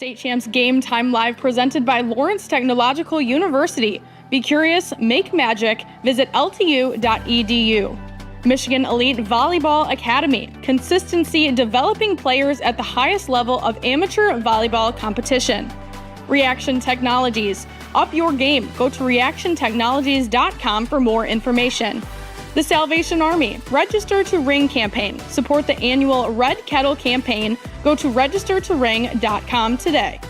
State Champs Game Time Live presented by Lawrence Technological University. Be curious, make magic, visit ltu.edu. Michigan Elite Volleyball Academy, consistency developing players at the highest level of amateur volleyball competition. Reaction Technologies, up your game. Go to reactiontechnologies.com for more information. The Salvation Army, Register to Ring campaign. Support the annual Red Kettle campaign. Go to registertoring.com today.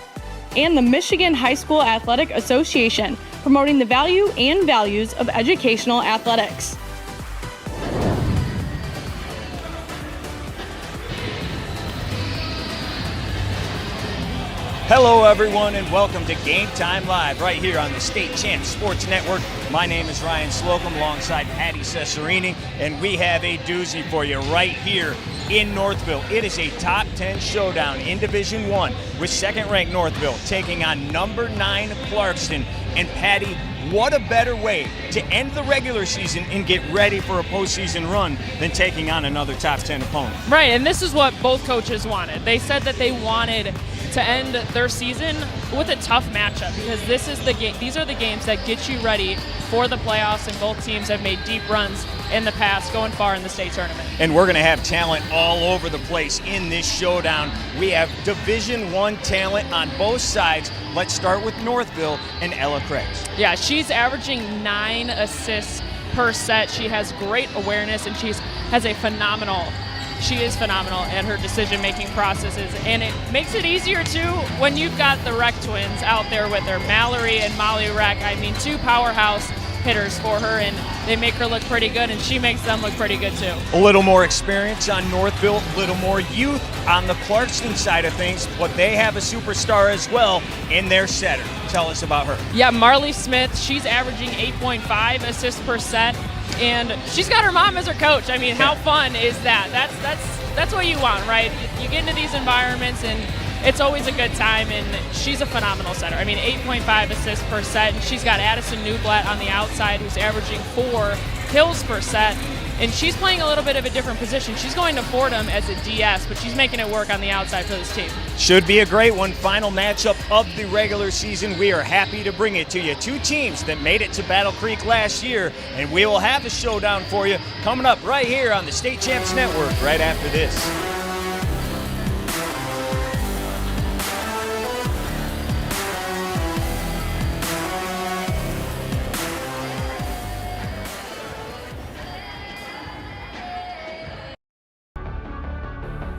And the Michigan High School Athletic Association, promoting the value and values of educational athletics. Hello everyone and welcome to Game Time Live right here on the State Champs Sports Network. My name is Ryan Slocum alongside Patty Cesarini, and we have a doozy for you right here in Northville. It is a top 10 showdown in Division I with second-ranked Northville taking on number 9 Clarkston. And Patty, what a better way to end the regular season and get ready for a postseason run than taking on another top 10 opponent. Right, and this is what both coaches wanted. They said that they wanted to end their season with a tough matchup because these are the games that get you ready for the playoffs, and both teams have made deep runs in the past, going far in the state tournament. And we're going to have talent all over the place in this showdown. We have Division I talent on both sides. Let's start with Northville and Ella Krebs. Yeah, she's averaging 9 assists per set. She has great awareness, and she is phenomenal at her decision-making processes, and it makes it easier too when you've got the Reck twins out there with her, Mallory and Molly Reck. I mean, 2 powerhouse hitters for her, and they make her look pretty good, and she makes them look pretty good too. A little more experience on Northville, a little more youth on the Clarkston side of things, but they have a superstar as well in their setter. Tell us about her. Yeah, Marley Smith, she's averaging 8.5 assists per set, and she's got her mom as her coach. I mean, how fun is that? That's what you want, right? You get into these environments, and it's always a good time, and she's a phenomenal setter. I mean, 8.5 assists per set, and she's got Addison Newblatt on the outside who's averaging 4 kills per set, and she's playing a little bit of a different position. She's going to Fordham as a DS, but she's making it work on the outside for this team. Should be a great one. Final matchup of the regular season. We are happy to bring it to you. 2 teams that made it to Battle Creek last year, and we will have a showdown for you coming up right here on the State Champs Network right after this.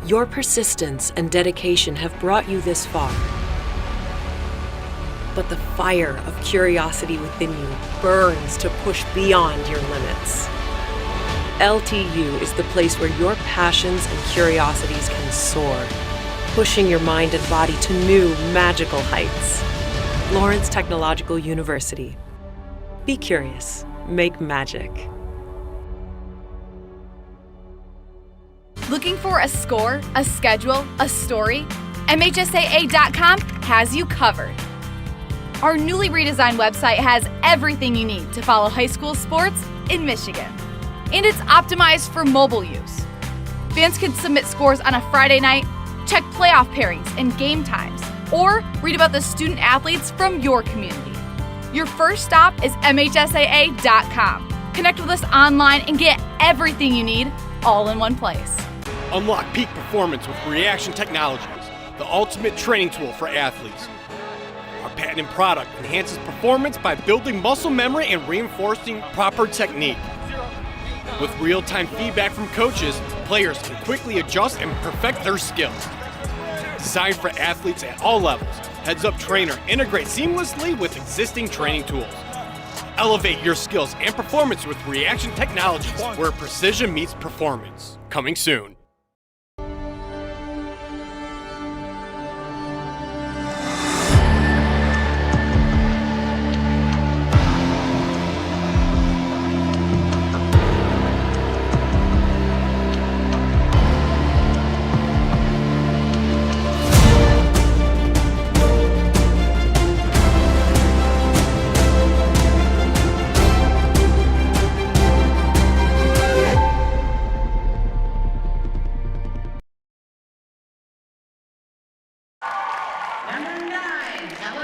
Your persistence and dedication have brought you this far. But the fire of curiosity within you burns to push beyond your limits. LTU is the place where your passions and curiosities can soar, pushing your mind and body to new magical heights. Lawrence Technological University. Be curious, make magic. Looking for a score, a schedule, a story? MHSAA.com has you covered. Our newly redesigned website has everything you need to follow high school sports in Michigan. And it's optimized for mobile use. Fans can submit scores on a Friday night, check playoff pairings and game times, or read about the student athletes from your community. Your first stop is MHSAA.com. Connect with us online and get everything you need all in one place. Unlock peak performance with Reaction Technologies, the ultimate training tool for athletes. Our patented product enhances performance by building muscle memory and reinforcing proper technique. With real-time feedback from coaches, players can quickly adjust and perfect their skills. Designed for athletes at all levels, Heads-Up Trainer integrates seamlessly with existing training tools. Elevate your skills and performance with Reaction Technologies, where precision meets performance. Coming soon.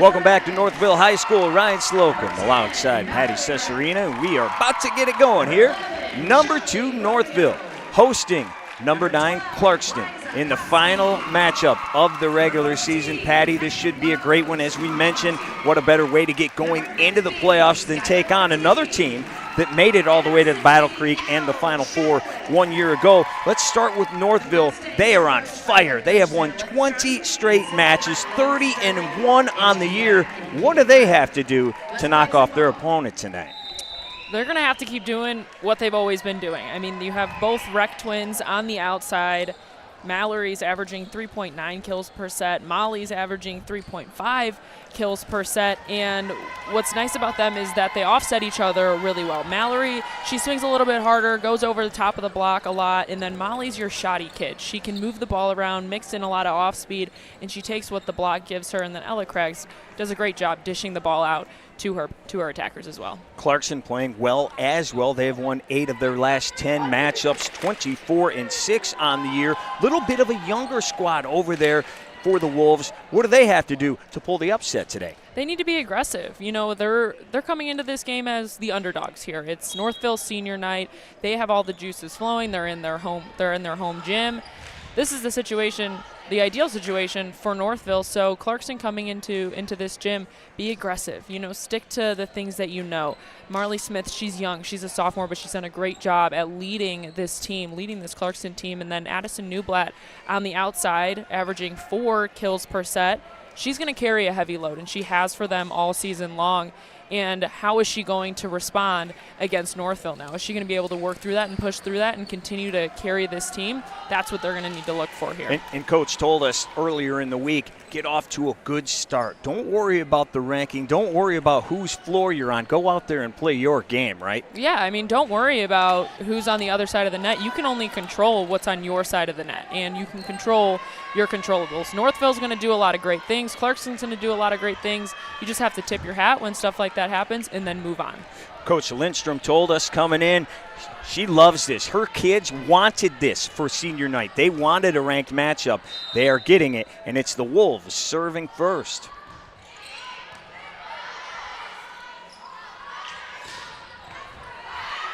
Welcome back to Northville High School. Ryan Slocum alongside Patty Cesarina. We are about to get it going here. Number 2 Northville hosting number 9 Clarkston in the final matchup of the regular season. Patty, this should be a great one. As we mentioned, what a better way to get going into the playoffs than take on another team that made it all the way to Battle Creek and the Final Four 1 year ago. Let's start with Northville. They are on fire. They have won 20 straight matches, 30-1 on the year. What do they have to do to knock off their opponent tonight? They're going to have to keep doing what they've always been doing. I mean, you have both rec twins on the outside. Mallory's averaging 3.9 kills per set. Molly's averaging 3.5 kills per set. And what's nice about them is that they offset each other really well. Mallory, she swings a little bit harder, goes over the top of the block a lot. And then Molly's your shoddy kid. She can move the ball around, mix in a lot of off speed, and she takes what the block gives her. And then Ella Craigs does a great job dishing the ball out to her attackers as well. Clarkson playing well as well. They have won 8 of their last 10 matchups, 24-6 on the year. Little bit of a younger squad over there for the Wolves. What do they have to do to pull the upset today? They need to be aggressive. You know, they're coming into this game as the underdogs here. It's Northville senior night. They have all the juices flowing. They're in their home gym. This is the situation, the ideal situation for Northville. So Clarkston coming into this gym, be aggressive. You know, stick to the things that you know. Marley Smith, she's young. She's a sophomore, but she's done a great job at leading this team, leading this Clarkston team. And then Addison Newblatt on the outside, averaging 4 kills per set. She's going to carry a heavy load, and she has for them all season long. And how is she going to respond against Northville now? Is she going to be able to work through that and push through that and continue to carry this team? That's what they're going to need to look for here. And Coach told us earlier in the week, get off to a good start. Don't worry about the ranking. Don't worry about whose floor you're on. Go out there and play your game, right? Yeah, I mean, don't worry about who's on the other side of the net. You can only control what's on your side of the net, and you can control your controllables. Northville's going to do a lot of great things. Clarkston's going to do a lot of great things. You just have to tip your hat when stuff like that happens and then move on. Coach Lindstrom told us coming in, she loves this. Her kids wanted this for senior night. They wanted a ranked matchup. They are getting it, and it's the Wolves serving first.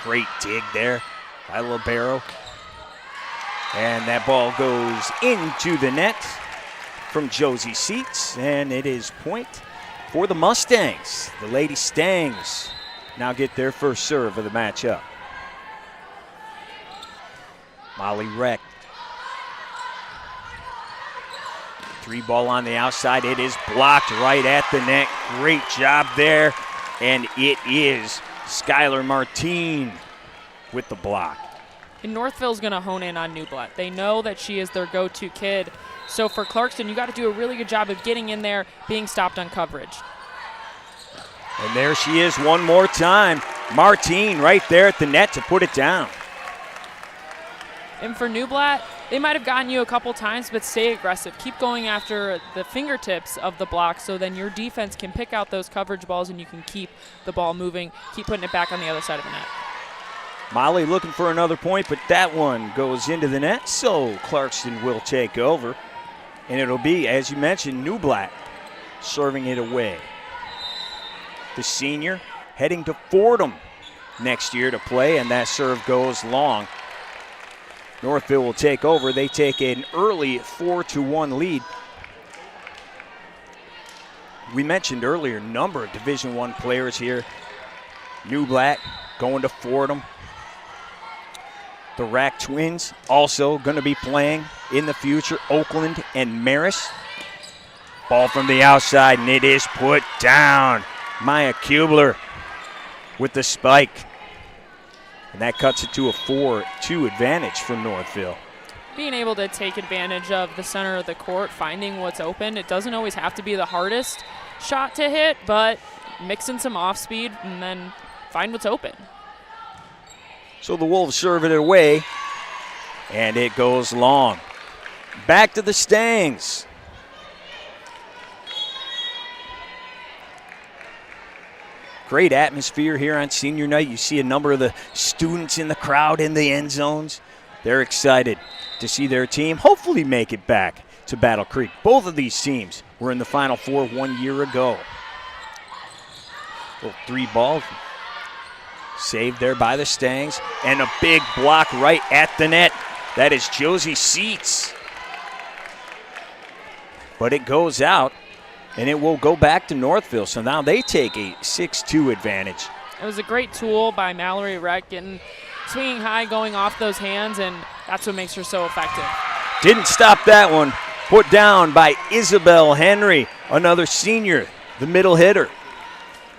Great dig there by Libero. And that ball goes into the net from Josie Seats, and it is point for the Mustangs. The Lady Stangs now get their first serve of the matchup. Molly wrecked. 3 ball on the outside. It is blocked right at the net. Great job there. And it is Skylar Martine with the block. And Northville's going to hone in on Newblatt. They know that she is their go-to kid. So for Clarkston, you got to do a really good job of getting in there, being stopped on coverage. And there she is one more time. Martine right there at the net to put it down. And for Newblatt, they might have gotten you a couple times, but stay aggressive. Keep going after the fingertips of the block so then your defense can pick out those coverage balls and you can keep the ball moving, keep putting it back on the other side of the net. Molly looking for another point, but that one goes into the net, so Clarkston will take over. And it'll be, as you mentioned, Newblatt serving it away. The senior heading to Fordham next year to play, and that serve goes long. Northville will take over. They take an early 4-1 lead. We mentioned earlier, number of Division I players here. Newblatt going to Fordham. The Rack Twins also going to be playing in the future. Oakland and Maris. Ball from the outside, and it is put down. Maya Kubler with the spike. And that cuts it to a 4-2 advantage for Northville. Being able to take advantage of the center of the court, finding what's open. It doesn't always have to be the hardest shot to hit, but mix in some off speed and then find what's open. So the Wolves serve it away, and it goes long. Back to the Stangs. Great atmosphere here on senior night. You see a number of the students in the crowd in the end zones. They're excited to see their team hopefully make it back to Battle Creek. Both of these teams were in the Final Four 1 year ago. Little 3-ball. Saved there by the Stangs. And a big block right at the net. That is Josie Seats. But it goes out, and it will go back to Northville. So now they take a 6-2 advantage. It was a great tool by Mallory Reck, getting swinging high, going off those hands, and that's what makes her so effective. Didn't stop that one. Put down by Isabel Henry, another senior, the middle hitter.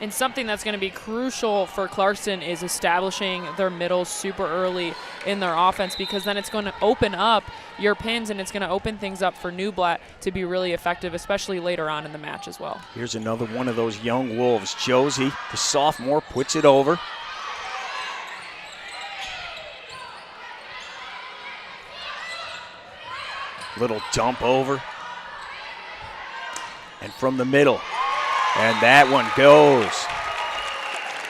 And something that's going to be crucial for Clarkston is establishing their middle super early in their offense, because then it's going to open up your pins and it's going to open things up for Newblatt to be really effective, especially later on in the match as well. Here's another one of those young Wolves. Josie, the sophomore, puts it over. Little dump over. And from the middle. And that one goes.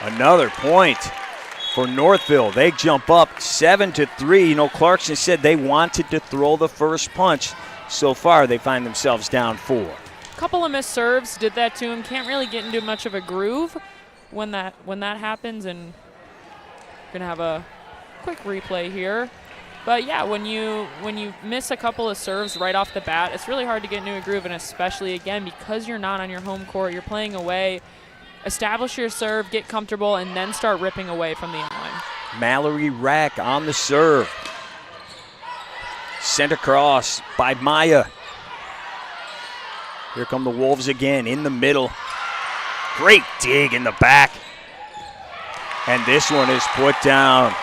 Another point for Northville. They jump up 7-3. You know, Clarkston said they wanted to throw the first punch. So far, they find themselves down 4. A couple of missed serves did that to him. Can't really get into much of a groove when that happens. And we're going to have a quick replay here. But yeah, when you miss a couple of serves right off the bat, it's really hard to get into a groove, and especially, again, because you're not on your home court, you're playing away. Establish your serve, get comfortable, and then start ripping away from the end line. Mallory Rack on the serve. Sent across by Maya. Here come the Wolves again in the middle. Great dig in the back. And this one is put down.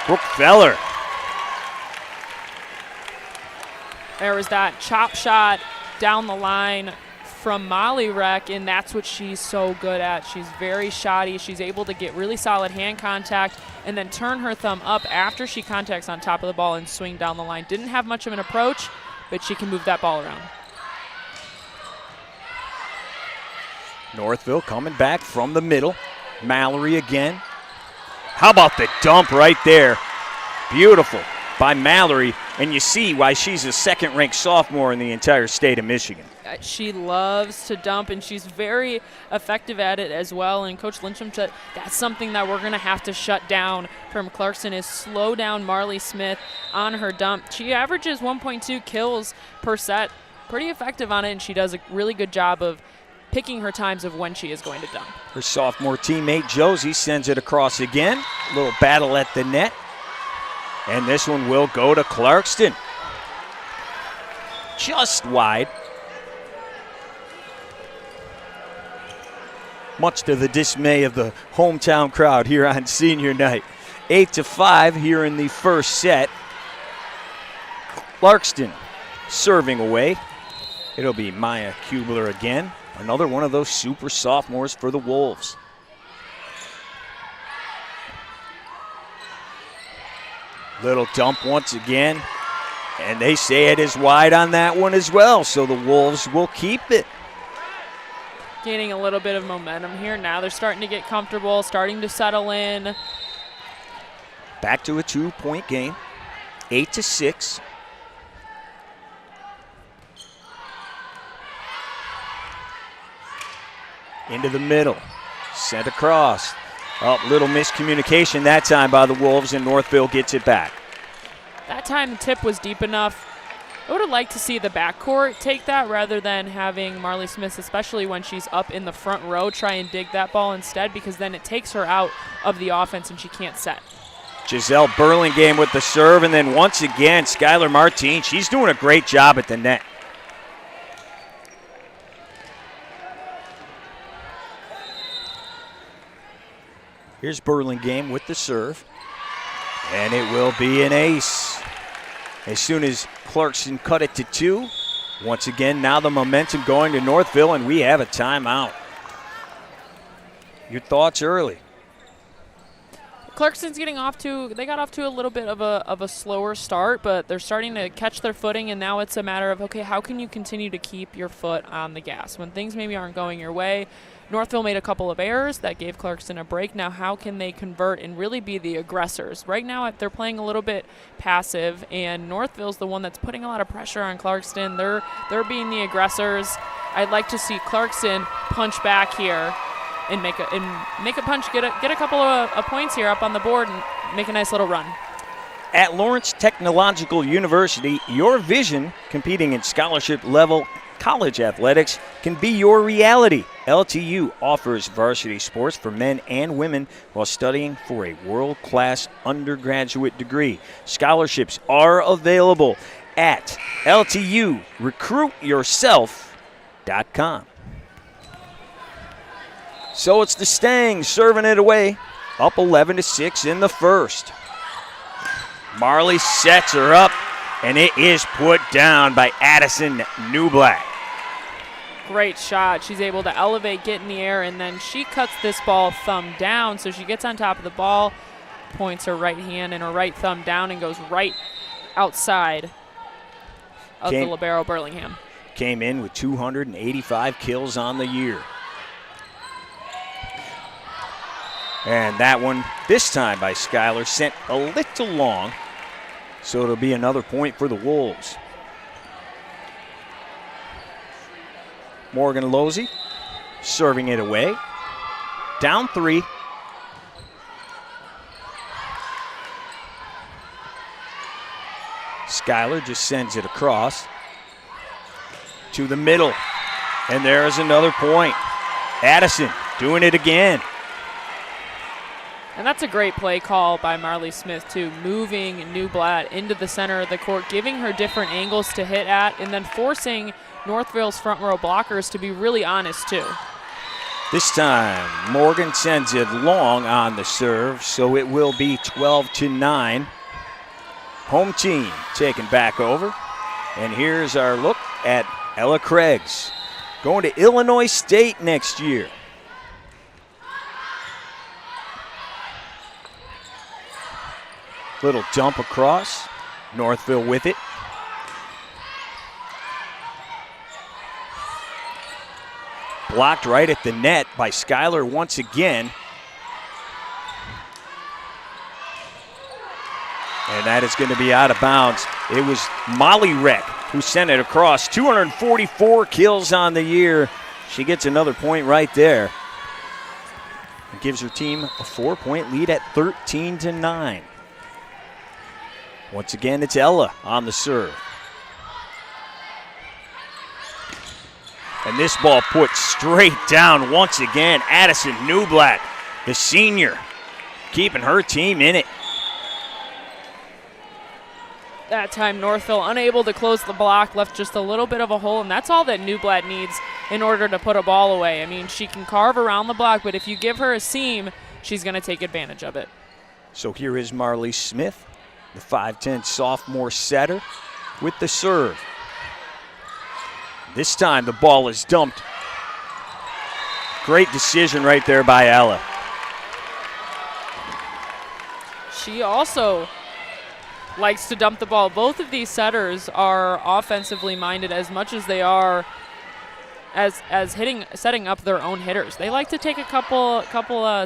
Brooke Feller. There was that chop shot down the line from Molly Reck, and that's what she's so good at. She's very shotty. She's able to get really solid hand contact and then turn her thumb up after she contacts on top of the ball and swing down the line. Didn't have much of an approach, but she can move that ball around. Northville coming back from the middle. Mallory again. How about the dump right there? Beautiful by Mallory, and you see why she's a second-ranked sophomore in the entire state of Michigan. She loves to dump, and she's very effective at it as well. And Coach Lyncham said that's something that we're going to have to shut down from Clarkston is slow down Marley Smith on her dump. She averages 1.2 kills per set. Pretty effective on it, and she does a really good job of picking her times of when she is going to dump. Her sophomore teammate Josie sends it across again. A little battle at the net. And this one will go to Clarkston. Just wide. Much to the dismay of the hometown crowd here on senior night. 8-5 here in the first set. Clarkston serving away. It'll be Maya Kubler again. Another one of those super sophomores for the Wolves. Little dump once again. And they say it is wide on that one as well, so the Wolves will keep it. Gaining a little bit of momentum here. Now they're starting to get comfortable, starting to settle in. Back to a 2-point game. 8-6. Into the middle. Sent across. Oh, little miscommunication that time by the Wolves, and Northville gets it back. That time the tip was deep enough. I would have liked to see the backcourt take that rather than having Marley Smith, especially when she's up in the front row, try and dig that ball instead, because then it takes her out of the offense and she can't set. Giselle Burlingame with the serve, and then once again, Skylar Martine. She's doing a great job at the net. Here's Burlingame with the serve. And it will be an ace. As soon as Clarkston cut it to 2. Once again, now the momentum going to Northville, and we have a timeout. Your thoughts early? Clarkston's they got off to a little bit of a slower start, but they're starting to catch their footing, and now it's a matter of, okay, how can you continue to keep your foot on the gas when things maybe aren't going your way? Northville made a couple of errors that gave Clarkston a break. Now how can they convert and really be the aggressors? Right now they're playing a little bit passive, and Northville's the one that's putting a lot of pressure on Clarkston. They're being the aggressors. I'd like to see Clarkston punch back here and make a punch, get a couple of points here up on the board and make a nice little run. At Lawrence Technological University, your vision competing in scholarship level college athletics can be your reality. LTU offers varsity sports for men and women while studying for a world-class undergraduate degree. Scholarships are available at LTURecruitYourself.com. So it's the Stangs serving it away, up 11-6 in the first. Marley sets her up, and it is put down by Addison Newblack. Great shot. She's able to elevate, get in the air, and then she cuts this ball thumb down, so she gets on top of the ball, points her right hand and her right thumb down, and goes right outside of the libero Burlingham. Came in with 285 kills on the year. And that one, this time by Schuyler, sent a little long, so it'll be another point for the Wolves. Morgan Losey serving it away. Down 3. Schuyler just sends it across to the middle. And there's another point. Addison doing it again. And that's a great play call by Marley Smith, too, moving Newblatt into the center of the court, giving her different angles to hit at, and then forcing Northville's front row blockers to be really honest, too. This time, Morgan sends it long on the serve, so it will be 12-9. Home team taken back over. And here's our look at Ella Craigs, going to Illinois State next year. Little dump across. Northville with it. Blocked right at the net by Schuyler once again. And that is going to be out of bounds. It was Molly Reck who sent it across. 244 kills on the year. She gets another point right there. It gives her team a 4-point lead at 13-9. Once again, it's Ella on the serve. And this ball put straight down once again. Addison Newblatt, the senior, keeping her team in it. That time, Northville unable to close the block, left just a little bit of a hole, and that's all that Newblatt needs in order to put a ball away. I mean, she can carve around the block, but if you give her a seam, she's going to take advantage of it. So here is Marley Smith, the 5'10 sophomore setter, with the serve. This time the ball is dumped. Great decision right there by Ella. She also likes to dump the ball. Both of these setters are offensively minded as much as they are as setting up their own hitters. They like to take a couple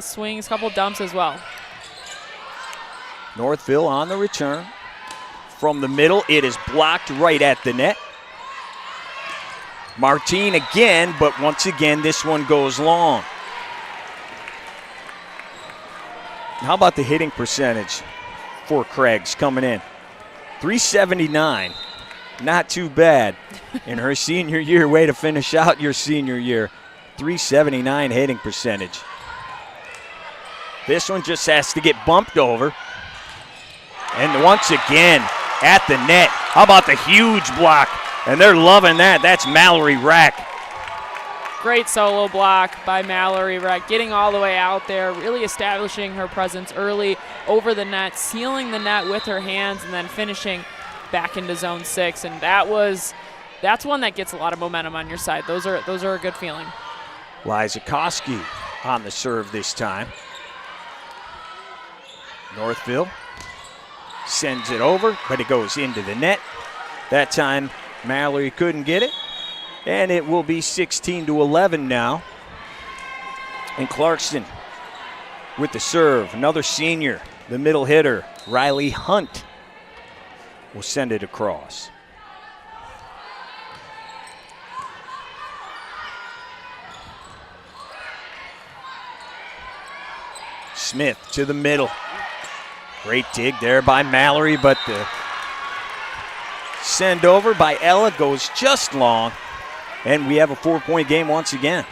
swings, couple dumps as well. Northville on the return. From the middle, it is blocked right at the net. Martine again, but once again, this one goes long. How about the hitting percentage for Craigs coming in? .379, not too bad. In her senior year, way to finish out your senior year. .379 hitting percentage. This one just has to get bumped over. And once again, at the net. How about the huge block? And they're loving that. That's Mallory Rack. Great solo block by Mallory Rack, getting all the way out there, really establishing her presence early over the net, sealing the net with her hands, and then finishing back into zone 6. And that's one that gets a lot of momentum on your side. Those are a good feeling. Liza Koski on the serve this time. Northville sends it over, but it goes into the net. That time, Mallory couldn't get it, and it will be 16-11 now. And Clarkston with the serve, another senior, the middle hitter, Riley Hunt, will send it across. Smith to the middle. Great dig there by Mallory, but the send over by Ella goes just long, and we have a 4-point game once again.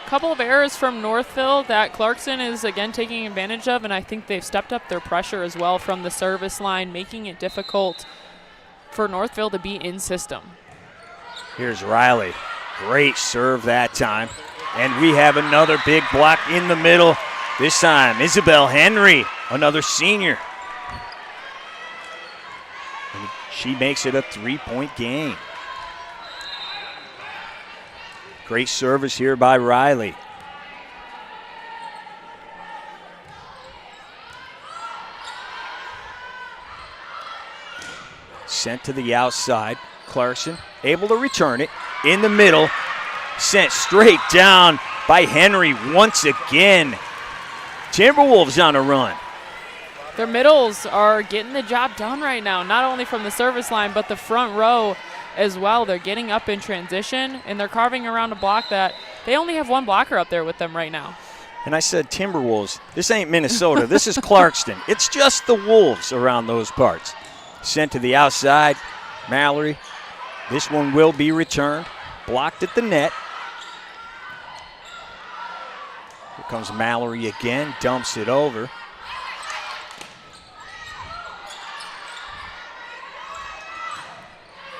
Couple of errors from Northville that Clarkston is again taking advantage of, and I think they've stepped up their pressure as well from the service line, making it difficult for Northville to be in system. Here's Riley. Great serve that time. And we have another big block in the middle. This time, Isabel Henry, another senior. And she makes it a 3-point game. Great service here by Riley. Sent to the outside. Clarkson able to return it in the middle. Sent straight down by Henry once again. Timberwolves on a run. Their middles are getting the job done right now, not only from the service line, but the front row as well. They're getting up in transition, and they're carving around a block that they only have one blocker up there with them right now. And I said Timberwolves. This ain't Minnesota. This is Clarkston. It's just the Wolves around those parts. Sent to the outside. Mallory. This one will be returned. Blocked at the net. Here comes Mallory again. Dumps it over.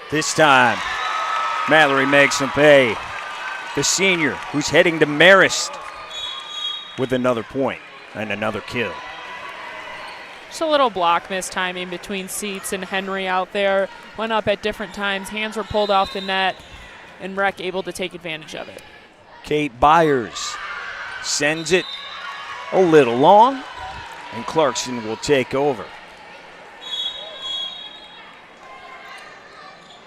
This time, Mallory makes him pay. The senior who's heading to Marist with another point and another kill. Just a little block mistiming between Seats and Henry out there. Went up at different times. Hands were pulled off the net, and Rec able to take advantage of it. Kate Byers sends it a little long, and Clarkson will take over.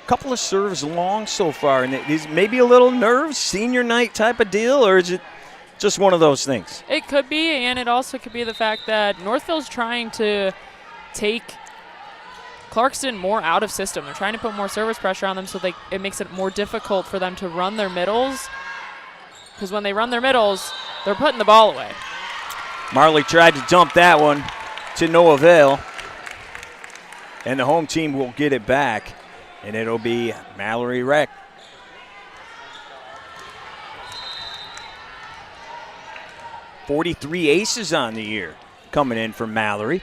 Couple of serves long so far, and it is maybe a little nerves, senior night type of deal, or is it just one of those things? It could be, and it also could be the fact that Northville's trying to take Clarkston more out of system. They're trying to put more service pressure on them so it makes it more difficult for them to run their middles, because when they run their middles, they're putting the ball away. Marley tried to dump that one to no avail, and the home team will get it back. And it'll be Mallory Rec. .43 aces on the year coming in for Mallory.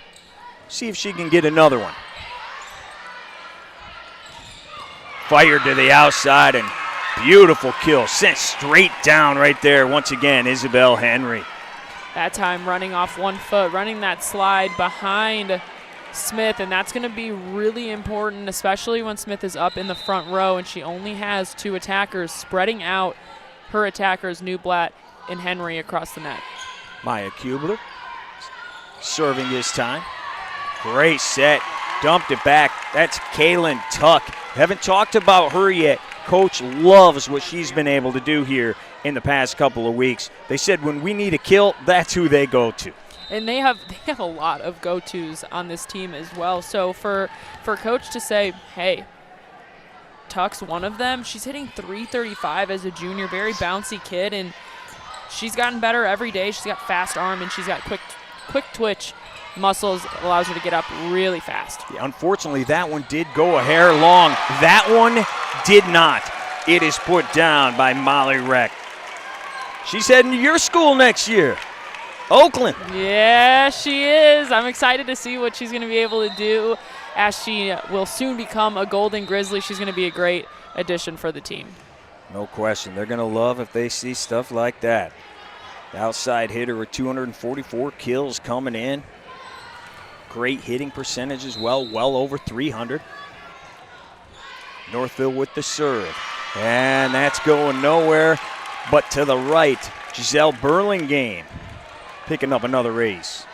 See if she can get another one. Fired to the outside, and beautiful kill. Sent straight down right there once again, Isabel Henry. That time running off one foot, running that slide behind Smith, and that's going to be really important, especially when Smith is up in the front row and she only has two attackers, spreading out her attackers, Newblatt and Henry, across the net. Maya Kubler serving this time. Great set. Dumped it back. That's Kaylin Tuck. Haven't talked about her yet. Coach loves what she's been able to do here in the past couple of weeks. They said when we need a kill, that's who they go to. And they have a lot of go-tos on this team as well. So for Coach to say, hey, Tuck's one of them. She's hitting .335 as a junior, very bouncy kid, and she's gotten better every day. She's got fast arm, and she's got quick twitch muscles, allows her to get up really fast. Yeah, unfortunately, that one did go a hair long. That one did not. It is put down by Molly Reck. She's heading to your school next year. Oakland. Yeah, she is. I'm excited to see what she's going to be able to do as she will soon become a Golden Grizzly. She's going to be a great addition for the team. No question. They're going to love if they see stuff like that. The outside hitter with 244 kills coming in. Great hitting percentage as well over 300. Northville with the serve. And that's going nowhere but to the right. Giselle Burlingame picking up another ace.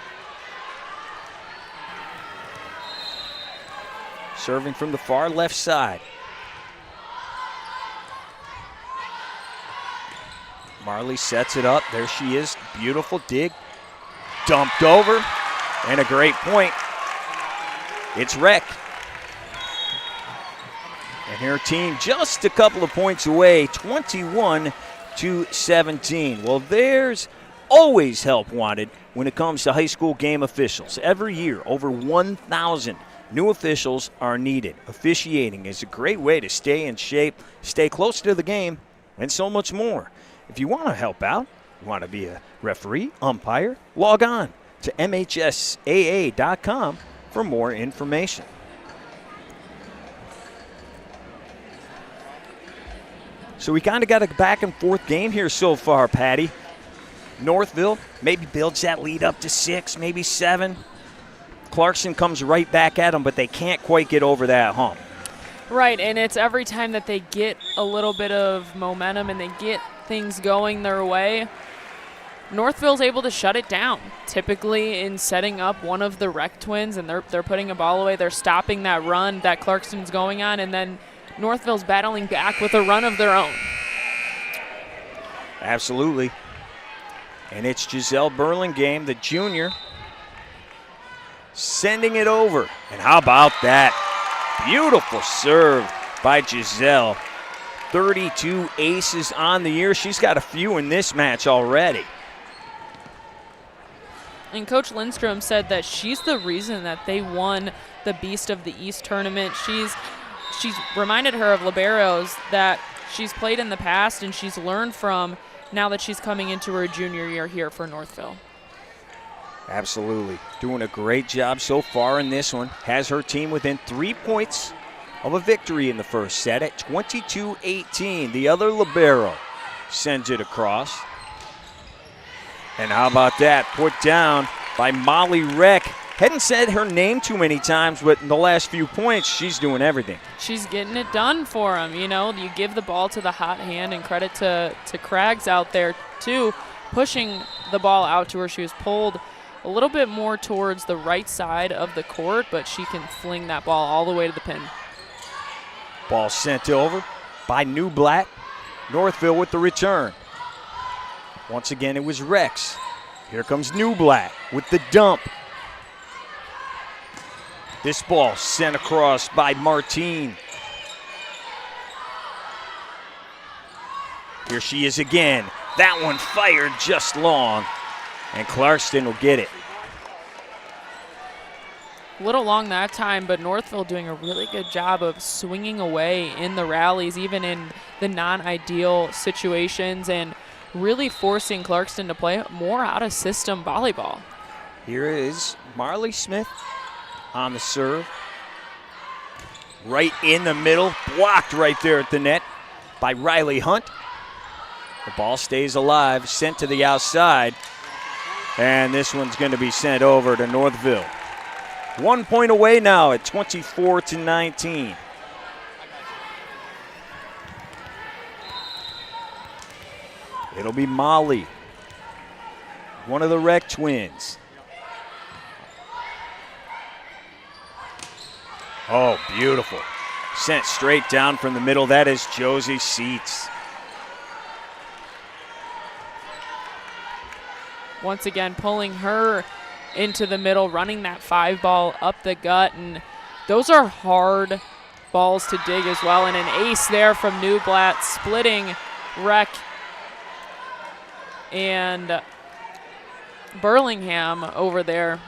serving from the far left side. Marley sets it up. There she is. Beautiful dig. Dumped over. And a great point. It's Rec. And her team just a couple of points away, 21-17. Well, there's always help wanted when it comes to high school game officials. Every year, over 1,000 new officials are needed. Officiating is a great way to stay in shape, stay close to the game, and so much more. If you want to help out, you want to be a referee, umpire, log on to MHSAA.com for more information. So we kind of got a back and forth game here so far, Patty. Northville maybe builds that lead up to 6, maybe 7. Clarkston comes right back at them, but they can't quite get over that hump. Right, and it's every time that they get a little bit of momentum and they get things going their way, Northville's able to shut it down. Typically in setting up one of the Rec twins and they're putting a ball away, they're stopping that run that Clarkston's going on, and then Northville's battling back with a run of their own. Absolutely. And it's Giselle Burlingame, the junior, sending it over. And how about that? Beautiful serve by Giselle. 32 aces on the year. She's got a few in this match already. And Coach Lindstrom said that she's the reason that they won the Beast of the East tournament. She's reminded her of liberos that she's played in the past and she's learned from now that she's coming into her junior year here for Northville. Absolutely. Doing a great job so far in this one. Has her team within 3 points of a victory in the first set at 22-18. The other libero sends it across. And how about that? Put down by Molly Reck. Hadn't said her name too many times, but in the last few points, she's doing everything. She's getting it done for them. You know, you give the ball to the hot hand, and credit to Craggs out there, too, pushing the ball out to her. She was pulled a little bit more towards the right side of the court, but she can fling that ball all the way to the pin. Ball sent over by New Black. Northville with the return. Once again, it was Rex. Here comes New Black with the dump. This ball sent across by Martine. Here she is again. That one fired just long, and Clarkston will get it. A little long that time, but Northville doing a really good job of swinging away in the rallies, even in the non-ideal situations, and really forcing Clarkston to play more out-of-system volleyball. Here is Marley Smith on the serve. Right in the middle, blocked right there at the net by Riley Hunt. The ball stays alive, sent to the outside, and this one's going to be sent over to Northville. 1 point away now at 24-19. It'll be Molly, one of the Rec twins. Oh, beautiful. Sent straight down from the middle. That is Josie Seats. Once again, pulling her into the middle, running that 5-ball up the gut. And those are hard balls to dig as well. And an ace there from Newblatt, splitting Rec and Burlingham over there.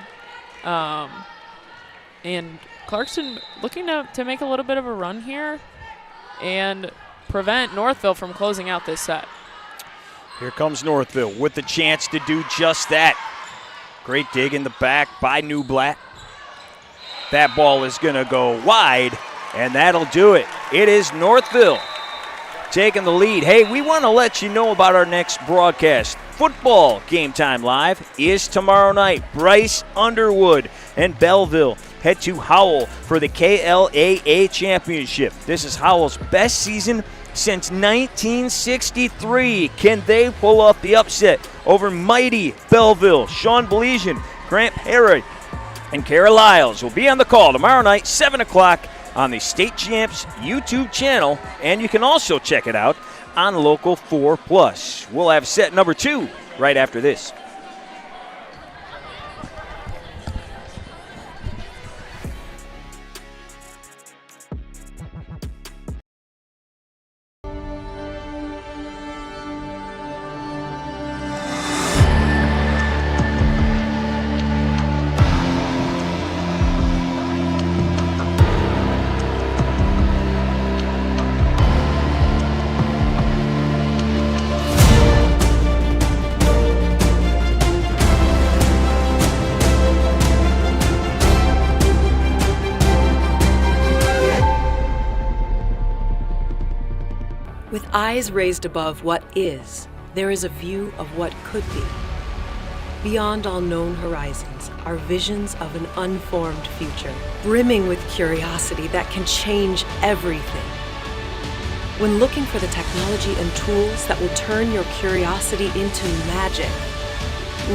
And Clarkston looking to make a little bit of a run here and prevent Northville from closing out this set. Here comes Northville with the chance to do just that. Great dig in the back by Newblatt. That ball is going to go wide, and that'll do it. It is Northville taking the lead. Hey, we want to let you know about our next broadcast. Football Game Time Live is tomorrow night. Bryce, Underwood, and Belleville head to Howell for the KLAA Championship. This is Howell's best season since 1963. Can they pull off the upset over mighty Belleville? Sean Belesian, Grant Perry, and Kara Lyles will be on the call tomorrow night, 7 o'clock on the State Champs YouTube channel, and you can also check it out on Local 4 Plus. We'll have set number 2 right after this. With eyes raised above what is, there is a view of what could be. Beyond all known horizons are visions of an unformed future, brimming with curiosity that can change everything. When looking for the technology and tools that will turn your curiosity into magic,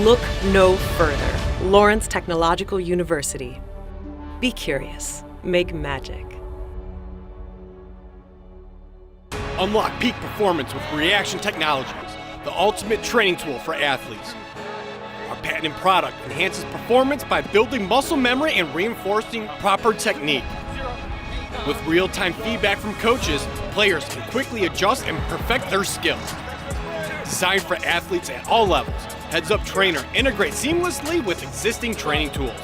look no further. Lawrence Technological University. Be curious. Make magic. Unlock peak performance with Reaction Technologies, the ultimate training tool for athletes. Our patented product enhances performance by building muscle memory and reinforcing proper technique. With real-time feedback from coaches, players can quickly adjust and perfect their skills. Designed for athletes at all levels, Heads Up Trainer integrates seamlessly with existing training tools.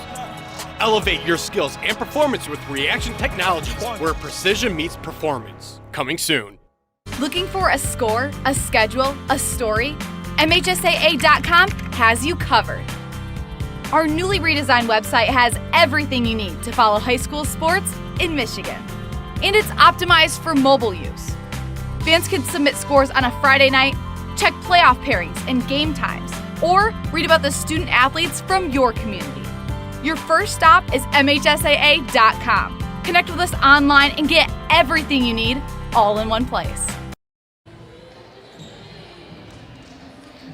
Elevate your skills and performance with Reaction Technologies, where precision meets performance. Coming soon. Looking for a score, a schedule, a story? MHSAA.com has you covered. Our newly redesigned website has everything you need to follow high school sports in Michigan. And it's optimized for mobile use. Fans can submit scores on a Friday night, check playoff pairings and game times, or read about the student athletes from your community. Your first stop is MHSAA.com. Connect with us online and get everything you need all in one place.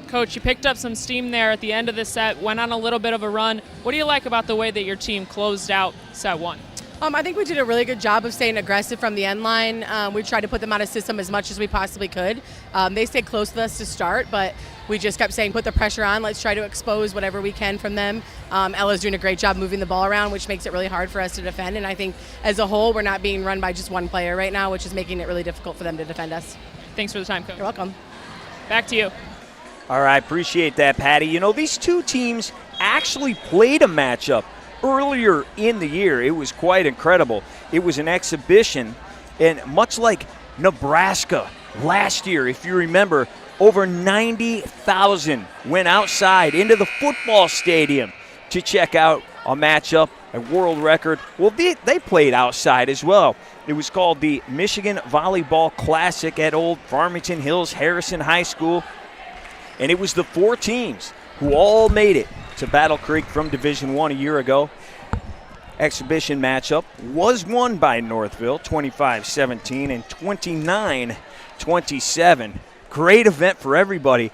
Coach, you picked up some steam there at the end of the set, went on a little bit of a run. What do you like about the way that your team closed out set 1? I think we did a really good job of staying aggressive from the end line. We tried to put them out of system as much as we possibly could. They stayed close with us to start, but we just kept saying, put the pressure on. Let's try to expose whatever we can from them. Ella's doing a great job moving the ball around, which makes it really hard for us to defend. And I think as a whole, we're not being run by just one player right now, which is making it really difficult for them to defend us. Thanks for the time, Coach. You're welcome. Back to you. All right, appreciate that, Patty. You know, these two teams actually played a matchup earlier in the year. It was quite incredible. It was an exhibition, and much like Nebraska last year, if you remember, over 90,000 went outside into the football stadium to check out a matchup, a world record. Well, they played outside as well. It was called the Michigan Volleyball Classic at Old Farmington Hills Harrison High School. And it was the 4 teams who all made it to Battle Creek from Division I a year ago. Exhibition matchup was won by Northville, 25-17 and 29-27. Great event for everybody.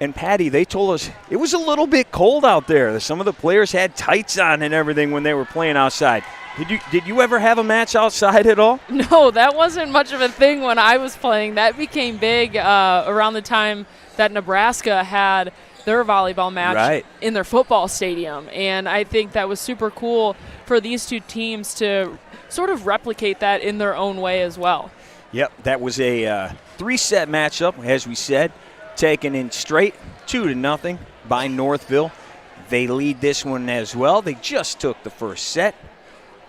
And Patty, they told us it was a little bit cold out there. Some of the players had tights on and everything when they were playing outside. Did you ever have a match outside at all? No, that wasn't much of a thing when I was playing. That became big around the time that Nebraska had their volleyball match in their football stadium. And I think that was super cool for these two teams to sort of replicate that in their own way as well. Yep, that was a 3-set matchup, as we said, taken in straight 2-0 by Northville. They lead this one as well. They just took the first set.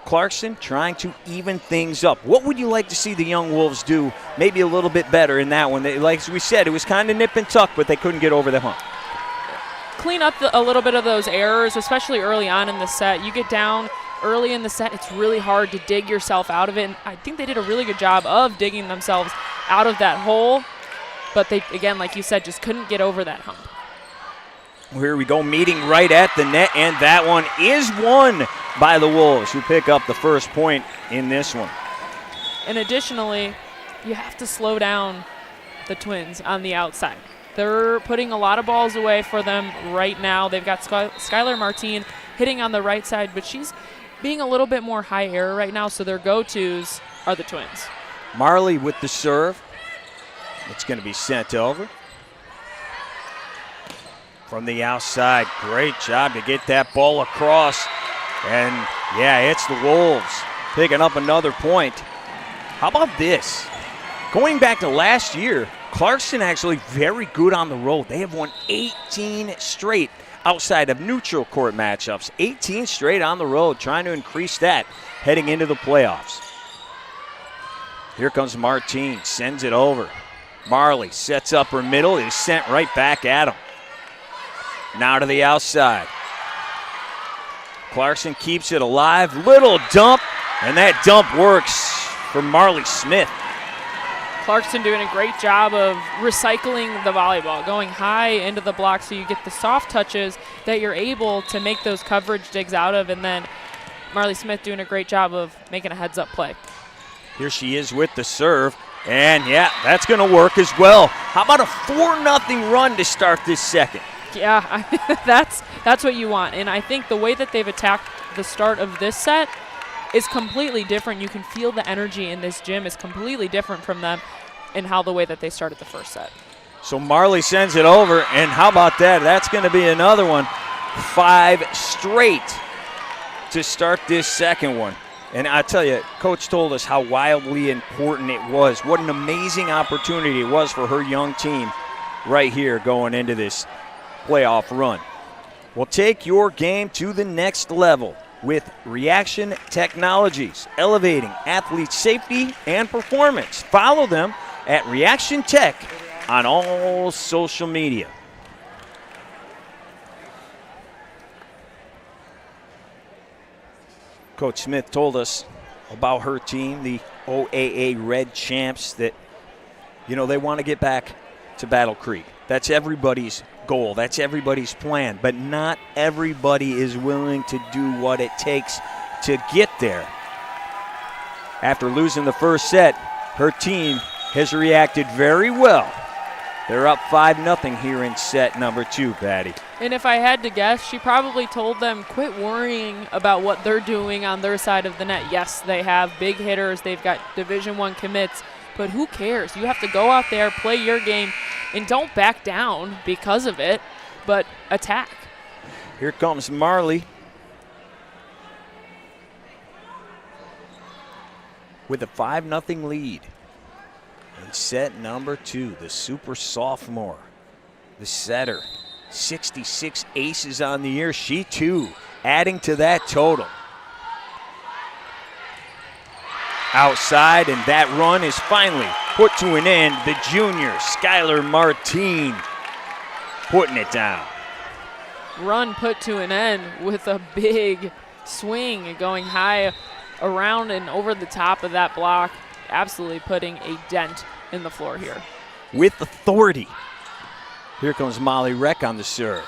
Clarkston trying to even things up. What would you like to see the Young Wolves do maybe a little bit better in that one? Like we said, it was kind of nip and tuck, but they couldn't get over the hump. Clean up a little bit of those errors, especially early on in the set. You get down early in the set, it's really hard to dig yourself out of it. And I think they did a really good job of digging themselves out of that hole. But they, again, like you said, just couldn't get over that hump. Here we go, meeting right at the net, and that one is won by the Wolves, who pick up the first point in this one. And additionally, you have to slow down the Twins on the outside. They're putting a lot of balls away for them right now. They've got Skylar Martine hitting on the right side, but she's being a little bit more high error right now, so their go-tos are the twins. Marley with the serve. It's going to be sent over. From the outside, great job to get that ball across. And yeah, it's the Wolves picking up another point. How about this? Going back to last year, Clarkston actually very good on the road. They have won 18 straight outside of neutral court matchups. 18 straight on the road, trying to increase that heading into the playoffs. Here comes Martine, sends it over. Marley sets up her middle, is sent right back at him. Now to the outside. Clarkston keeps it alive, little dump, and that dump works for Marley Smith. Clarkston doing a great job of recycling the volleyball, going high into the block so you get the soft touches that you're able to make those coverage digs out of, and then Marley Smith doing a great job of making a heads-up play. Here she is with the serve, and yeah, that's going to work as well. How about a 4-0 run to start this second? Yeah, that's what you want, and I think the way that they've attacked the start of this set is completely different. You can feel the energy in this gym is completely different from them in how the way that they started the first set. So Marley sends it over, and how about that? That's going to be another one. 5 straight to start this second one. And I tell you, Coach told us how wildly important it was. What an amazing opportunity it was for her young team right here going into this playoff run. Well, take your game to the next level with Reaction Technologies, elevating athlete safety and performance. Follow them at Reaction Tech on all social media. Coach Smith told us about her team, the OAA Red Champs, that, you know, they want to get back to Battle Creek. That's everybody's goal. That's everybody's plan. But not everybody is willing to do what it takes to get there. After losing the first set, her team has reacted very well. They're up 5-0 here in set number 2, Patty. And if I had to guess, she probably told them, quit worrying about what they're doing on their side of the net. Yes, they have big hitters. They've got Division I commits. But who cares? You have to go out there, play your game, and don't back down because of it, but attack. Here comes Marley with a 5-0 lead. In set number 2, the super sophomore, the setter, 66 aces on the year. She too adding to that total. Outside, and that run is finally put to an end. The junior, Skylar Martine, putting it down. Run put to an end with a big swing going high around and over the top of that block, absolutely putting a dent in the floor here. With authority. Here comes Molly Reck on the serve.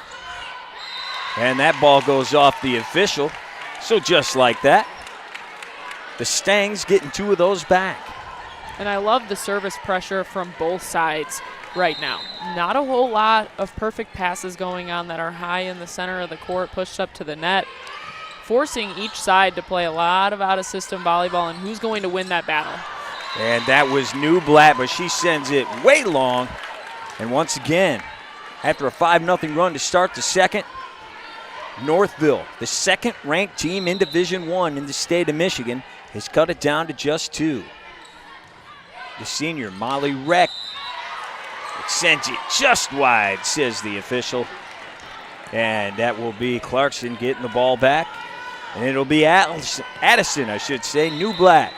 And that ball goes off the official. So just like that, the Stangs getting 2 of those back. And I love the service pressure from both sides right now. Not a whole lot of perfect passes going on that are high in the center of the court, pushed up to the net, forcing each side to play a lot of out-of-system volleyball and who's going to win that battle. And that was Newblatt, but she sends it way long. And once again, after a 5-0 run to start the second, Northville, the second-ranked team in Division I in the state of Michigan, has cut it down to just 2. The senior, Molly Reck, sends it just wide, says the official. And that will be Clarkston getting the ball back. And it'll be Addison, Newblatt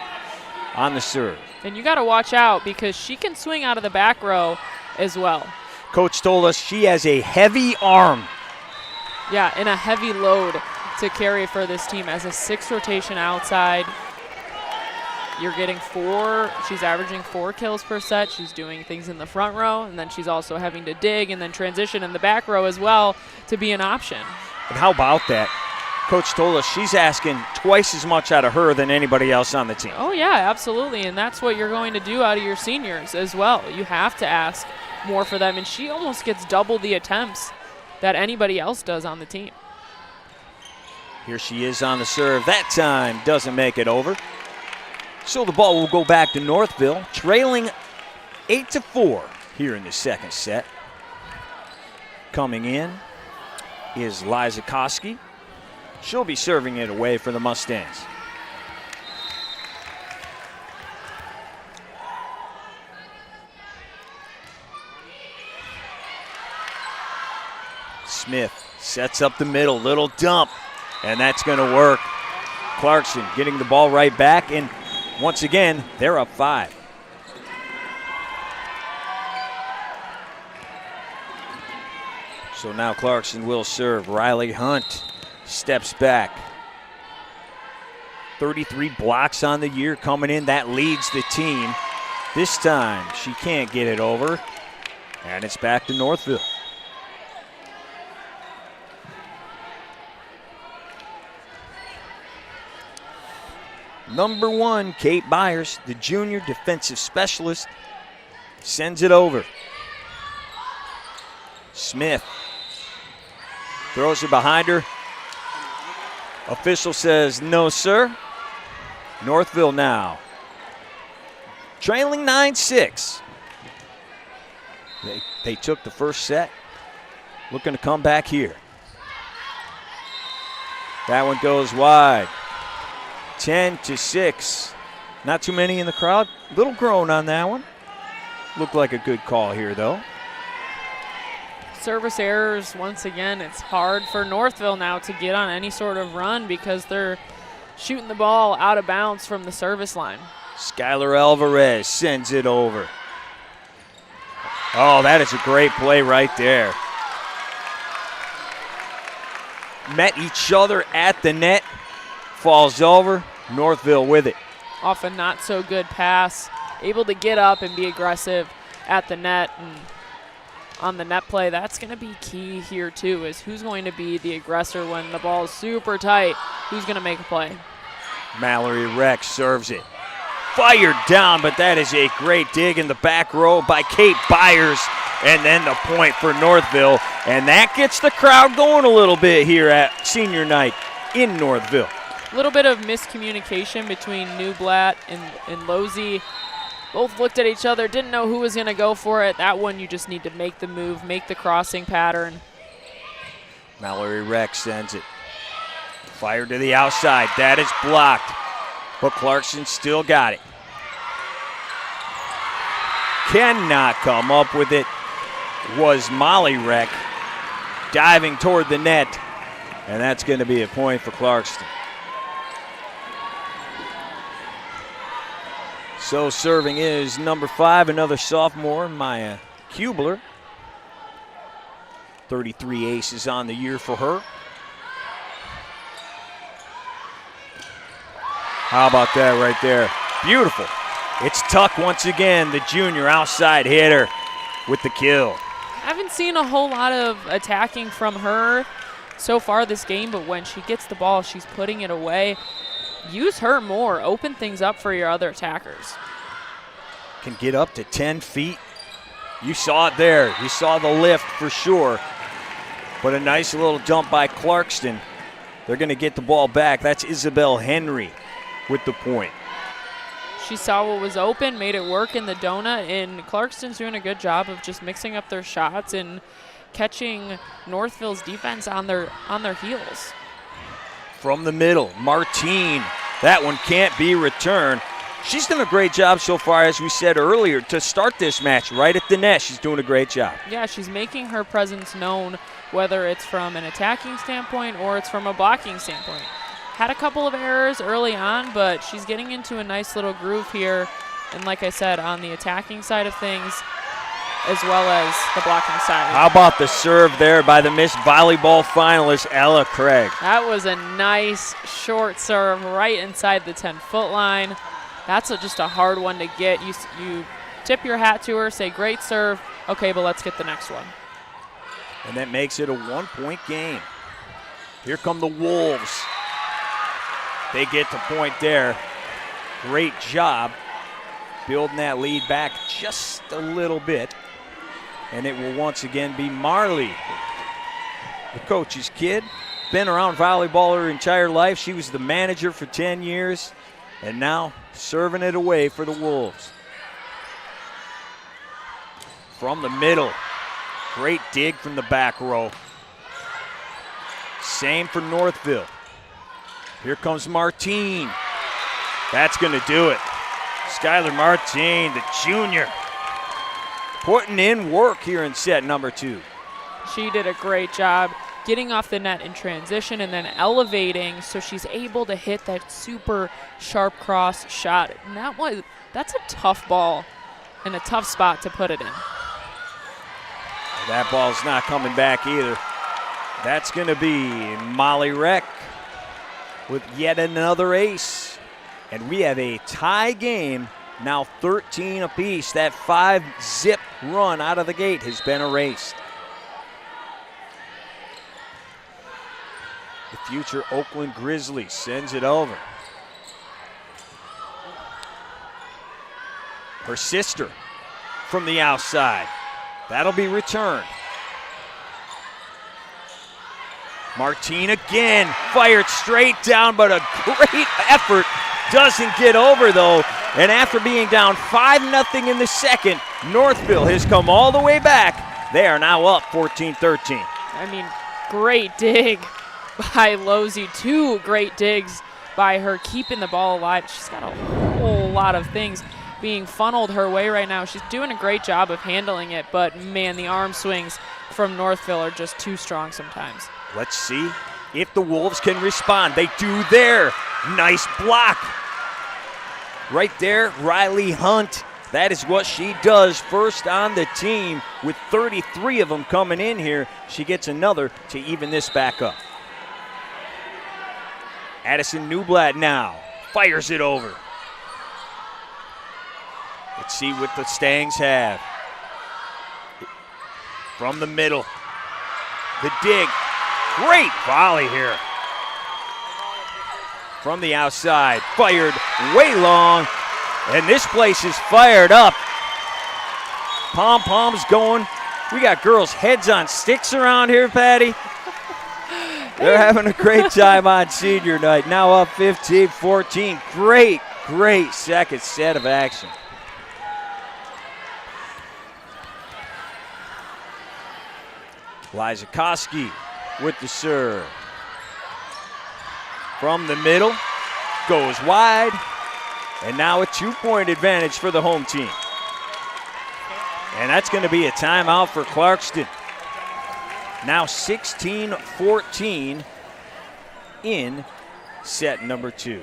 on the serve. And you got to watch out because she can swing out of the back row as well. Coach told us she has a heavy arm. Yeah, and a heavy load to carry for this team as a 6 rotation outside. You're getting 4, she's averaging 4 kills per set. She's doing things in the front row, and then she's also having to dig and then transition in the back row as well to be an option. And how about that? Coach told us she's asking twice as much out of her than anybody else on the team. Oh, yeah, absolutely, and that's what you're going to do out of your seniors as well. You have to ask more for them, and she almost gets double the attempts that anybody else does on the team. Here she is on the serve. That time doesn't make it over. So the ball will go back to Northville, trailing 8-4 here in the second set. Coming in is Liza Koski. She'll be serving it away for the Mustangs. Smith sets up the middle, little dump, and that's going to work. Clarkston getting the ball right back, and once again, they're up 5. So now Clarkston will serve. Riley Hunt steps back. 33 blocks on the year coming in. That leads the team. This time, she can't get it over, and it's back to Northville. Number 1, Kate Byers, the junior defensive specialist, sends it over. Smith throws it behind her. Official says no, sir. Northville now trailing 9-6. They took the first set, looking to come back here. That one goes wide. 10-6. Not too many in the crowd. Little groan on that one. Looked like a good call here, though. Service errors, once again, it's hard for Northville now to get on any sort of run because they're shooting the ball out of bounds from the service line. Skylar Alvarez sends it over. Oh, that is a great play right there. Met each other at the net. Falls over, Northville with it. Off a not so good pass, able to get up and be aggressive at the net, and on the net play, that's going to be key here too, is who's going to be the aggressor when the ball is super tight, who's going to make a play. Mallory Rex serves it. Fired down, but that is a great dig in the back row by Kate Byers, and then the point for Northville, and that gets the crowd going a little bit here at senior night in Northville. A little bit of miscommunication between Newblatt and Losey. Both looked at each other, didn't know who was going to go for it. That one you just need to make the move, make the crossing pattern. Mallory Rex sends it. Fired to the outside. That is blocked, but Clarkston still got it. Cannot come up with it was Molly Reck diving toward the net, and that's going to be a point for Clarkston. So serving is number 5, another sophomore, Maya Kubler. 33 aces on the year for her. How about that right there? Beautiful. It's Tuck once again, the junior outside hitter with the kill. I haven't seen a whole lot of attacking from her so far this game, but when she gets the ball, she's putting it away. Use her more. Open things up for your other attackers. Can get up to 10 feet. You saw it there. You saw the lift for sure. But a nice little dump by Clarkston. They're going to get the ball back. That's Isabel Henry with the point. She saw what was open, made it work in the donut, and Clarkston's doing a good job of just mixing up their shots and catching Northville's defense on their heels. From the middle, Martine. That one can't be returned. She's done a great job so far, as we said earlier, to start this match right at the net. She's doing a great job. Yeah, she's making her presence known, whether it's from an attacking standpoint or it's from a blocking standpoint. Had a couple of errors early on, but she's getting into a nice little groove here. And like I said, on the attacking side of things, as well as the blocking side. How about the serve there by the Miss Volleyball finalist, Ella Craig? That was a nice short serve right inside the 10-foot line. That's just a hard one to get. You tip your hat to her, say, great serve. Okay, but let's get the next one. And that makes it a 1-point game. Here come the Wolves. They get the point there. Great job building that lead back just a little bit. And it will once again be Marley, the coach's kid, been around volleyball her entire life. She was the manager for 10 years, and now serving it away for the Wolves. From the middle, great dig from the back row. Same for Northville. Here comes Martine. That's going to do it. Skylar Martine, the junior, putting in work here in set number 2. She did a great job getting off the net in transition and then elevating so she's able to hit that super sharp cross shot. And that's a tough ball and a tough spot to put it in. That ball's not coming back either. That's going to be Molly Reck with yet another ace. And we have a tie game, now 13 apiece. That 5-zip run out of the gate has been erased. The future Oakland Grizzlies sends it over. Her sister from the outside. That'll be returned. Martine again, fired straight down, but a great effort. Doesn't get over though. And after being down 5-0 in the second, Northville has come all the way back. They are now up 14-13. I mean, great dig by Losey. 2 great digs by her, keeping the ball alive. She's got a whole lot of things being funneled her way right now. She's doing a great job of handling it, but man, the arm swings from Northville are just too strong sometimes. Let's see if the Wolves can respond. They do there. Nice block. Right there, Riley Hunt. That is what she does, first on the team with 33 of them coming in here. She gets another to even this back up. Addison Newblatt now fires it over. Let's see what the Stangs have. From the middle, the dig. Great volley here. From the outside, fired way long, and this place is fired up. Pom-poms going. We got girls' heads on sticks around here, Patty. They're having a great time on senior night. Now up 15-14. Great second set of action. Liza Koski with the serve. From the middle, goes wide, and now a 2-point advantage for the home team. And that's going to be a timeout for Clarkston. Now 16-14 in set number 2.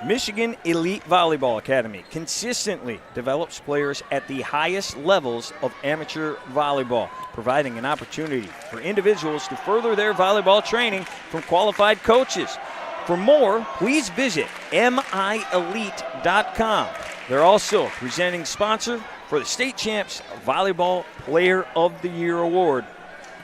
Michigan Elite Volleyball Academy consistently develops players at the highest levels of amateur volleyball, providing an opportunity for individuals to further their volleyball training from qualified coaches. For more, please visit mielite.com. They're also presenting sponsor for the State Champs Volleyball Player of the Year Award.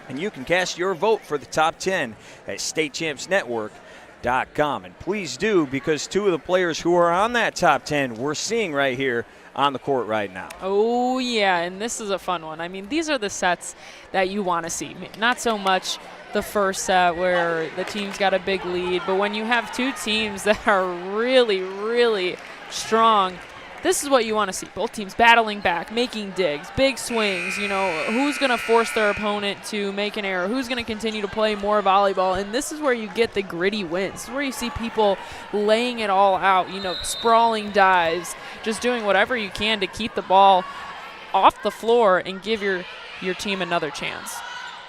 And you can cast your vote for the top 10 at statechampsnetwork.com. And please do, because 2 of the players who are on that top 10 we're seeing right here on the court right now. Oh, yeah, and this is a fun one. I mean, these are the sets that you want to see. Not so much the first set where the team's got a big lead, but when you have 2 teams that are really strong, this is what you want to see. Both teams battling back, making digs, big swings. You know, who's going to force their opponent to make an error? Who's going to continue to play more volleyball? And this is where you get the gritty wins. This is where you see people laying it all out, you know, sprawling dives, just doing whatever you can to keep the ball off the floor and give your team another chance.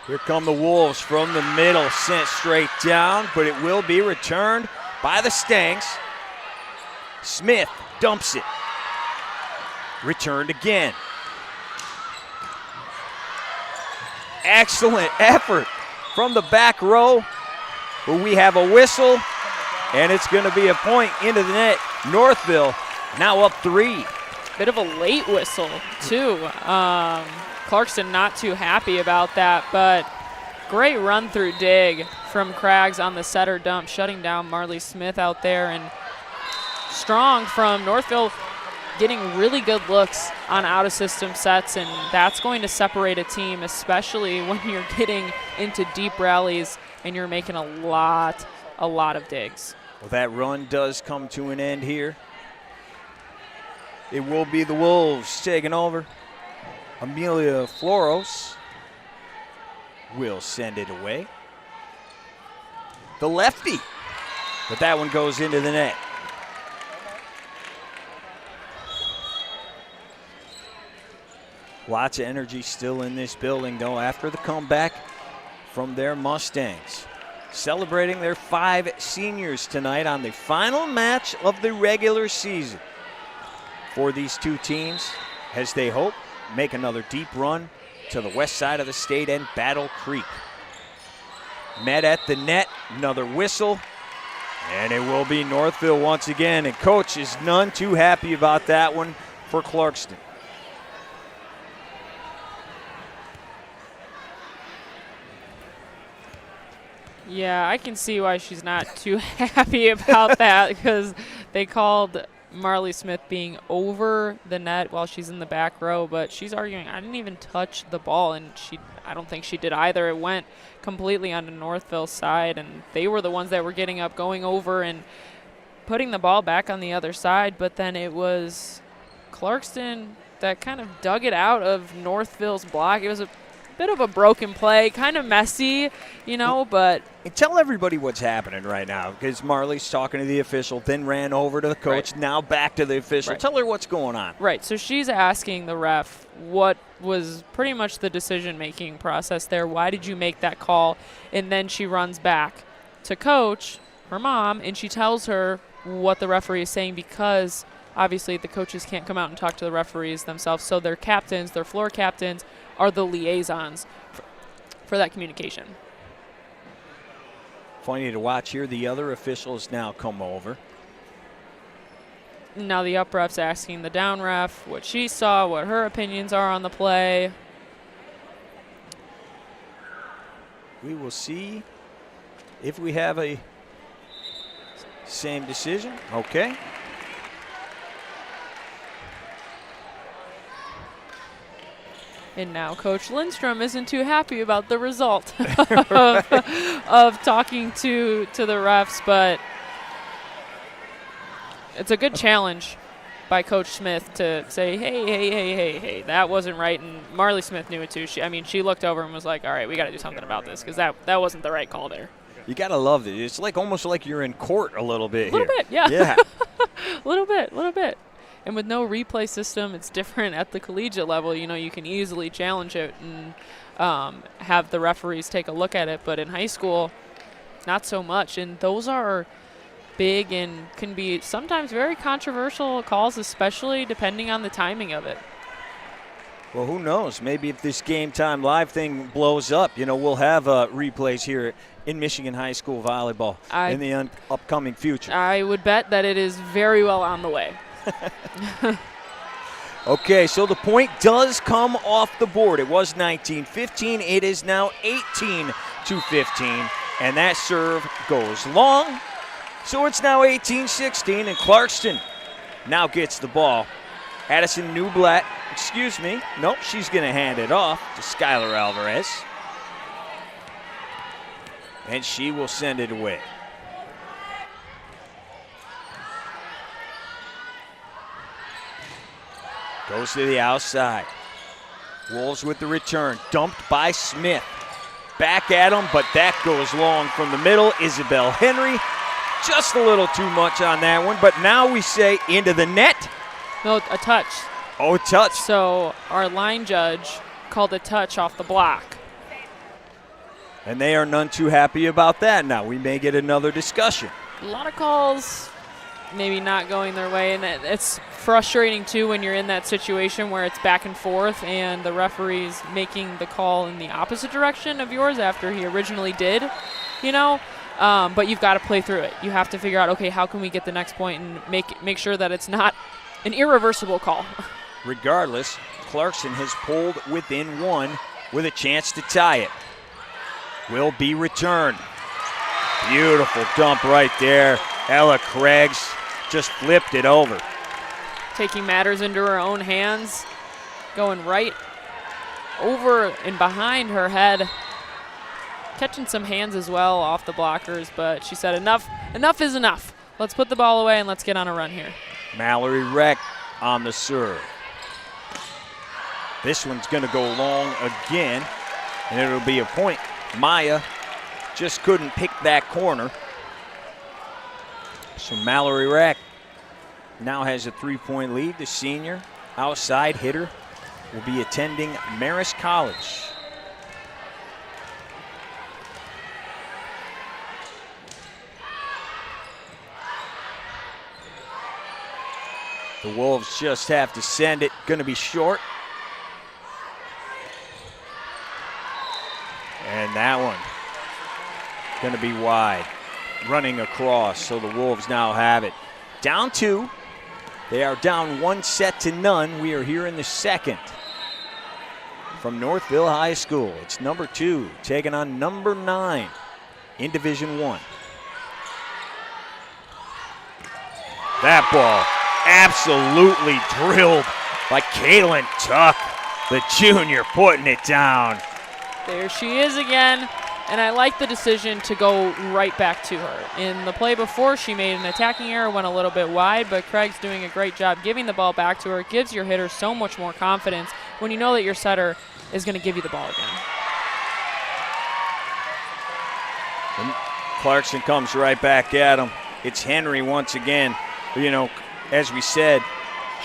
Here come the Wolves from the middle, sent straight down, but it will be returned by the Stangs. Smith dumps it. Returned again. Excellent effort from the back row, but we have a whistle, and it's going to be a point into the net. Northville now up 3. Bit of a late whistle, too. Clarkston not too happy about that, but great run-through dig from Craggs on the setter dump, shutting down Marley Smith out there, and strong from Northville, getting really good looks on out-of-system sets, and that's going to separate a team, especially when you're getting into deep rallies and you're making a lot of digs. Well, that run does come to an end here. It will be the Wolves taking over. Amelia Floros will send it away. The lefty, but that one goes into the net. Lots of energy still in this building, though, after the comeback from their Mustangs. Celebrating their 5 seniors tonight on the final match of the regular season for these two teams as they hope make another deep run to the west side of the state and Battle Creek. Met at the net, another whistle, and it will be Northville once again, and coach is none too happy about that one for Clarkston. Yeah, I can see why she's not too happy about that, because they called Marley Smith being over the net while she's in the back row, but she's arguing, I didn't even touch the ball, and I don't think she did either. It went completely on the Northville side, and they were the ones that were getting up, going over and putting the ball back on the other side, but then it was Clarkston that kind of dug it out of Northville's block. It was a bit of a broken play, kind of messy, but... And tell everybody what's happening right now, because Marley's talking to the official, then ran over to the coach, now back to the official. Right. Tell her what's going on. Right, so she's asking the ref what was pretty much the decision-making process there. Why did you make that call? And then she runs back to coach, her mom, and she tells her what the referee is saying, because obviously the coaches can't come out and talk to the referees themselves, so their captains, their floor captains, are the liaisons for that communication. Funny to watch here. The other officials now come over. Now the up ref's asking the down ref what she saw, what her opinions are on the play. We will see if we have a same decision. Okay. And now Coach Lindstrom isn't too happy about the result of talking to the refs, but it's a good challenge by Coach Smith to say, hey, that wasn't right. And Marley Smith knew it too. She looked over and was like, all right, we got to do something about this, because that wasn't the right call there. You got to love it. It's like almost like you're in court a little bit here. A little bit, yeah. Yeah. A little bit. And with no replay system, it's different at the collegiate level. You can easily challenge it and have the referees take a look at it. But in high school, not so much. And those are big and can be sometimes very controversial calls, especially depending on the timing of it. Well, who knows? Maybe if this Game Time Live thing blows up, we'll have replays here in Michigan high school volleyball in the upcoming future. I would bet that it is very well on the way. Okay, so the point does come off the board. It was 19-15. It is now 18-15. And that serve goes long. So it's now 18-16, and Clarkston now gets the ball. Addison Newblatt, nope, she's going to hand it off to Skylar Alvarez. And she will send it away. Goes to the outside. Wolves with the return. Dumped by Smith. Back at him, but that goes long from the middle. Isabel Henry, just a little too much on that one. But now we say into the net. No, a touch. Oh, touch. So our line judge called a touch off the block. And they are none too happy about that. Now we may get another discussion. A lot of calls maybe not going their way, and it's frustrating too when you're in that situation where it's back and forth and the referee's making the call in the opposite direction of yours after he originally did, but you've got to play through it. You have to figure out, okay, how can we get the next point and make sure that it's not an irreversible call. Regardless, Clarkston has pulled within one with a chance to tie it. Will be returned. Beautiful dump right there. Ella Craigs just flipped it over. Taking matters into her own hands, going right over and behind her head. catching some hands as well off the blockers, but she said enough is enough. Let's put the ball away and let's get on a run here. Mallory Reck on the serve. This one's going to go long again, and it'll be a point. Maya just couldn't pick that corner. So Mallory Reck now has a 3-point lead. The senior outside hitter will be attending Marist College. The Wolves just have to send it. Going to be short. And that one going to be wide. Running across, so the Wolves now have it. Down 2. They are down 1-0. We are here in the second. From Northville High School, it's number 2 taking on number 9 in Division I. That ball absolutely drilled by Kaylin Tuck, the junior, putting it down. There she is again, and I like the decision to go right back to her. In the play before, she made an attacking error, went a little bit wide, but Craig's doing a great job giving the ball back to her. It gives your hitter so much more confidence when you know that your setter is going to give you the ball again. And Clarkston comes right back at him. It's Henry once again. You know, as we said,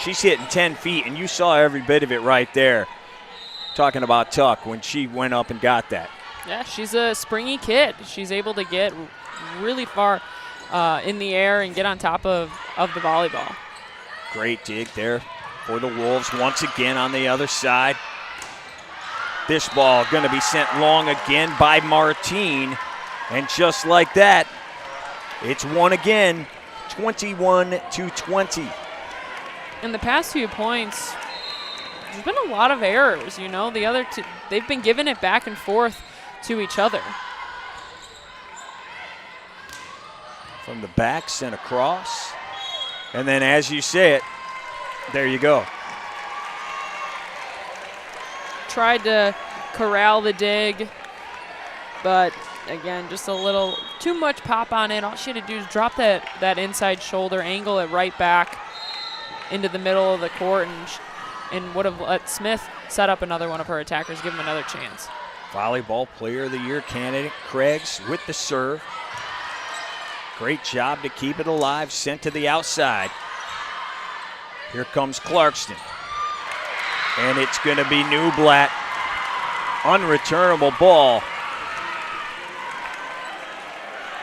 she's hitting 10 feet, and you saw every bit of it right there. Talking about Tuck when she went up and got that. Yeah, she's a springy kid. She's able to get really far in the air and get on top of the volleyball. Great dig there for the Wolves once again on the other side. This ball going to be sent long again by Martine. And just like that, it's won again, 21-20. In the past few points, there's been a lot of errors, you know. The other two, they've been giving it back and forth to each other. From the back, sent across. And then as you say it, there you go. Tried to corral the dig, but again, just a little too much pop on it. All she had to do is drop that inside shoulder, angle it right back into the middle of the court, and would have let Smith set up another one of her attackers, give him another chance. Volleyball Player of the Year candidate Craigs with the serve. Great job to keep it alive, sent to the outside. Here comes Clarkston. And it's going to be Newblatt. Unreturnable ball.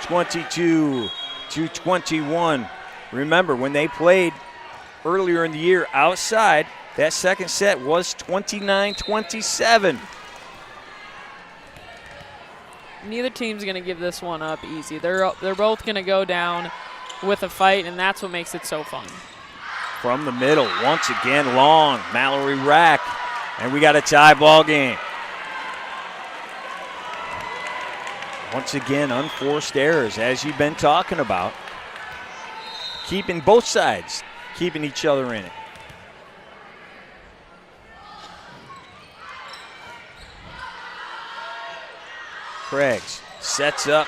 22-21. Remember, when they played earlier in the year outside, that second set was 29-27. Neither team's going to give this one up easy. They're both going to go down with a fight, and that's what makes it so fun. From the middle, once again, long, Mallory Rack, and we got a tie ball game. Once again, unforced errors, as you've been talking about. Keeping both sides, keeping each other in it. Craigs sets up,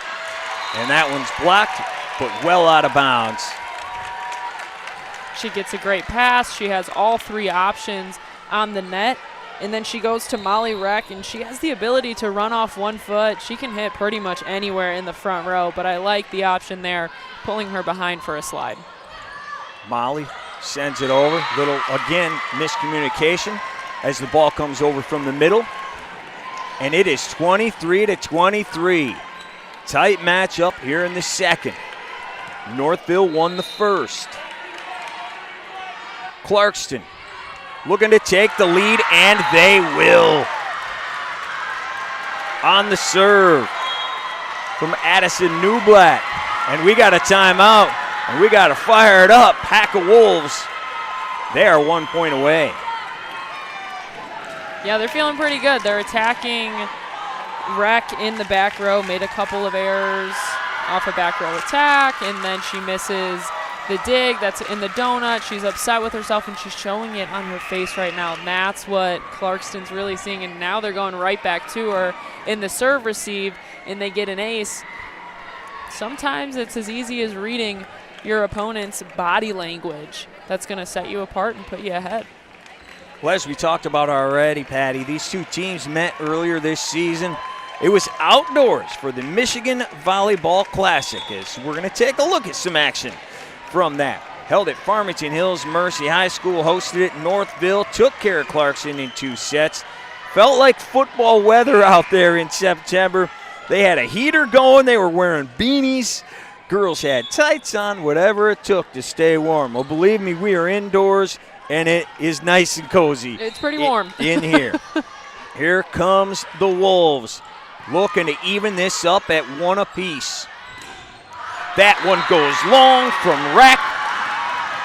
and that one's blocked, but well out of bounds. She gets a great pass. She has all three options on the net. And then she goes to Molly Reck, and she has the ability to run off 1 foot. She can hit pretty much anywhere in the front row, but I like the option there, pulling her behind for a slide. Molly sends it over. Little, again, miscommunication as the ball comes over from the middle. And it is 23-23. Tight matchup here in the second. Northville won the first. Clarkston looking to take the lead, and they will. On the serve from Addison Newblatt. And we got a timeout, and we got to fire it up. Pack of Wolves, they are 1 point away. Yeah, they're feeling pretty good. They're attacking Reck in the back row, made a couple of errors off a back row attack, and then she misses the dig that's in the donut. She's upset with herself, and she's showing it on her face right now. And that's what Clarkston's really seeing, and now they're going right back to her in the serve receive, and they get an ace. Sometimes it's as easy as reading your opponent's body language. That's going to set you apart and put you ahead. Well, as we talked about already, Patty, these two teams met earlier this season. It was outdoors for the Michigan Volleyball Classic, as we're going to take a look at some action from that. Held at Farmington Hills Mercy High School, hosted at Northville, took care of Clarkston in 2 sets. Felt like football weather out there in September. They had a heater going. They were wearing beanies. Girls had tights on, whatever it took to stay warm. Well, believe me, we are indoors, and it is nice and cozy. It's pretty warm. In here. Here comes the Wolves, looking to even this up at 1 apiece. That one goes long from rack,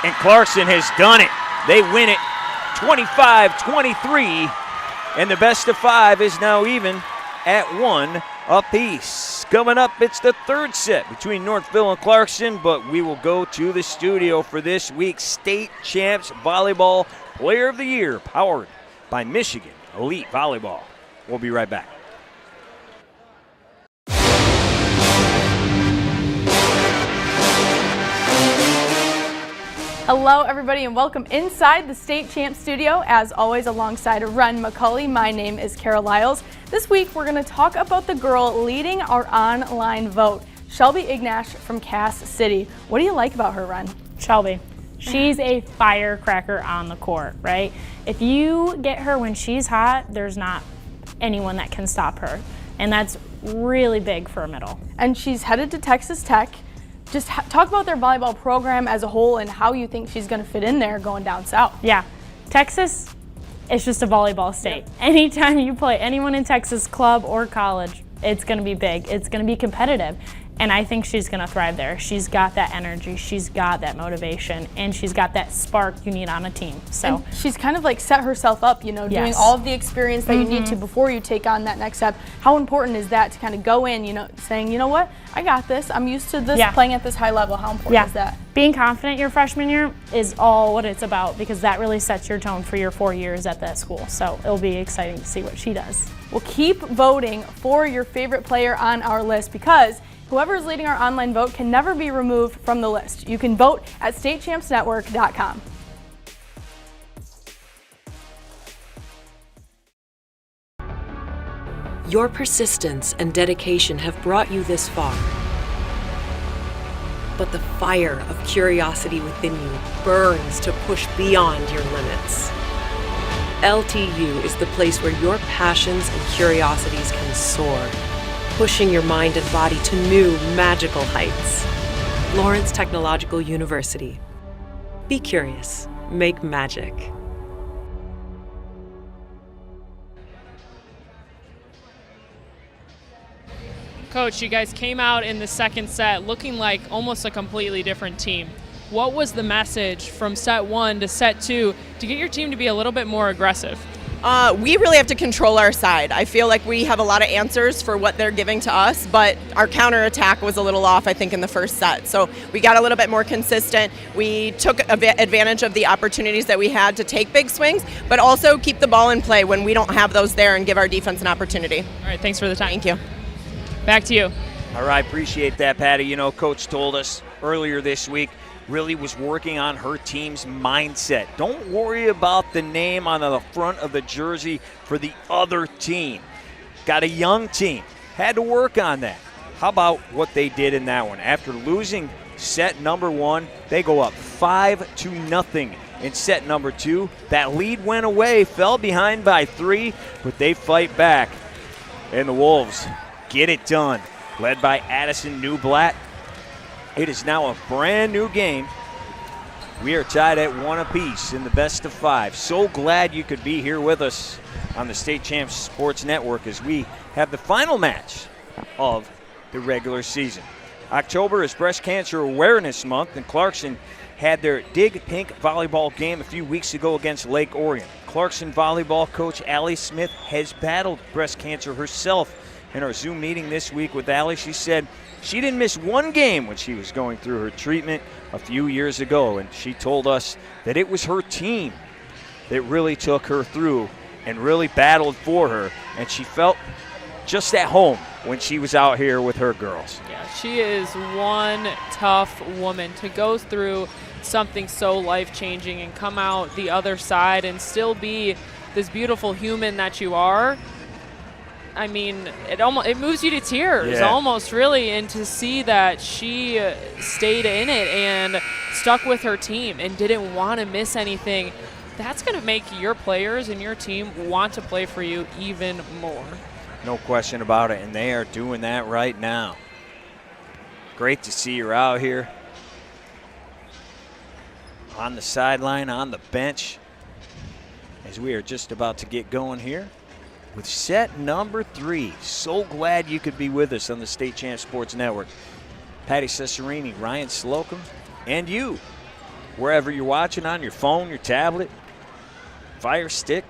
and Clarkston has done it. They win it 25-23, and the best of 5 is now even at 1 apiece. Coming up, it's the 3rd set between Northville and Clarkston, but we will go to the studio for this week's State Champs Volleyball Player of the Year, powered by Michigan Elite Volleyball. We'll be right back. Hello, everybody, and welcome inside the State Champs studio. As always, alongside Ren McCulley, my name is Kara Lyles. This week, we're going to talk about the girl leading our online vote, Shelby Ignash from Cass City. What do you like about her, Ren? Shelby. She's a firecracker on the court, right? If you get her when she's hot, there's not anyone that can stop her. And that's really big for a middle. And she's headed to Texas Tech. Just talk about their volleyball program as a whole and how you think she's going to fit in there going down south. Yeah, Texas is just a volleyball state. Yep. Anytime you play anyone in Texas, club or college, it's going to be big. It's going to be competitive. And I think she's going to thrive there. She's got that energy, she's got that motivation, and she's got that spark you need on a team. So and she's kind of like set herself up, you know, doing all of the experience that you need to before you take on that next step. How important is that to kind of go in, you know, saying, you know what, I got this. I'm used to this, playing at this high level. How important is that? Being confident your freshman year is all what it's about, because that really sets your tone for your 4 years at that school. So it'll be exciting to see what she does. Well, keep voting for your favorite player on our list, because whoever is leading our online vote can never be removed from the list. You can vote at statechampsnetwork.com. Your persistence and dedication have brought you this far. But the fire of curiosity within you burns to push beyond your limits. LTU is the place where your passions and curiosities can soar, pushing your mind and body to new magical heights. Lawrence Technological University. Be curious, make magic. Coach, you guys came out in the second set looking like almost a completely different team. What was the message from set 1 to set 2 to get your team to be a little bit more aggressive? We really have to control our side. I feel like we have a lot of answers for what they're giving to us, but our counterattack was a little off, I think, in the first set. So we got a little bit more consistent. We took advantage of the opportunities that we had to take big swings, but also keep the ball in play when we don't have those there and give our defense an opportunity. All right, thanks for the time. Thank you. Back to you. All right, appreciate that, Patty. You know, Coach told us earlier this week, really was working on her team's mindset. Don't worry about the name on the front of the jersey for the other team. Got a young team. Had to work on that. How about what they did in that one? After losing set number 1, they go up 5-0 in set number 2. That lead went away, fell behind by 3, but they fight back. And the Wolves get it done. Led by Addison Newblatt. It is now a brand new game. We are tied at 1 apiece in the best of 5. So glad you could be here with us on the State Champs Sports Network as we have the final match of the regular season. October is Breast Cancer Awareness Month, and Clarkston had their Dig Pink volleyball game a few weeks ago against Lake Orion. Clarkston volleyball coach Allie Smith has battled breast cancer herself in our Zoom meeting this week with Allie. She said she didn't miss one game when she was going through her treatment a few years ago, and she told us that it was her team that really took her through and really battled for her, and she felt just at home when she was out here with her girls. Yeah, she is one tough woman to go through something so life-changing and come out the other side and still be this beautiful human that you are. I mean, it moves you to tears almost, really, and to see that she stayed in it and stuck with her team and didn't want to miss anything. That's going to make your players and your team want to play for you even more. No question about it, and they are doing that right now. Great to see her out here on the sideline, on the bench, as we are just about to get going here with set number 3. So glad you could be with us on the State Champs Sports Network. Patty Cesarini, Ryan Slocum, and you, wherever you're watching, on your phone, your tablet, Fire Stick.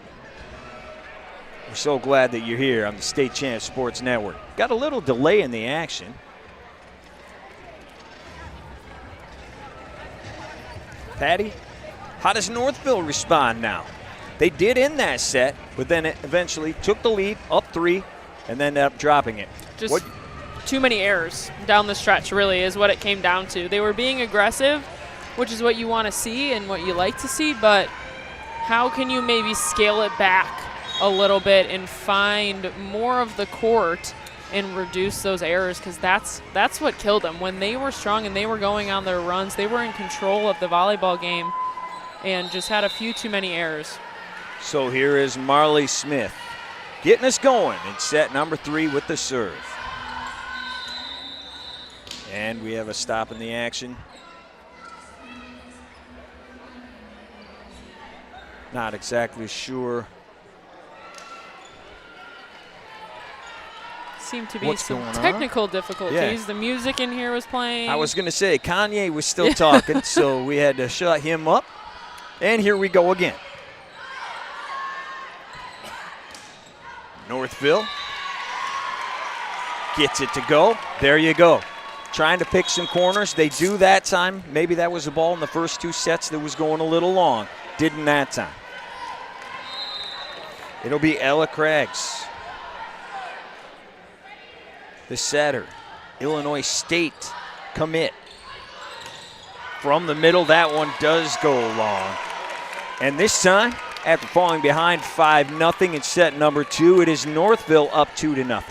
We're so glad that you're here on the State Champs Sports Network. Got a little delay in the action. Patty, how does Northville respond now? They did in that set, but then it eventually took the lead, up 3, and then ended up dropping it. Just too many errors down the stretch, really, is what it came down to. They were being aggressive, which is what you want to see and what you like to see, but how can you maybe scale it back a little bit and find more of the court and reduce those errors, because that's what killed them. When they were strong and they were going on their runs, they were in control of the volleyball game and just had a few too many errors. So here is Marley Smith getting us going in set number 3 with the serve. And we have a stop in the action. Not exactly sure. Seemed to be some technical difficulties. Yeah. The music in here was playing. I was going to say, Kanye was still talking, so we had to shut him up. And here we go again. Northville gets it to go. There you go. Trying to pick some corners. They do that time. Maybe that was a ball in the first 2 sets that was going a little long. Didn't that time. It'll be Ella Craggs, the setter, Illinois State commit. From the middle, that one does go long. And this time, after falling behind 5-0 in set number 2, it is Northville up 2-0.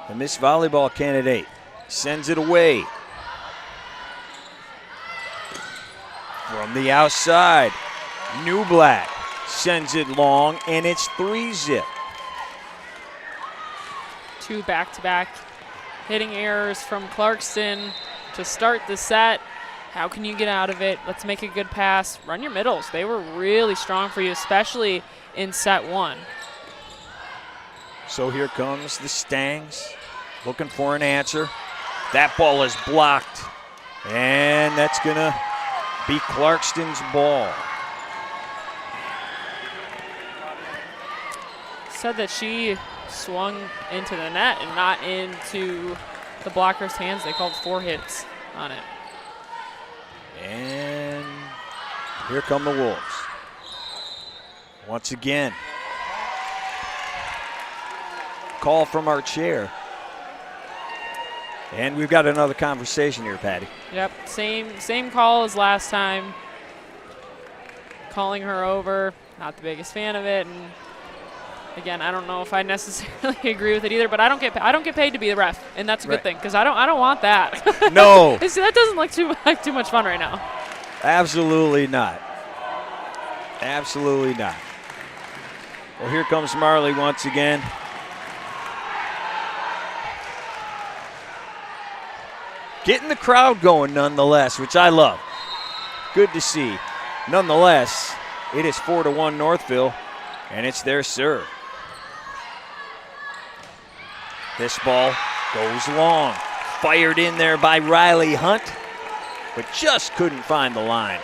The Miss Volleyball candidate sends it away. From the outside, New Black sends it long, and it's 3-zip. 2 back-to-back hitting errors from Clarkston to start the set. How can you get out of it? Let's make a good pass. Run your middles. They were really strong for you, especially in set 1. So here comes the Stangs, looking for an answer. That ball is blocked, and that's going to be Clarkston's ball. Said that she swung into the net and not into the blocker's hands. They called 4 hits on it. And here come the Wolves. Once again, call from our chair. And we've got another conversation here, Patty. Yep, same call as last time. Calling her over, not the biggest fan of it. And again, I don't know if I necessarily agree with it either, but I don't get paid to be the ref, and that's a good thing, because I don't want that. No. See, that doesn't look like too much fun right now. Absolutely not. Absolutely not. Well, here comes Marley once again. Getting the crowd going nonetheless, which I love. Good to see. Nonetheless, it is 4-1 Northville, and it's their serve. This ball goes long. Fired in there by Riley Hunt, but just couldn't find the line.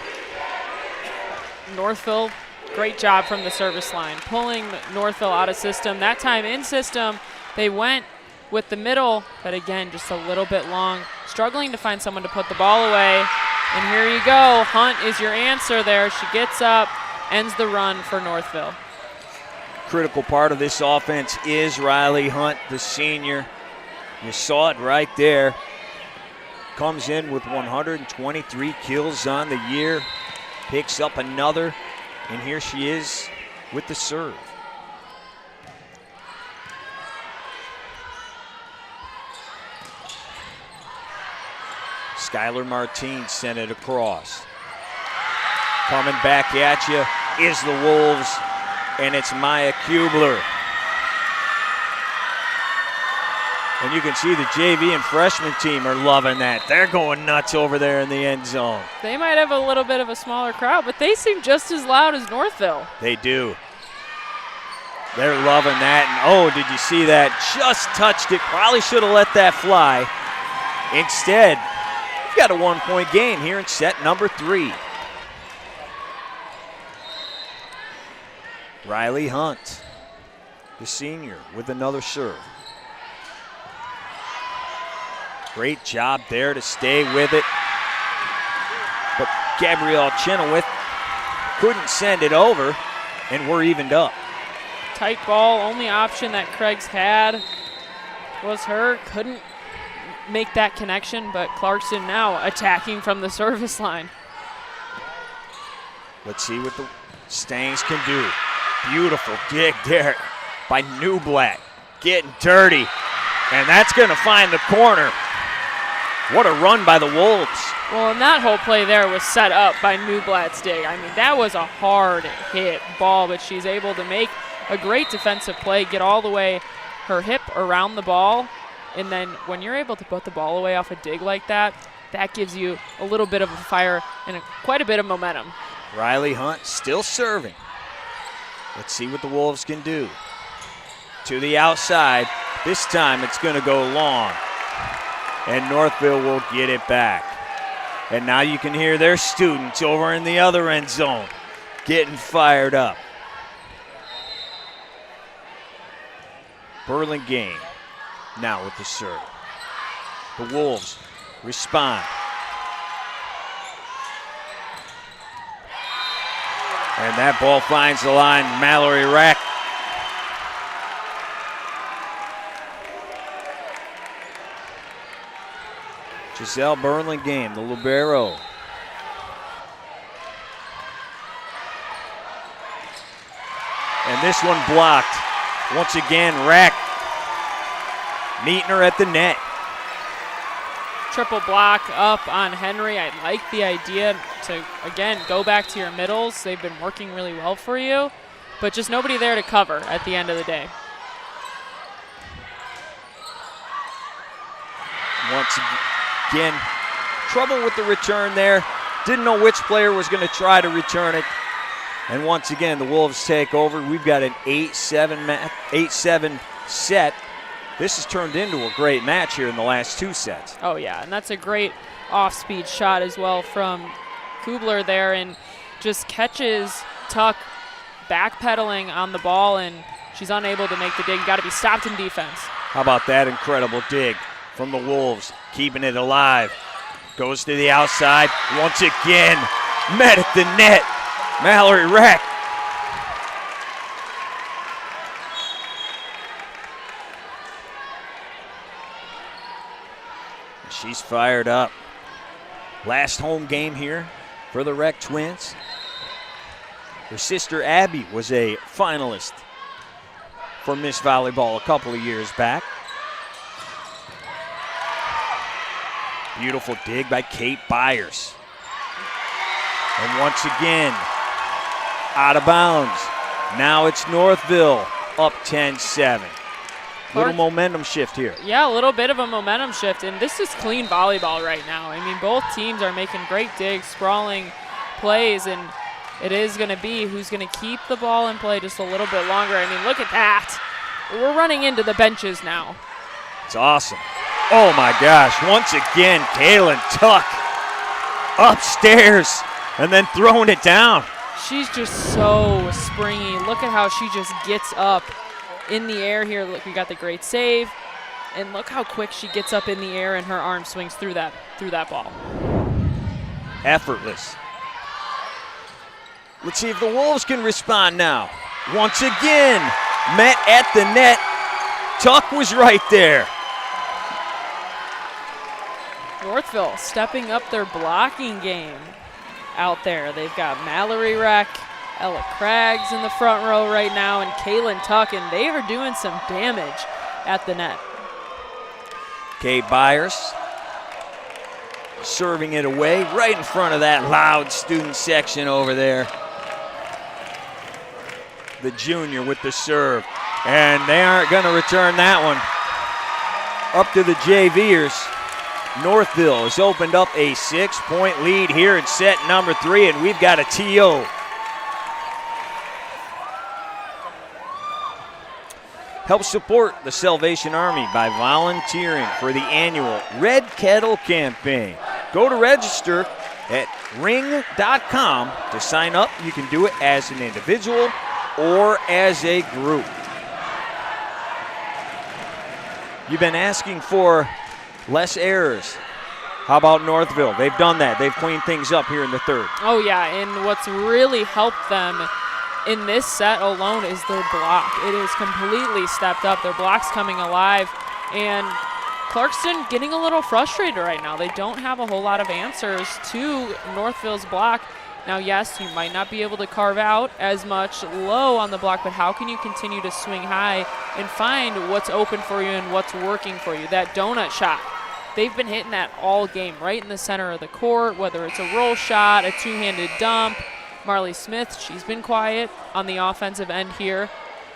Northville Great job from the service line, pulling Northville out of system. That time in system, they went with the middle, but again, just a little bit long, struggling to find someone to put the ball away. And here you go. Hunt is your answer there. She gets up, ends the run for Northville. Critical part of this offense is Riley Hunt, the senior. You saw it right there. Comes in with 123 kills on the year, picks up another, and here she is with the serve. Skylar Martine sent it across. Coming back at you is the Wolves, and it's Maya Kubler. And you can see the JV and freshman team are loving that. They're going nuts over there in the end zone. They might have a little bit of a smaller crowd, but they seem just as loud as Northville. They do. They're loving that. And oh, did you see that? Just touched it. Probably should have let that fly. Instead, we've got a 1-point game here in set number 3. Riley Hunt, the senior, with another serve. Great job there to stay with it. But Gabrielle Chenoweth couldn't send it over, and we're evened up. Tight ball, only option that Craig's had was her. Couldn't make that connection, but Clarkston now attacking from the service line. Let's see what the Stangs can do. Beautiful dig there by Newblatt. Getting dirty, and that's going to find the corner. What a run by the Wolves. Well, and that whole play there was set up by Newblatt's dig. I mean, that was a hard hit ball, but she's able to make a great defensive play, get all the way her hip around the ball, and then when you're able to put the ball away off a dig like that, that gives you a little bit of a fire and quite a bit of momentum. Riley Hunt still serving. Let's see what the Wolves can do. To the outside. This time it's going to go long. And Northville will get it back. And now you can hear their students over in the other end zone getting fired up. Burlingame now with the serve. The Wolves respond. And that ball finds the line. Mallory Rack. Giselle Burlingame, the libero. And this one blocked. Once again, Rack meeting her at the net. Triple block up on Henry. I like the idea to, again, go back to your middles. They've been working really well for you, but just nobody there to cover at the end of the day. Once again, trouble with the return there. Didn't know which player was going to try to return it. And once again, the Wolves take over. We've got an 8-7 set. This has turned into a great match here in the last 2 sets. Oh, yeah, and that's a great off-speed shot as well from Kubler there, and just catches Tuck backpedaling on the ball, and she's unable to make the dig. Got to be stopped in defense. How about that incredible dig from the Wolves, keeping it alive. Goes to the outside. Once again, met at the net. Mallory Rack. She's fired up. Last home game here for the Rec Twins. Her sister Abby was a finalist for Miss Volleyball a couple of years back. Beautiful dig by Kate Byers. And once again, out of bounds. Now it's Northville up 10-7. Little momentum shift here. Yeah, a little bit of a momentum shift, and this is clean volleyball right now. I mean, both teams are making great digs, sprawling plays, and it is going to be who's going to keep the ball in play just a little bit longer. I mean, look at that. We're running into the benches now. It's awesome. Oh, my gosh. Once again, Kaylin Tuck upstairs and then throwing it down. She's just so springy. Look at how she just gets up in the air here. Look, we got the great save. And look how quick she gets up in the air and her arm swings through that ball. Effortless. Let's see if the Wolves can respond now. Once again, met at the net. Tuck was right there. Northville stepping up their blocking game out there. They've got Mallory Reck, Ella Craggs in the front row right now, and Kaylin Tuck, and they are doing some damage at the net. Kay Byers serving it away right in front of that loud student section over there. The junior with the serve, and they aren't going to return that one. Up to the JVers. Northville has opened up a 6-point lead here in set number 3, and we've got a TO. Help support the Salvation Army by volunteering for the annual Red Kettle campaign. Go to register at ring.com to sign up. You can do it as an individual or as a group. You've been asking for less errors. How about Northville? They've done that. They've cleaned things up here in the third. Oh, yeah, and what's really helped them in this set alone is their block. It is completely stepped up. Their block's coming alive, and Clarkston getting a little frustrated right now. They don't have a whole lot of answers to Northville's block. Now, yes, you might not be able to carve out as much low on the block, but how can you continue to swing high and find what's open for you and what's working for you? That donut shot. They've been hitting that all game, right in the center of the court, whether it's a roll shot, a two-handed dump. Marley Smith, she's been quiet on the offensive end here.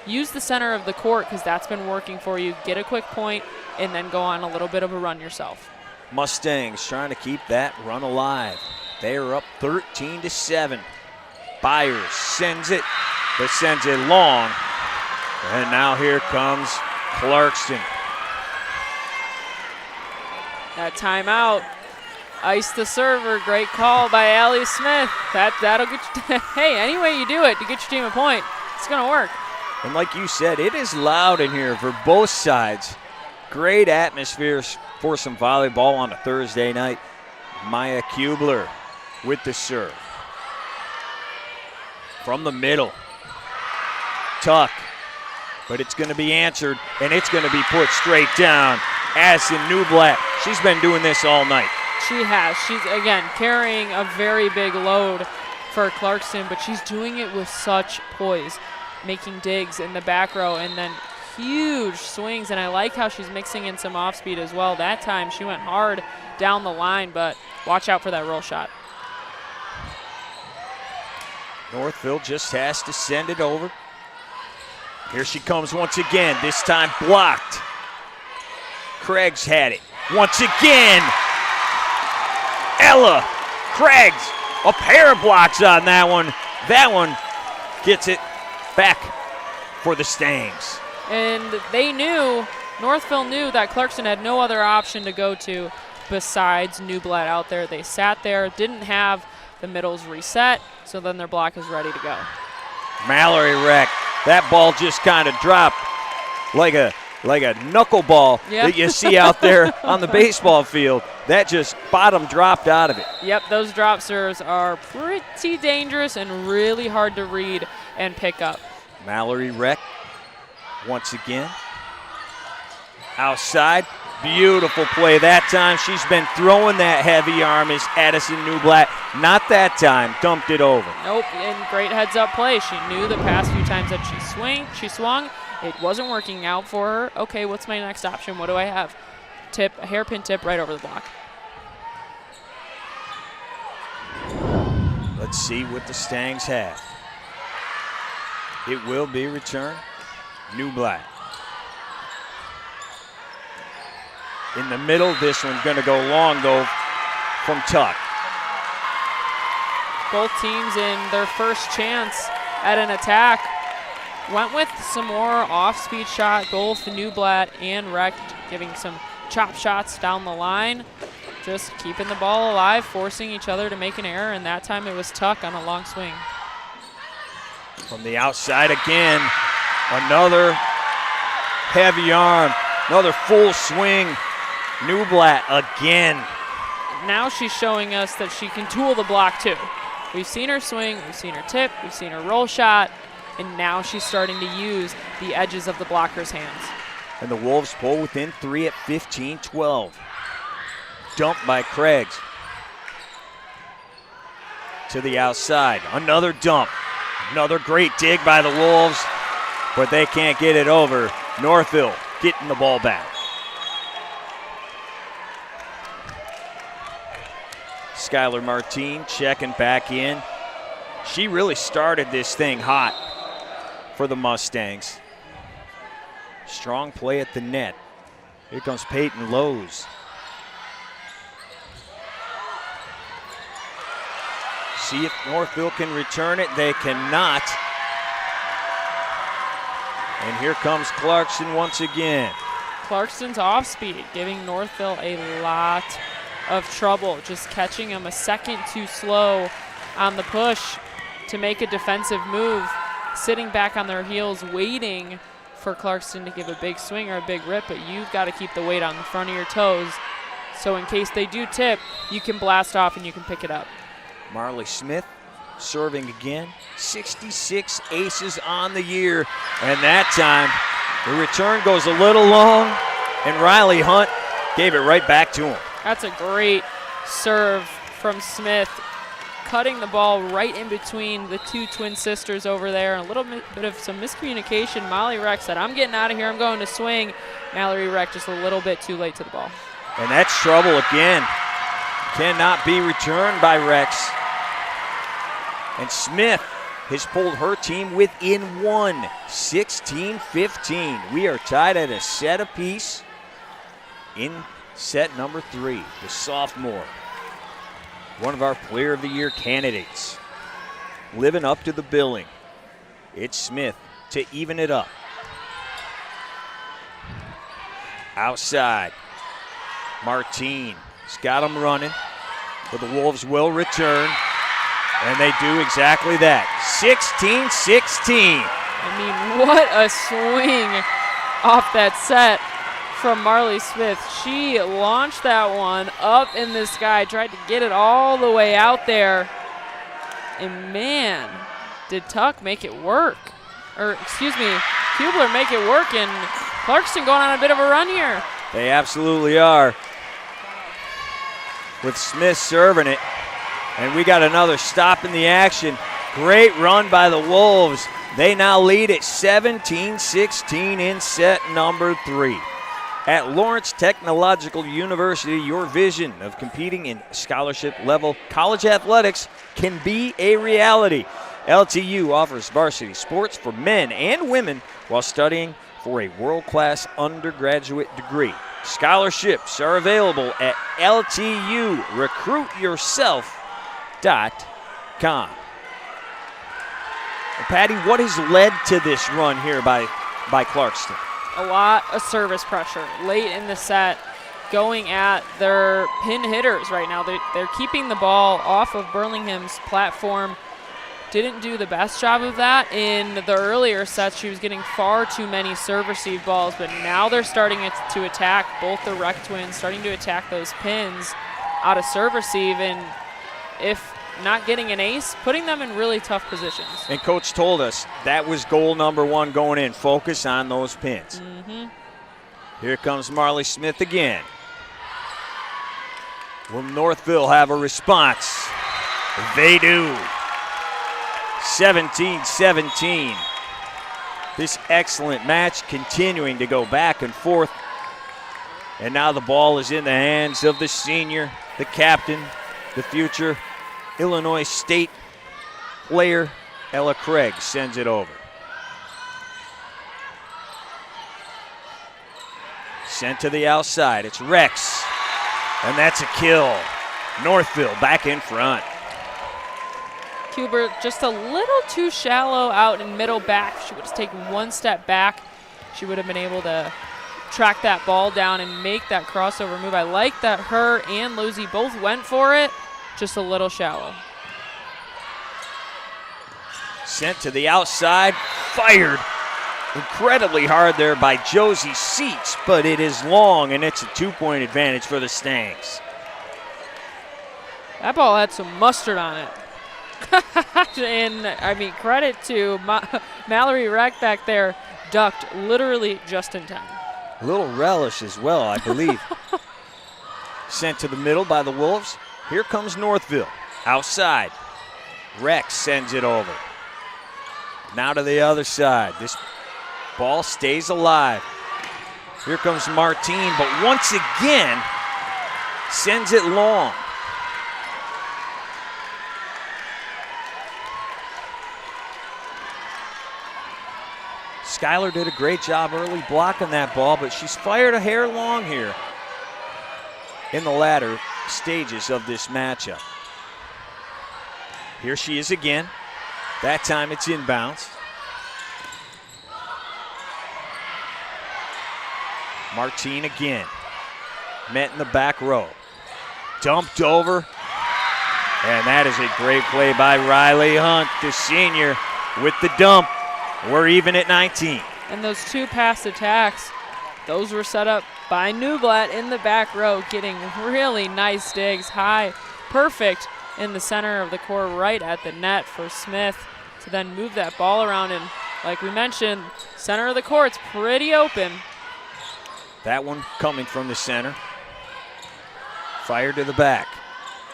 Use the center of the court because that's been working for you. Get a quick point and then go on a little bit of a run yourself. Mustangs trying to keep that run alive. They are up 13-7. Byers sends it, but sends it long. And now here comes Clarkston. That timeout. Ice the server. Great call by Allie Smith. That'll get you. Hey, any way you do it to get your team a point, it's going to work. And like you said, it is loud in here for both sides. Great atmosphere for some volleyball on a Thursday night. Maya Kubler with the serve. From the middle. Tuck. But it's going to be answered, and it's going to be put straight down. Addison Newblatt. She's been doing this all night. She has. She's, again, carrying a very big load for Clarkston, but she's doing it with such poise, making digs in the back row and then huge swings, and I like how she's mixing in some off speed as well. That time she went hard down the line, but watch out for that roll shot. Northville just has to send it over. Here she comes once again, this time blocked. Craigs had it. Once again, Ella Craigs, a pair of blocks on that one. That one gets it back for the Stangs. And they knew, Northville knew that Clarkston had no other option to go to besides Newblatt out there. They sat there, didn't have the middles reset, so then their block is ready to go. Mallory Reck, that ball just kind of dropped like a knuckleball that you see out there on the baseball field. That just bottom dropped out of it. Yep, those drop serves are pretty dangerous and really hard to read and pick up. Mallory Reck once again. Outside, beautiful play that time. She's been throwing that heavy arm as Addison Newblatt. Not that time, dumped it over. Nope, and great heads-up play. She knew the past few times that she swung. It wasn't working out for her. Okay, what's my next option? What do I have? Tip, a hairpin tip right over the block. Let's see what the Stangs have. It will be returned. Newblatt. In the middle, this one's going to go long, though, from Tuck. Both teams in their first chance at an attack went with some more off-speed shot. Both Newblatt and Reck giving some chop shots down the line. Just keeping the ball alive, forcing each other to make an error, and that time it was Tuck on a long swing. From the outside again, another heavy arm, another full swing. Newblatt again. Now she's showing us that she can tool the block too. We've seen her swing, we've seen her tip, we've seen her roll shot, and now she's starting to use the edges of the blocker's hands. And the Wolves pull within 3 at 15-12. Dump by Craigs. To the outside, another dump. Another great dig by the Wolves, but they can't get it over. Northville getting the ball back. Skylar Martine checking back in. She really started this thing hot for the Mustangs. Strong play at the net. Here comes Peyton Lowe's. See if Northville can return it. They cannot. And here comes Clarkston once again. Clarkston's off speed, giving Northville a lot of trouble, just catching them a second too slow on the push to make a defensive move, sitting back on their heels, waiting for Clarkston to give a big swing or a big rip, but you've got to keep the weight on the front of your toes, so in case they do tip, you can blast off and you can pick it up. Marley Smith serving again. 66 aces on the year, and that time the return goes a little long, and Riley Hunt gave it right back to him. That's a great serve from Smith, cutting the ball right in between the two twin sisters over there. A little bit of some miscommunication. Molly Reck said, I'm getting out of here, I'm going to swing. Mallory Reck just a little bit too late to the ball. And that's trouble again. Cannot be returned by Rex. And Smith has pulled her team within one, 16-15. We are tied at a set apiece in set number 3. The sophomore, one of our Player of the Year candidates, living up to the billing. It's Smith to even it up. Outside, Martine has got them running, but the Wolves will return. And they do exactly that. 16-16. I mean, what a swing off that set from Marley Smith. She launched that one up in the sky, tried to get it all the way out there. And man, did Tuck make it work. Or, excuse me, Kubler make it work, and Clarkston going on a bit of a run here. They absolutely are. With Smith serving it. And we got another stop in the action. Great run by the Wolves. They now lead at 17-16 in set number 3. At Lawrence Technological University, your vision of competing in scholarship-level college athletics can be a reality. LTU offers varsity sports for men and women while studying for a world-class undergraduate degree. Scholarships are available at LTURecruitYourself.com. Patty, what has led to this run here by Clarkston? A lot of service pressure late in the set, going at their pin hitters right now. They're keeping the ball off of Burlingham's platform. Didn't do the best job of that in the earlier sets. She was getting far too many serve receive balls, but now they're starting to attack both the Reck twins, starting to attack those pins out of serve receive, and if not getting an ace, putting them in really tough positions. And Coach told us that was goal number 1 going in. Focus on those pins. Mm-hmm. Here comes Marley Smith again. Will Northville have a response? They do. 17-17. This excellent match continuing to go back and forth. And now the ball is in the hands of the senior, the captain, the future Illinois State player. Ella Craig sends it over. Sent to the outside. It's Rex. And that's a kill. Northville back in front. Kubler just a little too shallow out in middle back. She would have taken one step back. She would have been able to track that ball down and make that crossover move. I like that her and Losey both went for it. Just a little shallow. Sent to the outside, fired incredibly hard there by Josie Seats, but it is long, and it's a 2-point advantage for the Stangs. That ball had some mustard on it. And, I mean, credit to Mallory Reck back there, ducked literally just in time. A little relish as well, I believe. Sent to the middle by the Wolves. Here comes Northville. Outside. Rex sends it over. Now to the other side. This ball stays alive. Here comes Martine, but once again, sends it long. Skylar did a great job early blocking that ball, but she's fired a hair long here in the latter stages of this matchup. Here she is again. That time it's inbounds. Martine again. Met in the back row. Dumped over. And that is a great play by Riley Hunt, the senior, with the dump. We're even at 19. And those two pass attacks, those were set up by Newblatt in the back row, getting really nice digs high. Perfect in the center of the court, right at the net for Smith to then move that ball around. And like we mentioned, center of the court's pretty open. That one coming from the center. Fired to the back.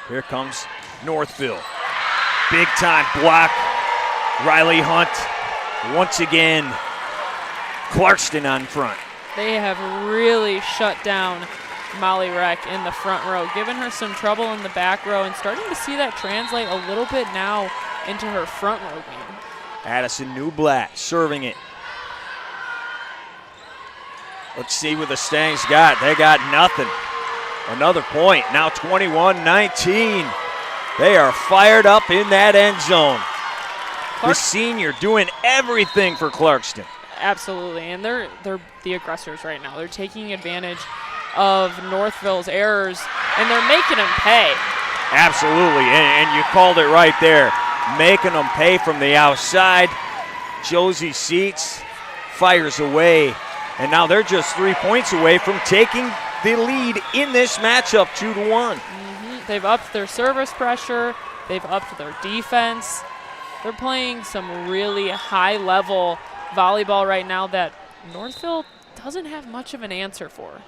Here comes Northville. Big time block. Riley Hunt once again. Clarkston on front. They have really shut down Molly Reck in the front row, giving her some trouble in the back row and starting to see that translate a little bit now into her front row game. Addison Newblatt serving it. Let's see what the Stangs got. They got nothing. Another point. Now 21-19. They are fired up in that end zone. The senior doing everything for Clarkston. Absolutely, and they're the aggressors right now. They're taking advantage of Northville's errors, and they're making them pay. Absolutely, and you called it right there. Making them pay from the outside. Josie Seats fires away, and now they're just 3 points away from taking the lead in this matchup, 2-1. They've upped their service pressure. They've upped their defense. They're playing some really high-level volleyball right now that Northville doesn't have much of an answer for.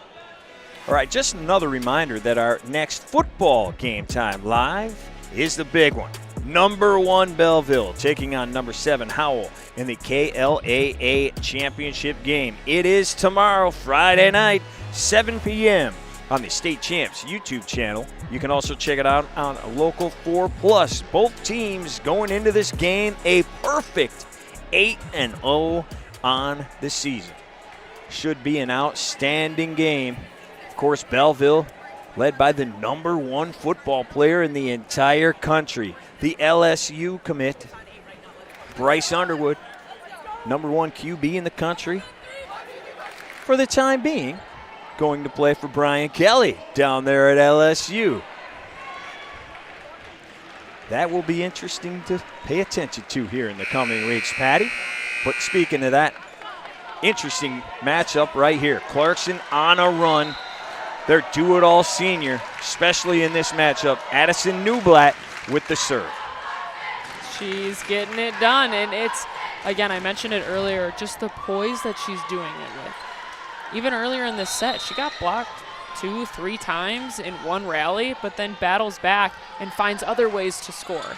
All right, just another reminder that our next football Game Time Live is the big one. Number 1 Belleville taking on number 7 Howell in the KLAA championship game. It is tomorrow, Friday night, 7 p.m. on the State Champs YouTube channel. You can also check it out on Local 4+. Both teams going into this game a perfect 8-0 on the season. Should be an outstanding game. Of course, Belleville led by the number 1 football player in the entire country, the LSU commit, Bryce Underwood, number 1 QB in the country. For the time being, going to play for Brian Kelly down there at LSU. That will be interesting to pay attention to here in the coming weeks, Patty. But speaking of that, interesting matchup right here. Clarkson on a run. Their do-it-all senior, especially in this matchup, Addison Newblatt with the serve. She's getting it done, and it's, again, I mentioned it earlier, just the poise that she's doing it with. Even earlier in this set, she got blocked 2-3 times in one rally, but then battles back and finds other ways to score.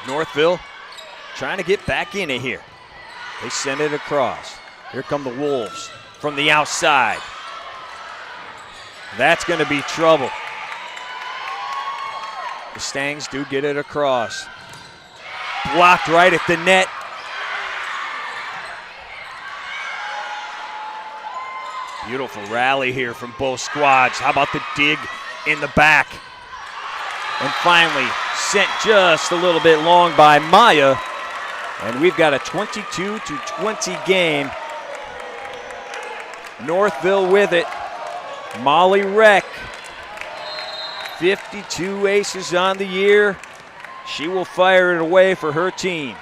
Northville trying to get back in it here. They send it across. Here come the Wolves from the outside. That's going to be trouble. The Stangs do get it across. Blocked right at the net. Beautiful rally here from both squads. How about the dig in the back? And finally, sent just a little bit long by Maya. And we've got a 22-20 game. Northville with it. Molly Reck, 52 aces on the year. She will fire it away for her team.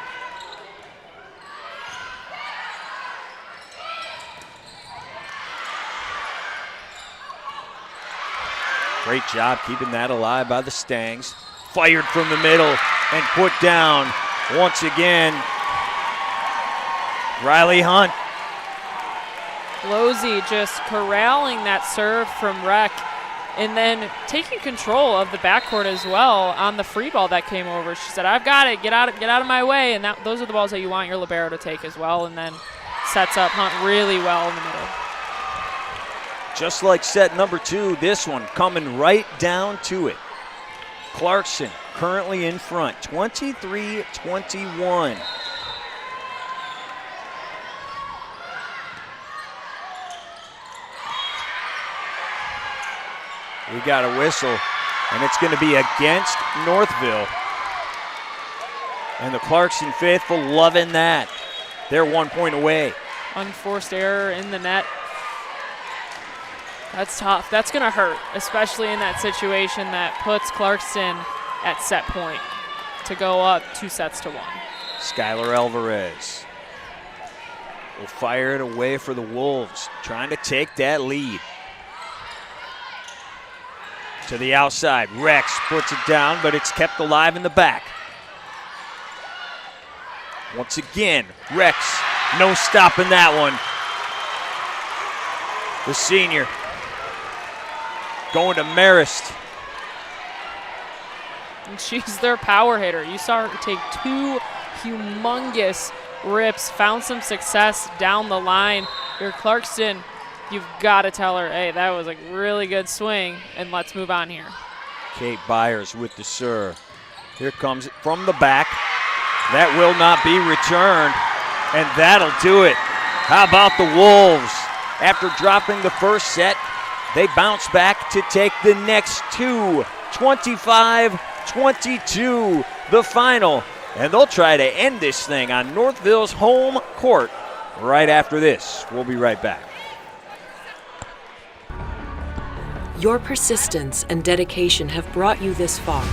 Great job keeping that alive by the Stangs. Fired from the middle and put down once again. Riley Hunt. Losey just corralling that serve from Rec and then taking control of the backcourt as well on the free ball that came over. She said, I've got it, get out of my way. And those are the balls that you want your libero to take as well. And then sets up Hunt really well in the middle. Just like set number 2, this one coming right down to it. Clarkston currently in front, 23-21. We got a whistle, and it's going to be against Northville. And the Clarkston faithful loving that. They're 1 point away. Unforced error in the net. That's tough. That's going to hurt, especially in that situation that puts Clarkston at set point to go up 2-1. Skylar Alvarez will fire it away for the Wolves, trying to take that lead. To the outside, Rex puts it down, but it's kept alive in the back. Once again, Rex, no stopping that one. The senior going to Marist. And she's their power hitter. You saw her take 2 humongous rips, found some success down the line. Here, Clarkston, you've got to tell her, hey, that was a really good swing, and let's move on here. Kate Byers with the serve. Here comes it from the back. That will not be returned, and that'll do it. How about the Wolves? After dropping the first set, they bounce back to take the next 2, 25-22, the final. And they'll try to end this thing on Northville's home court right after this. We'll be right back. Your persistence and dedication have brought you this far.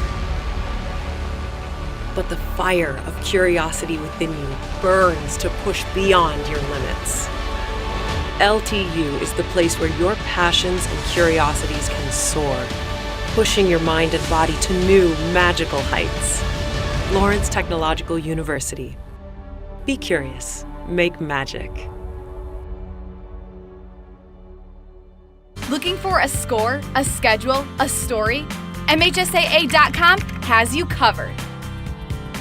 But the fire of curiosity within you burns to push beyond your limits. LTU is the place where your passions and curiosities can soar, pushing your mind and body to new magical heights. Lawrence Technological University. Be curious, make magic. Looking for a score, a schedule, a story? MHSAA.com has you covered.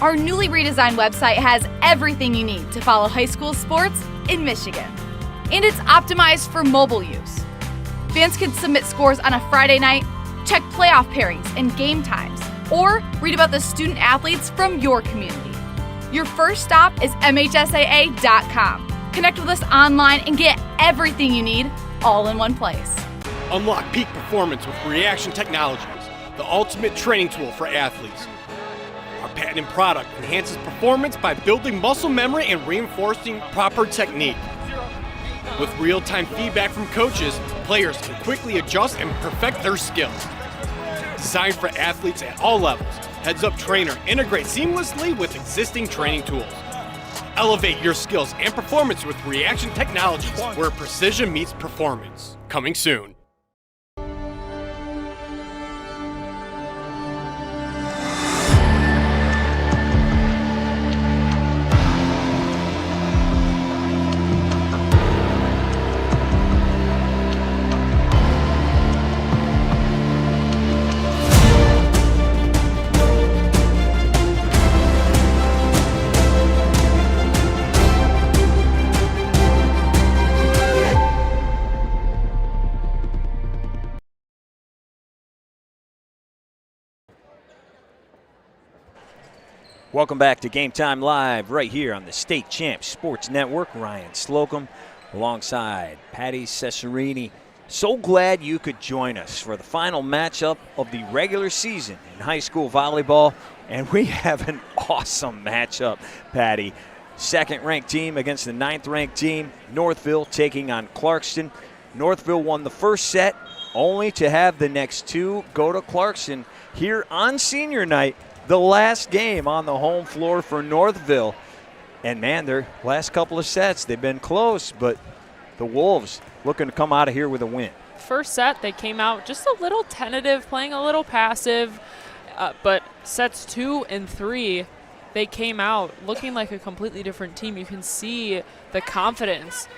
Our newly redesigned website has everything you need to follow high school sports in Michigan. And it's optimized for mobile use. Fans can submit scores on a Friday night, check playoff pairings and game times, or read about the student athletes from your community. Your first stop is MHSAA.com. Connect with us online and get everything you need all in one place. Unlock peak performance with Reaction Technologies, the ultimate training tool for athletes. Our patented product enhances performance by building muscle memory and reinforcing proper technique. With real-time feedback from coaches, players can quickly adjust and perfect their skills. Designed for athletes at all levels, Heads Up Trainer integrates seamlessly with existing training tools. Elevate your skills and performance with Reaction Technologies, where precision meets performance. Coming soon. Welcome back to Game Time Live right here on the State Champs Sports Network. Ryan Slocum alongside Patty Cesarini. So glad you could join us for the final matchup of the regular season in high school volleyball. And we have an awesome matchup, Patty. Second-ranked team against the ninth-ranked team. Northville taking on Clarkston. Northville won the first set, only to have the next two go to Clarkston here on senior night the last game on the home floor for Northville. And, man, their last couple of sets, they've been close, but the Wolves looking to come out of here with a win. First set, they came out just a little tentative, playing a little passive, but sets 2 and 3, they came out looking like a completely different team. You can see the confidence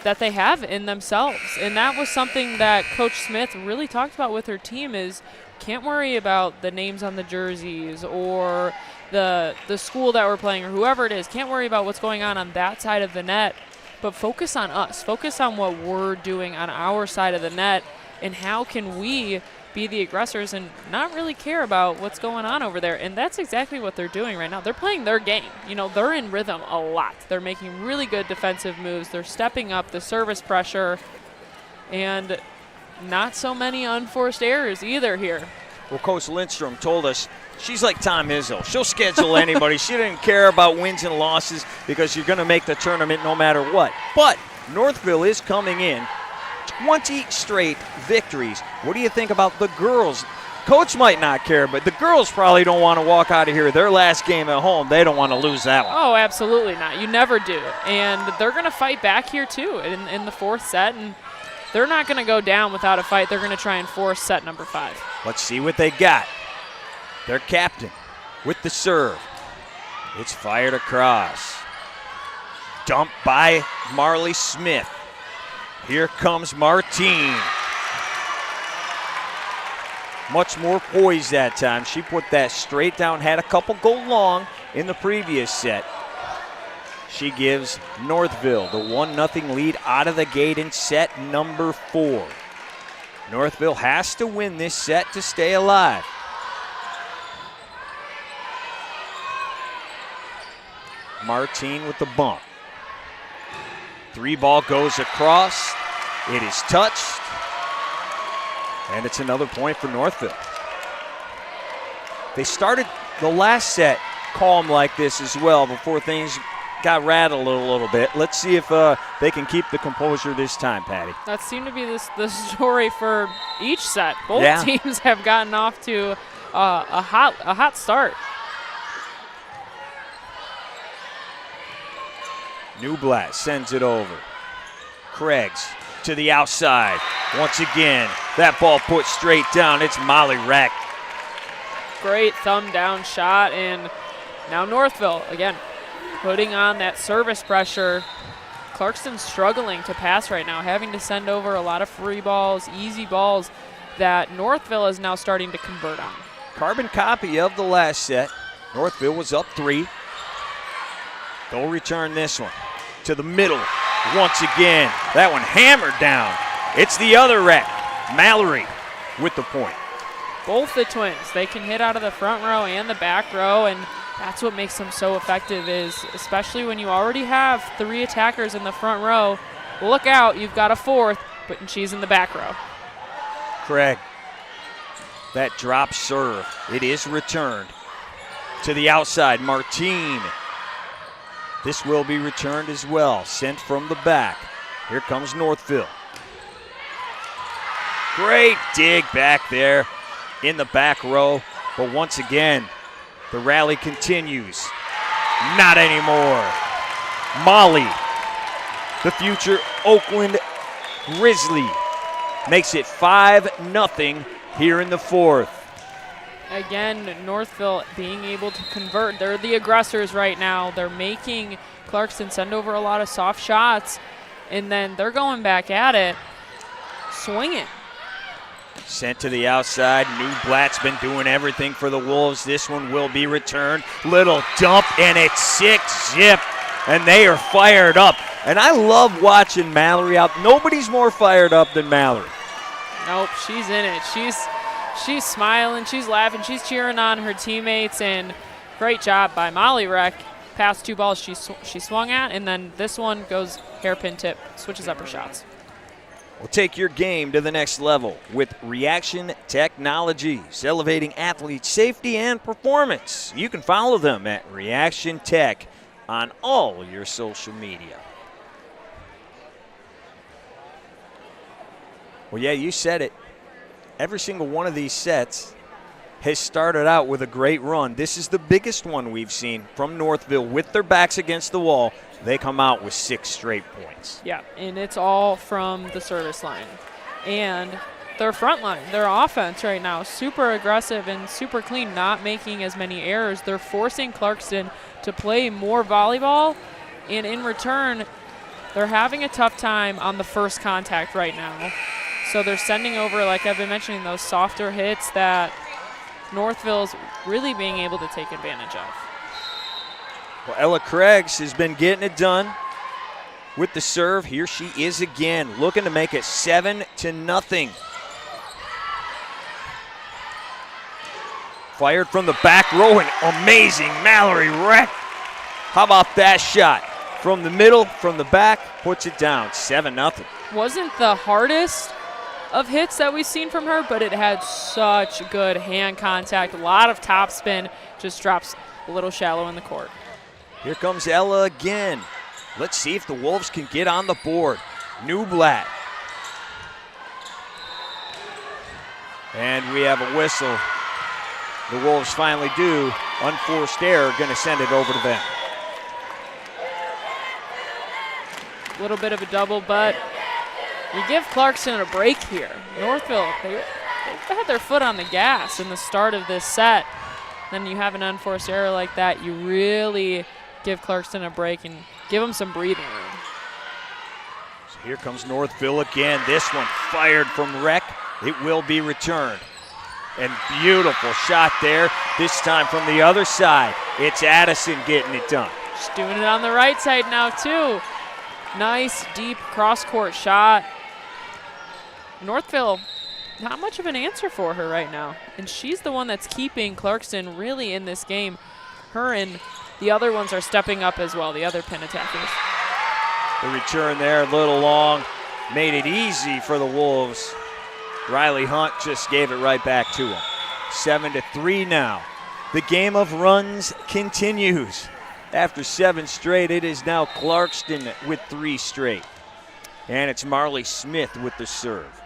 that they have in themselves, and that was something that Coach Smith really talked about with her team is can't worry about the names on the jerseys or the school that we're playing or whoever it is. Can't worry about what's going on that side of the net, but focus on us. Focus on what we're doing on our side of the net and how can we be the aggressors and not really care about what's going on over there. And that's exactly what they're doing right now. They're playing their game. You know, they're in rhythm a lot. They're making really good defensive moves. They're stepping up the service pressure and not so many unforced errors either here. Well, Coach Lindstrom told us she's like Tom Izzo. She'll schedule anybody. She doesn't care about wins and losses because you're going to make the tournament no matter what. But Northville is coming in 20 straight victories. What do you think about the girls? Coach might not care, but the girls probably don't want to walk out of here. Their last game at home, they don't want to lose that one. Oh, absolutely not. You never do. And they're going to fight back here, too, in the fourth set. And they're not going to go down without a fight. They're going to try and force set number 5. Let's see what they got. Their captain with the serve. It's fired across. Dumped by Marley Smith. Here comes Martine. Much more poised that time. She put that straight down, had a couple go long in the previous set. She gives Northville the 1-0 lead out of the gate in set number 4. Northville has to win this set to stay alive. Martine with the bump. 3-ball goes across. It is touched. And it's another point for Northville. They started the last set calm like this as well before things got rattled a little bit. Let's see if they can keep the composure this time, Patty. That seemed to be the story for each set. Both teams have gotten off to a hot start. Newblatt sends it over. Craigs to the outside. Once again, that ball put straight down. It's Molly Rack. Great thumb down shot, and now Northville, again, putting on that service pressure. Clarkston's struggling to pass right now, having to send over a lot of free balls, easy balls that Northville is now starting to convert on. Carbon copy of the last set. Northville was up 3. They'll return this one to the middle. Once again, that one hammered down. It's the other Rack, Mallory, with the point. Both the twins, they can hit out of the front row and the back row, and that's what makes them so effective is, especially when you already have 3 attackers in the front row, look out, you've got a 4th, but she's in the back row. Craig, that drop serve, it is returned to the outside. Martine. This will be returned as well, sent from the back. Here comes Northville. Great dig back there in the back row, but once again, the rally continues. Not anymore. Molly, the future Oakland Grizzly, makes it 5-0 here in the 4th. Again, Northville being able to convert. They're the aggressors right now. They're making Clarkston send over a lot of soft shots, and then they're going back at it, swinging. Sent to the outside. Newblatt's been doing everything for the Wolves. This one will be returned. Little dump, and it's 6-zip, and they are fired up. And I love watching Mallory out. Nobody's more fired up than Mallory. Nope, she's in it. She's smiling, she's laughing, she's cheering on her teammates, and great job by Molly Reck. Past 2 balls she swung at, and then this one goes hairpin tip, switches up her shots. We'll take your game to the next level with Reaction Technologies, elevating athlete safety and performance. You can follow them at Reaction Tech on all your social media. Well, yeah, you said it. Every single one of these sets has started out with a great run. This is the biggest one we've seen from Northville. With their backs against the wall, they come out with 6 straight points. Yeah, and it's all from the service line. And their front line, their offense right now, super aggressive and super clean, not making as many errors. They're forcing Clarkston to play more volleyball, and in return, they're having a tough time on the first contact right now. So they're sending over, like I've been mentioning, those softer hits that Northville's really being able to take advantage of. Well, Ella Craigs has been getting it done with the serve. Here she is again, looking to make it 7-0. Fired from the back row, and amazing Mallory Reck. How about that shot? From the middle, from the back, puts it down, 7-0. Wasn't the hardest of hits that we've seen from her, but it had such good hand contact, a lot of top spin, just drops a little shallow in the court. Here comes Ella again. Let's see if the Wolves can get on the board. Newblatt. And we have a whistle. The Wolves finally do. Unforced error, going to send it over to them. A little bit of a double, but you give Clarkston a break here. Northville, they had their foot on the gas in the start of this set. Then you have an unforced error like that, you really give Clarkston a break and give them some breathing room. So here comes Northville again. This one fired from Reck. It will be returned. And beautiful shot there, this time from the other side. It's Addison getting it done. Just doing it on the right side now too. Nice deep cross-court shot. Northville, not much of an answer for her right now. And she's the one that's keeping Clarkston really in this game. Her and the other ones are stepping up as well, the other pin attackers. The return there, a little long, made it easy for the Wolves. Riley Hunt just gave it right back to him. 7-3 now. The game of runs continues. After 7 straight, it is now Clarkston with 3 straight. And it's Marley Smith with the serve.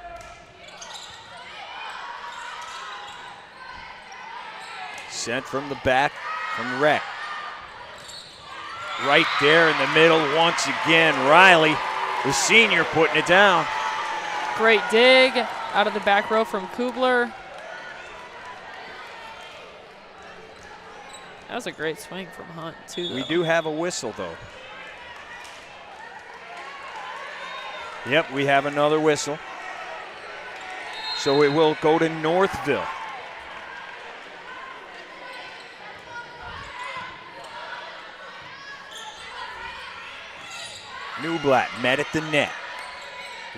Sent from the back from Reck. Right there in the middle once again. Riley, the senior, putting it down. Great dig out of the back row from Kubler. That was a great swing from Hunt, too, though. We do have a whistle, though. Yep, we have another whistle. So it will go to Northville. Newblatt met at the net.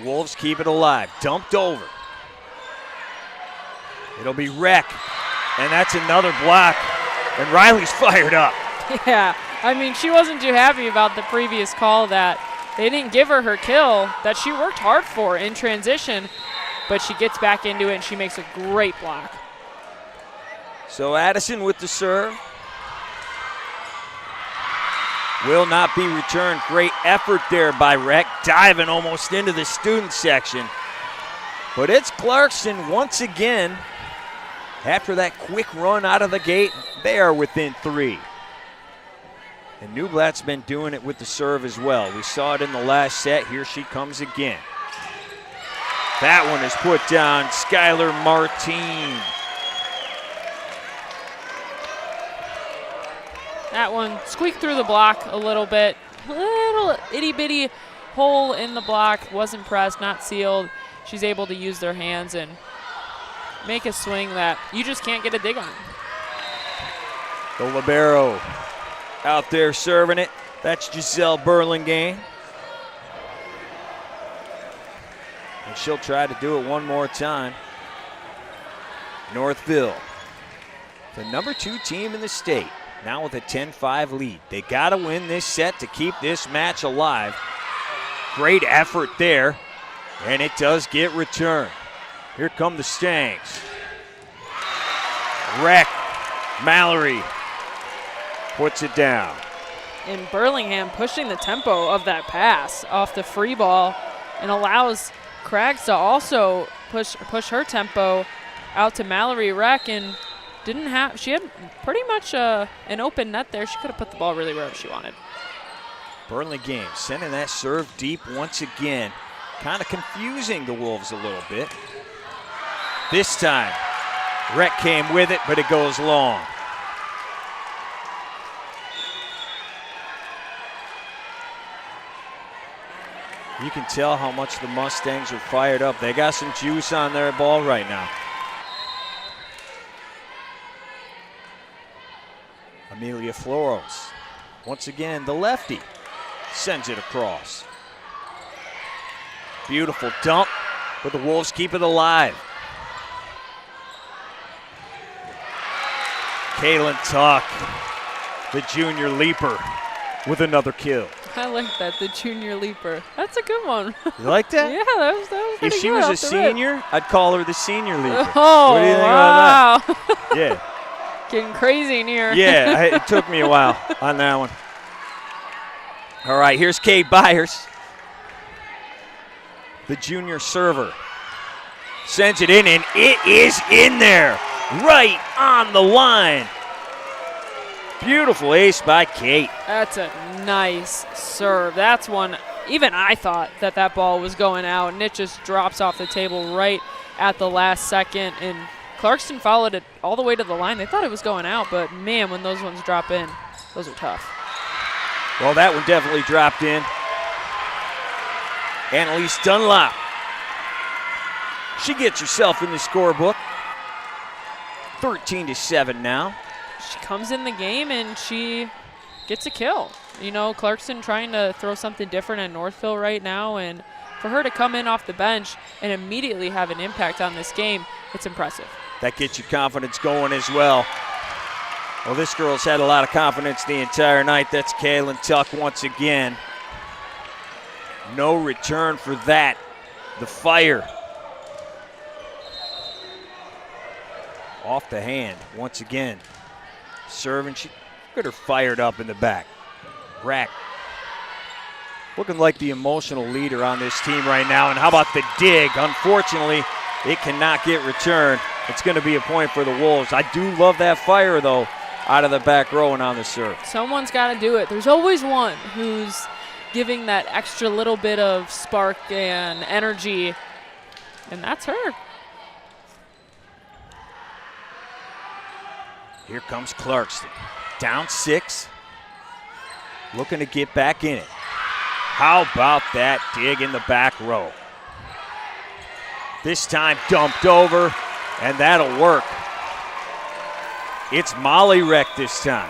Wolves keep it alive. Dumped over. It'll be Reck. And that's another block. And Riley's fired up. Yeah, I mean, she wasn't too happy about the previous call that they didn't give her her kill that she worked hard for in transition, but she gets back into it and she makes a great block. So Addison with the serve. Will not be returned. Great effort there by Reck, diving almost into the student section. But it's Clarkston once again. After that quick run out of the gate, they are within 3. And Newblatt's been doing it with the serve as well. We saw it in the last set. Here she comes again. That one is put down. Skylar Martine. That one squeaked through the block a little bit. Little itty-bitty hole in the block. Wasn't pressed, not sealed. She's able to use their hands and make a swing that you just can't get a dig on. The libero out there serving it. That's Giselle Burlingame. And she'll try to do it one more time. Northville, the number 2 team in the state, now with a 10-5 lead. They got to win this set to keep this match alive. Great effort there, and it does get returned. Here come the Stangs. Reck, Mallory puts it down. And Burlingham pushing the tempo of that pass off the free ball and allows Craggs to also push her tempo out to Mallory Reck, and she had pretty much an open net there. She could have put the ball really wherever she wanted. Burlingame sending that serve deep once again. Kind of confusing the Wolves a little bit. This time, Rec came with it, but it goes long. You can tell how much the Mustangs are fired up. They got some juice on their ball right now. Amelia Floros, once again, the lefty, sends it across. Beautiful dump, but the Wolves keep it alive. Kaylin Tuck, the junior leaper, with another kill. I like that, the junior leaper. That's a good one. You like that? Yeah, that was pretty If she good was a off the rip. senior, I'd call her the senior leaper. Oh, what do you think wow. about that? Yeah. Getting crazy in here. Yeah, it took me a while on that one. All right, here's Kate Byers, the junior server. Sends it in, and it is in there, right on the line. Beautiful ace by Kate. That's a nice serve. That's one, even I thought that ball was going out, and it just drops off the table right at the last second. And Clarkston followed it all the way to the line. They thought it was going out, but man, when those ones drop in, those are tough. Well, that one definitely dropped in. Annalise Dunlop. She gets herself in the scorebook. 13-7 now. She comes in the game and she gets a kill. You know, Clarkston trying to throw something different at Northville right now, and for her to come in off the bench and immediately have an impact on this game, it's impressive. That gets your confidence going as well. Well, this girl's had a lot of confidence the entire night. That's Kaylin Tuck once again. No return for that. The fire. Off the hand once again. Serving, she got her fired up in the back. Rack looking like the emotional leader on this team right now. And how about the dig? Unfortunately, it cannot get returned. It's going to be a point for the Wolves. I do love that fire, though, out of the back row and on the serve. Someone's got to do it. There's always one who's giving that extra little bit of spark and energy, and that's her. Here comes Clarkston. Down 6. Looking to get back in it. How about that dig in the back row? This time dumped over, and that'll work. It's Molly Reck this time.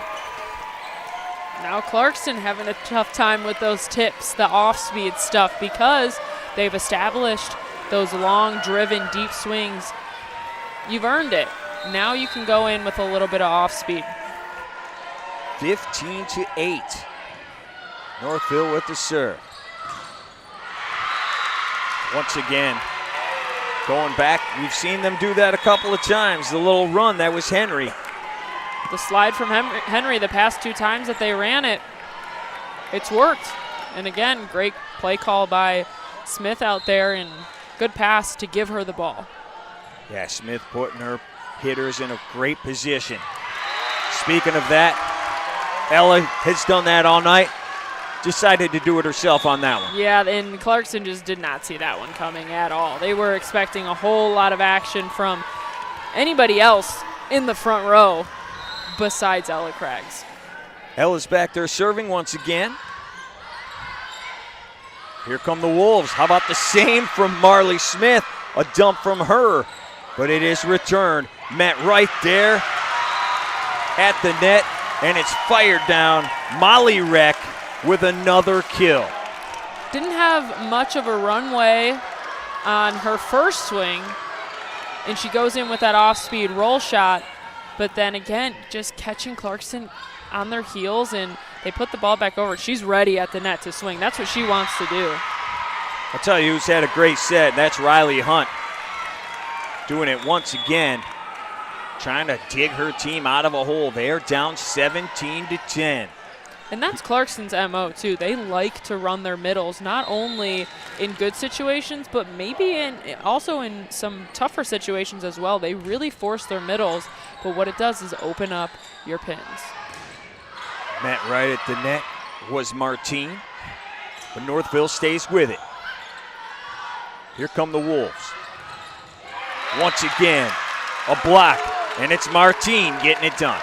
Now Clarkston having a tough time with those tips, the off-speed stuff, because they've established those long, driven, deep swings. You've earned it. Now you can go in with a little bit of off-speed. 15-8. Northville with the serve. Once again, going back, we've seen them do that a couple of times. The little run, that was Henry. The slide from Henry the past 2 times that they ran it, it's worked. And again, great play call by Smith out there, and good pass to give her the ball. Yeah, Smith putting her hitters in a great position. Speaking of that, Ella has done that all night. Decided to do it herself on that one. Yeah, and Clarkston just did not see that one coming at all. They were expecting a whole lot of action from anybody else in the front row besides Ella Craggs. Ella's back there serving once again. Here come the Wolves. How about the same from Marley Smith? A dump from her, but it is returned. Met right there at the net, and it's fired down. Molly Reck with another kill. Didn't have much of a runway on her first swing, and she goes in with that off-speed roll shot, but then again, just catching Clarkston on their heels, and they put the ball back over. She's ready at the net to swing. That's what she wants to do. I'll tell you who's had a great set, and that's Riley Hunt. Doing it once again, trying to dig her team out of a hole. They're down 17-10. And that's Clarkston's MO too. They like to run their middles, not only in good situations, but maybe also in some tougher situations as well. They really force their middles, but what it does is open up your pins. Met right at the net was Martine, but Northville stays with it. Here come the Wolves. Once again, a block, and it's Martine getting it done.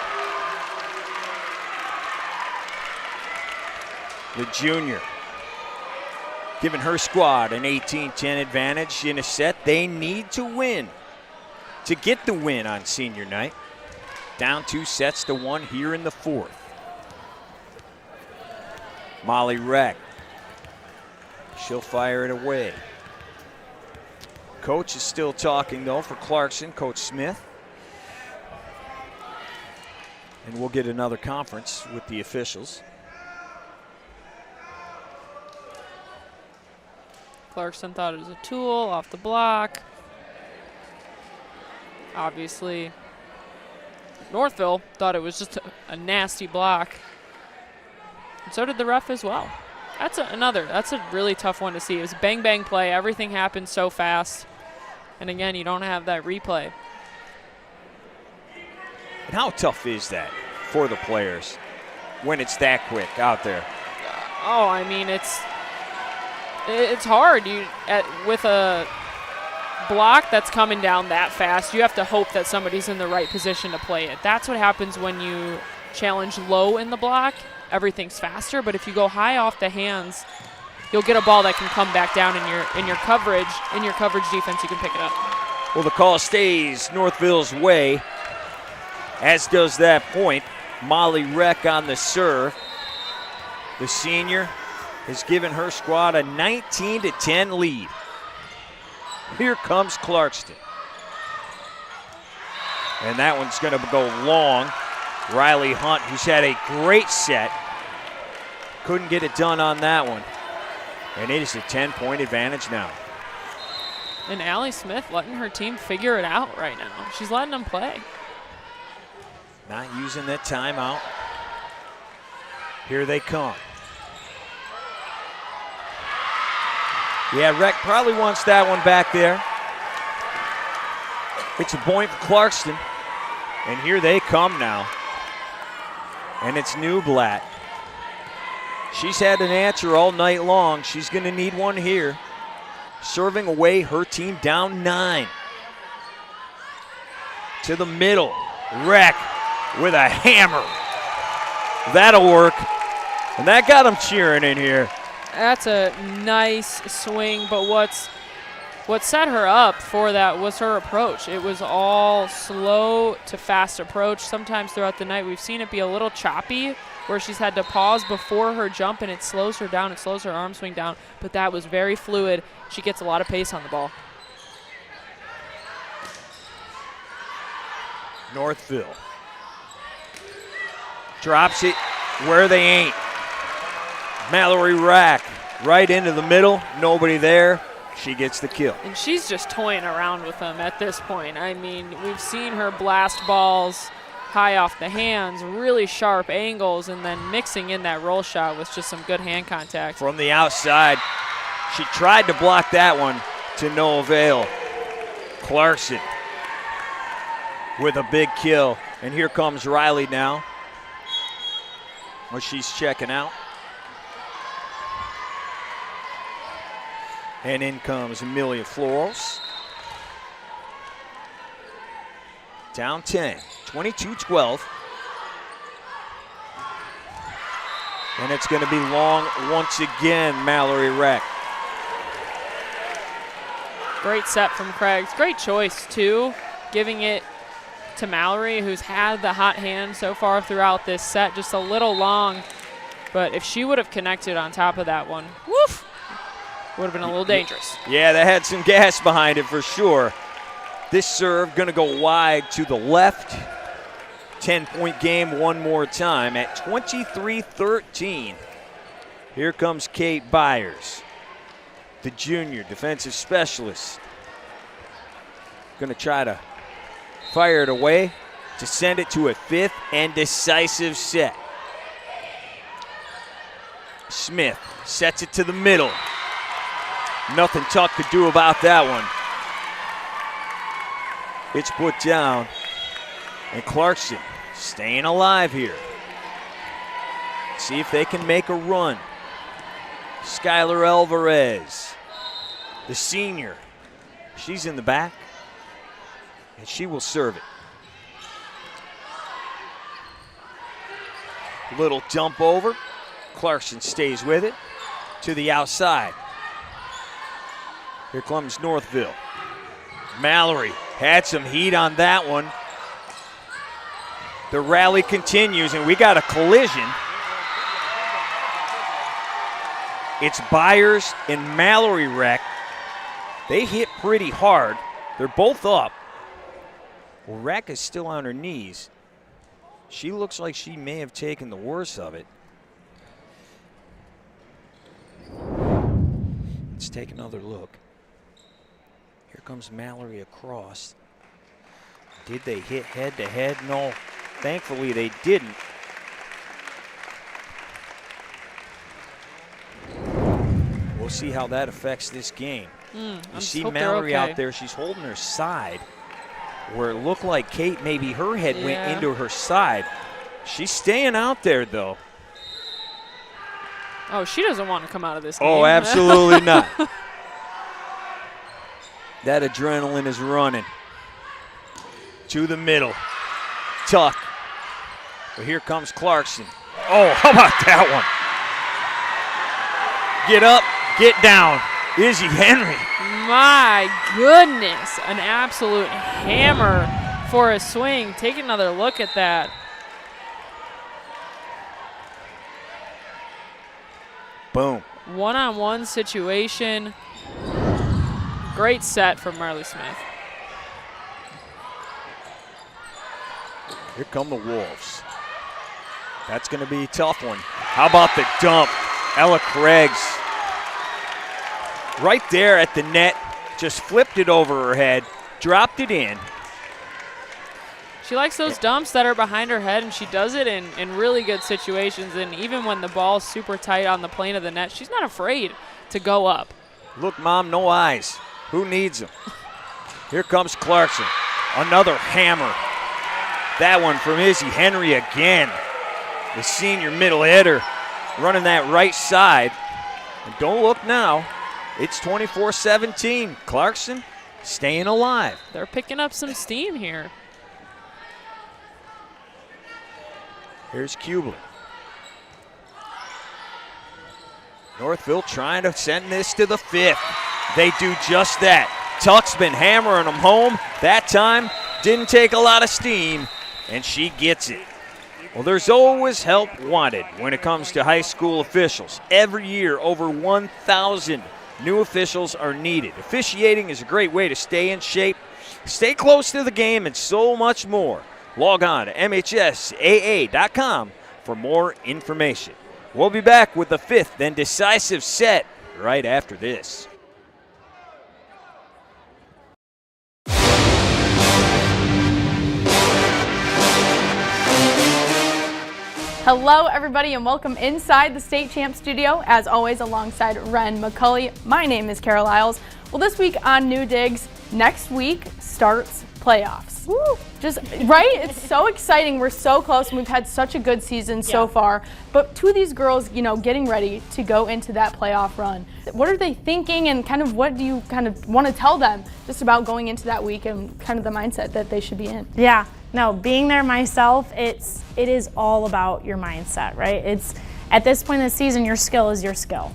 The junior giving her squad an 18-10 advantage in a set they need to win to get the win on senior night. Down 2-1 here in the fourth. Molly Reck. She'll fire it away. Coach is still talking, though, for Clarkston, Coach Smith. And we'll get another conference with the officials. Clarkston thought it was a tool off the block. Obviously, Northville thought it was just a nasty block. And so did the ref as well. That's a really tough one to see. It was a bang-bang play. Everything happened so fast. And again, you don't have that replay. And how tough is that for the players when it's that quick out there? Oh, I mean, it's hard. With a block that's coming down that fast, you have to hope that somebody's in the right position to play it. That's what happens when you challenge low in the block. Everything's faster, but if you go high off the hands, you'll get a ball that can come back down in your coverage. In your coverage defense, you can pick it up. Well, the call stays Northville's way, as does that point. Molly Reck on the serve. The senior has given her squad a 19-10 lead. Here comes Clarkston. And that one's going to go long. Riley Hunt, who's had a great set, couldn't get it done on that one. And it is a 10-point advantage now. And Allie Smith letting her team figure it out right now. She's letting them play. Not using that timeout. Here they come. Yeah, Reck probably wants that one back there. It's a point for Clarkston. And here they come now. And it's Newblatt. She's had an answer all night long. She's going to need one here. Serving away her team down 9. To the middle. Reck with a hammer. That'll work. And that got them cheering in here. That's a nice swing, but what set her up for that was her approach. It was all slow to fast approach. Sometimes throughout the night we've seen it be a little choppy where she's had to pause before her jump and it slows her down, it slows her arm swing down, but that was very fluid. She gets a lot of pace on the ball. Northville drops it where they ain't. Mallory Rack right into the middle, nobody there. She gets the kill. And she's just toying around with them at this point. I mean, we've seen her blast balls high off the hands, really sharp angles, and then mixing in that roll shot with just some good hand contact. From the outside, she tried to block that one to no avail. Clarkston with a big kill. And here comes Riley now. Well, she's checking out. And in comes Amelia Florals. Down 10, 22-12. And it's going to be long once again, Mallory Reck. Great set from Craigs. Great choice, too, giving it to Mallory, who's had the hot hand so far throughout this set, just a little long. But if she would have connected on top of that one, woof, would have been a little dangerous. Yeah, that had some gas behind it for sure. This serve going to go wide to the left. 10-point game one more time at 23-13. Here comes Kate Byers, the junior defensive specialist. Going to try to fire it away to send it to a fifth and decisive set. Smith sets it to the middle. Nothing Tuck could do about that one. It's put down. And Clarkston staying alive here. See if they can make a run. Skylar Alvarez, the senior. She's in the back, and she will serve it. Little dump over. Clarkston stays with it to the outside. Here comes Northville. Mallory had some heat on that one. The rally continues, and we got a collision. It's Byers and Mallory wreck. They hit pretty hard. They're both up. Well, Wreck is still on her knees. She looks like she may have taken the worst of it. Let's take another look. Here comes Mallory across. Did they hit head to head? No, thankfully they didn't. We'll see how that affects this game. You see Mallory out there, she's holding her side where it looked like Kate, maybe her head went into her side. She's staying out there though. Oh, she doesn't want to come out of this game. Oh, absolutely not. That adrenaline is running. To the middle. Tuck. But here comes Clarkston. Oh, how about that one? Get up, get down. Izzy Henry. My goodness, an absolute hammer for a swing. Take another look at that. Boom. One-on-one situation. Great set from Marley Smith. Here come the Wolves. That's going to be a tough one. How about the dump? Ella Craigs. Right there at the net, just flipped it over her head, dropped it in. She likes those dumps that are behind her head, and she does it in really good situations. And even when the ball's super tight on the plane of the net, she's not afraid to go up. Look, Mom, no eyes. Who needs them? Here comes Clarkston. Another hammer. That one from Izzy Henry again. The senior middle hitter running that right side. And don't look now. It's 24-17. Clarkston staying alive. They're picking up some steam here. Here's Kubler. Northville trying to send this to the fifth. They do just that. Tuck's been hammering them home. That time didn't take a lot of steam, and she gets it. Well, there's always help wanted when it comes to high school officials. Every year, over 1,000 new officials are needed. Officiating is a great way to stay in shape, stay close to the game, and so much more. Log on to MHSAA.com for more information. We'll be back with the fifth and decisive set right after this. Hello, everybody, and welcome inside the State Champ Studio. As always, alongside Ren McCulley, my name is Carol Isles. Well, this week on New Digs, next week starts playoffs. Woo! Just right? It's so exciting. We're so close, and we've had such a good season so far. But to these girls, you know, getting ready to go into that playoff run, what are they thinking, and kind of what do you kind of want to tell them just about going into that week and kind of the mindset that they should be in? Yeah, no, being there myself, it is all about your mindset, right? It's at this point in the season, your skill is your skill.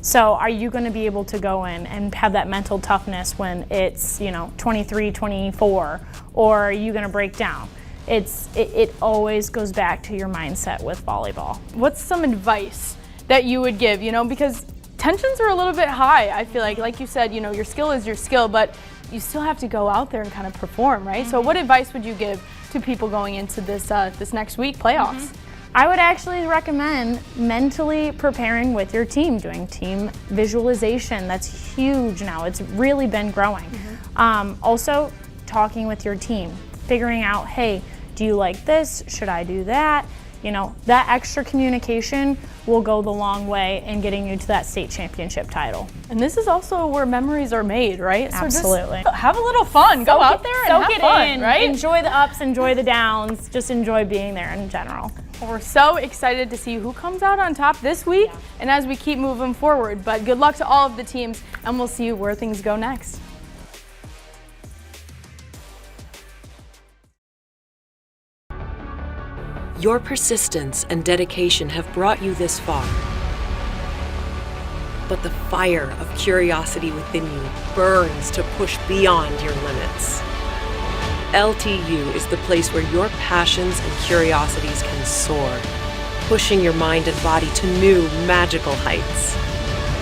So are you going to be able to go in and have that mental toughness when it's, 23-24, or are you going to break down? It always goes back to your mindset with volleyball. What's some advice that you would give, because tensions are a little bit high, I feel like you said, your skill is your skill, but you still have to go out there and kind of perform, right? Mm-hmm. So what advice would you give to people going into this this next week, playoffs? Mm-hmm. I would actually recommend mentally preparing with your team, doing team visualization. That's huge now. It's really been growing. Mm-hmm. Also, talking with your team, figuring out, hey, do you like this? Should I do that? that extra communication will go the long way in getting you to that state championship title. And this is also where memories are made, right? Absolutely. So just have a little fun. Go out there and have fun, right? Enjoy the ups, enjoy the downs, just enjoy being there in general. Well, we're so excited to see who comes out on top this week and as we keep moving forward. But good luck to all of the teams, and we'll see where things go next. Your persistence and dedication have brought you this far. But the fire of curiosity within you burns to push beyond your limits. LTU is the place where your passions and curiosities can soar, pushing your mind and body to new magical heights.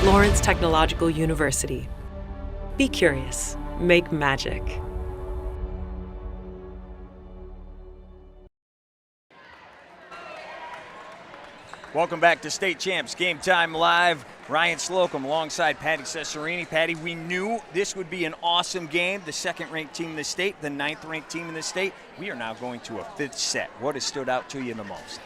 Lawrence Technological University. Be curious, make magic. Welcome back to State Champs Game Time Live. Ryan Slocum alongside Patty Cesarini. Patty, we knew this would be an awesome game. The second-ranked team in the state, the ninth-ranked team in the state. We are now going to a fifth set. What has stood out to you the most?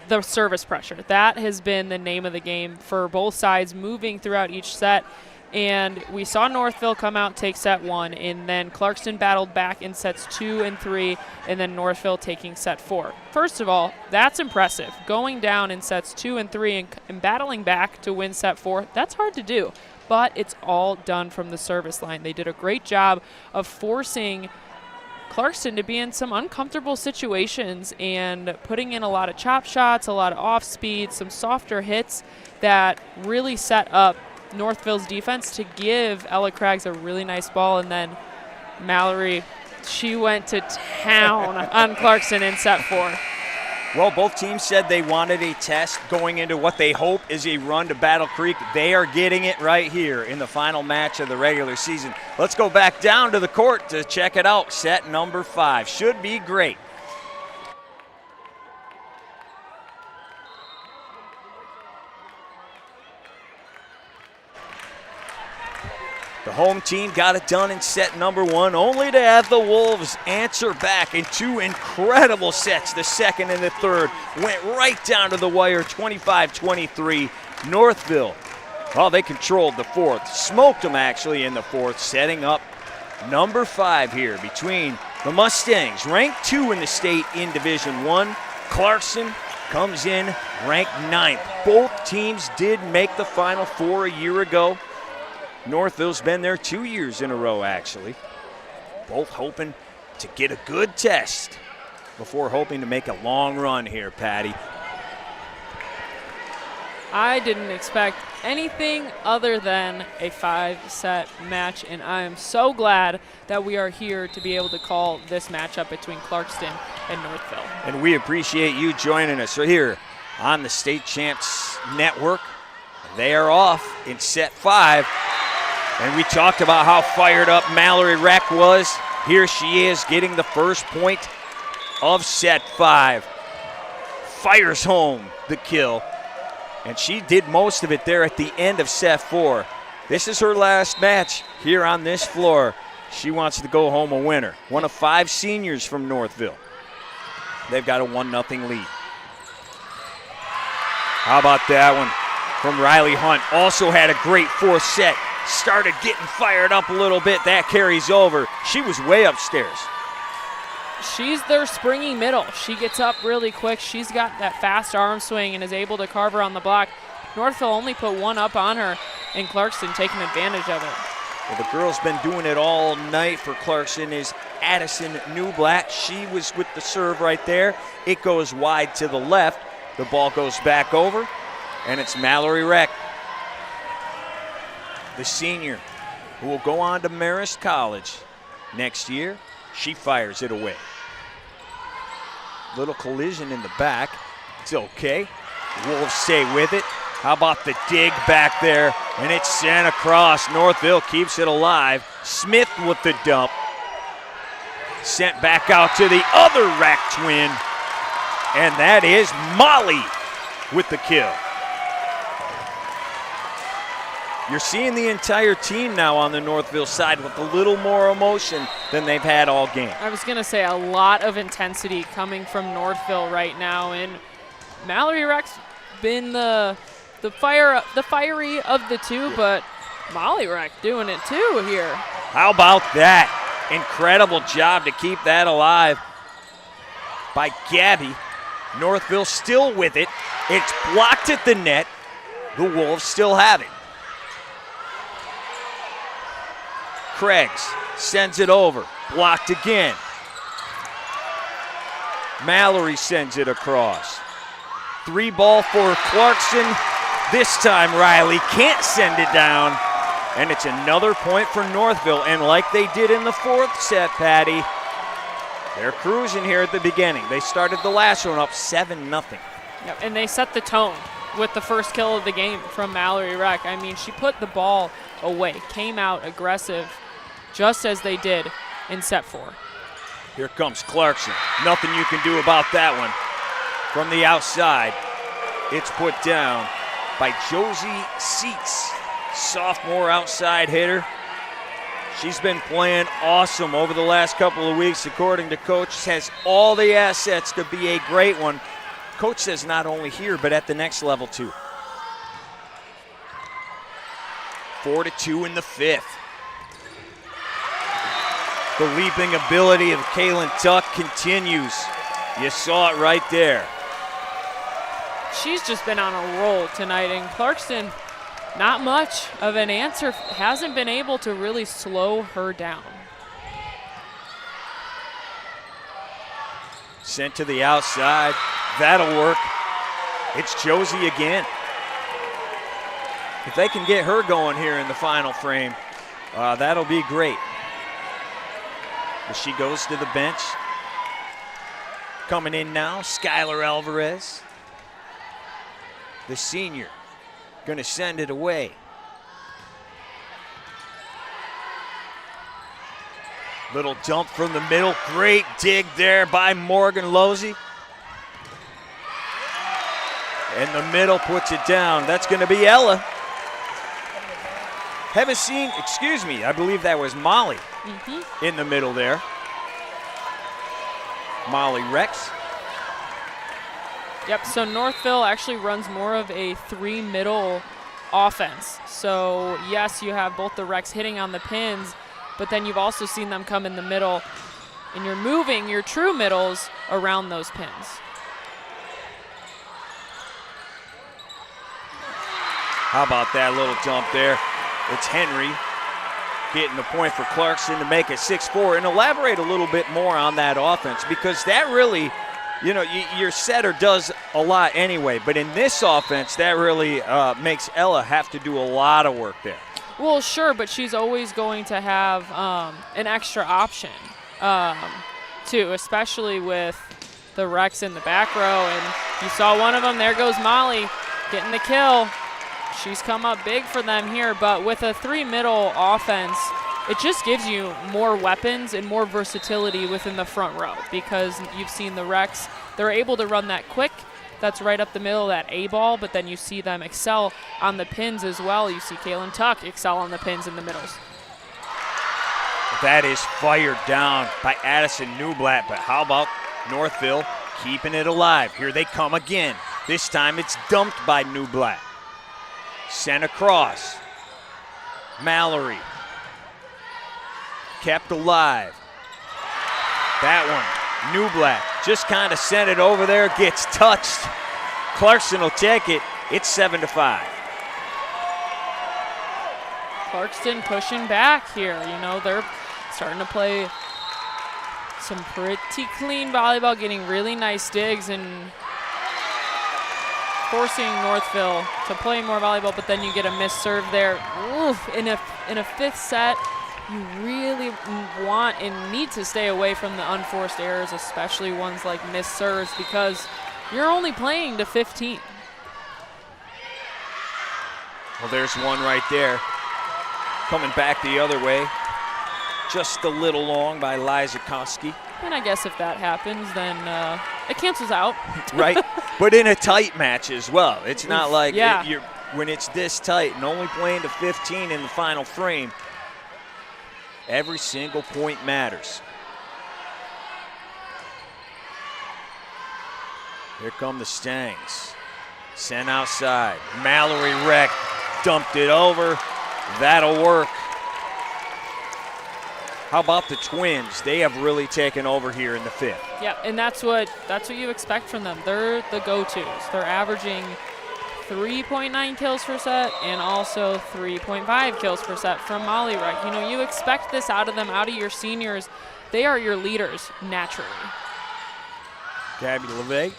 The service pressure. That has been the name of the game for both sides, moving throughout each set. And we saw Northville come out, take set 1, and then Clarkston battled back in sets 2 and 3, and then Northville taking set 4. First of all, that's impressive. Going down in sets 2 and 3 and battling back to win set 4, that's hard to do. But it's all done from the service line. They did a great job of forcing Clarkston to be in some uncomfortable situations and putting in a lot of chop shots, a lot of off speed, some softer hits that really set up Northville's defense to give Ella Craggs a really nice ball. And then Mallory, she went to town on Clarkston in set 4. Well, both teams said they wanted a test going into what they hope is a run to Battle Creek. They are getting it right here in the final match of the regular season. Let's go back down to the court to check it out. Set number 5 should be great. The home team got it done in set number 1, only to have the Wolves answer back in 2 incredible sets. The second and the third went right down to the wire, 25-23. Northville, well, they controlled the fourth, smoked them actually in the fourth, setting up number 5 here between the Mustangs, ranked 2 in the state in Division 1. Clarkston comes in ranked 9th. Both teams did make the Final Four a year ago. Northville's been there 2 years in a row, actually. Both hoping to get a good test before hoping to make a long run here, Patty. I didn't expect anything other than a 5-set match, and I am so glad that we are here to be able to call this matchup between Clarkston and Northville. And we appreciate you joining us right here on the State Champs Network. They are off in set 5. And we talked about how fired up Mallory Reck was. Here she is getting the first point of set 5. Fires home the kill. And she did most of it there at the end of set 4. This is her last match here on this floor. She wants to go home a winner. One of 5 seniors from Northville. They've got a 1-0 lead. How about that one from Riley Hunt? Also had a great fourth set. Started getting fired up a little bit. That carries over. She was way upstairs. She's their springy middle. She gets up really quick. She's got that fast arm swing and is able to carve her on the block. Northville only put 1 up on her, and Clarkston taking advantage of it. Well, the girl's been doing it all night for Clarkston is Addison Newblatt. She was with the serve right there. It goes wide to the left. The ball goes back over, and it's Mallory Reck, the senior, who will go on to Marist College next year. She fires it away. Little collision in the back. It's okay. Wolves stay with it. How about the dig back there? And it's sent across. Northville keeps it alive. Smith with the dump. Sent back out to the other Reck twin. And that is Molly with the kill. You're seeing the entire team now on the Northville side with a little more emotion than they've had all game. I was going to say a lot of intensity coming from Northville right now, and Mallory Reck's been the fiery of the two, but Molly Reck doing it too here. How about that? Incredible job to keep that alive by Gabby. Northville still with it. It's blocked at the net. The Wolves still have it. Craigs sends it over. Blocked again. Mallory sends it across. 3 ball for Clarkston. This time Riley can't send it down. And it's another point for Northville. And like they did in the 4th set, Patty, they're cruising here at the beginning. They started the last one up 7-0. Yep, and they set the tone with the first kill of the game from Mallory Reck. I mean, she put the ball away, came out aggressive, just as they did in set 4. Here comes Clarkson. Nothing you can do about that one. From the outside, it's put down by Josie Seats, sophomore outside hitter. She's been playing awesome over the last couple of weeks, according to Coach. Has all the assets to be a great one. Coach says not only here, but at the next level too. 4-2 in the 5th. The leaping ability of Kaylin Tuck continues. You saw it right there. She's just been on a roll tonight, and Clarkston, not much of an answer, hasn't been able to really slow her down. Sent to the outside. That'll work. It's Josie again. If they can get her going here in the final frame, that'll be great. But she goes to the bench. Coming in now, Skylar Alvarez. The senior, gonna send it away. Little dump from the middle, great dig there by Morgan Losey. And the middle puts it down. That's gonna be Ella. Haven't seen, excuse me, I believe that was Molly in the middle there. Molly Rex. Yep, so Northville actually runs more of a 3 middle offense. So yes, you have both the Rex hitting on the pins, but then you've also seen them come in the middle, and you're moving your true middles around those pins. How about that little dump there? It's Henry getting the point for Clarkson to make it 6-4. And elaborate a little bit more on that offense, because that really, you know, your setter does a lot anyway. But in this offense, that really makes Ella have to do a lot of work there. Well, sure, but she's always going to have an extra option, too, especially with the Rex in the back row. And you saw one of them. There goes Molly getting the kill. She's come up big for them here, but with a 3 middle offense, it just gives you more weapons and more versatility within the front row, because you've seen the Rex, they're able to run that quick, that's right up the middle, that A ball, but then you see them excel on the pins as well. You see Kaylin Tuck excel on the pins in the middles. That is fired down by Addison Newblatt, but how about Northville keeping it alive? Here they come again. This time it's dumped by Newblatt. Sent across. Mallory. Kept alive. That one, Newblatt, just kind of sent it over there, gets touched. Clarkston will take it. It's 7-5. Clarkston pushing back here. You know, they're starting to play some pretty clean volleyball, getting really nice digs and forcing Northville to play more volleyball, but then you get a missed serve there. Oof, in a 5th set, you really want and need to stay away from the unforced errors, especially ones like missed serves, because you're only playing to 15. Well, there's one right there. Coming back the other way. Just a little long by Liza Koski. And I guess if that happens, then it cancels out. Right, but in a tight match as well. It's not like yeah. When it's this tight and only playing to 15 in the final frame, every single point matters. Here come the Stangs. Sent outside. Mallory Reck dumped it over. That'll work. How about the Twins? They have really taken over here in the fifth. Yeah, and that's what you expect from them. They're the go-tos. They're averaging 3.9 kills per set and also 3.5 kills per set from Molly Reck. You know, you expect this out of them, out of your seniors. They are your leaders naturally. Gabby LeVay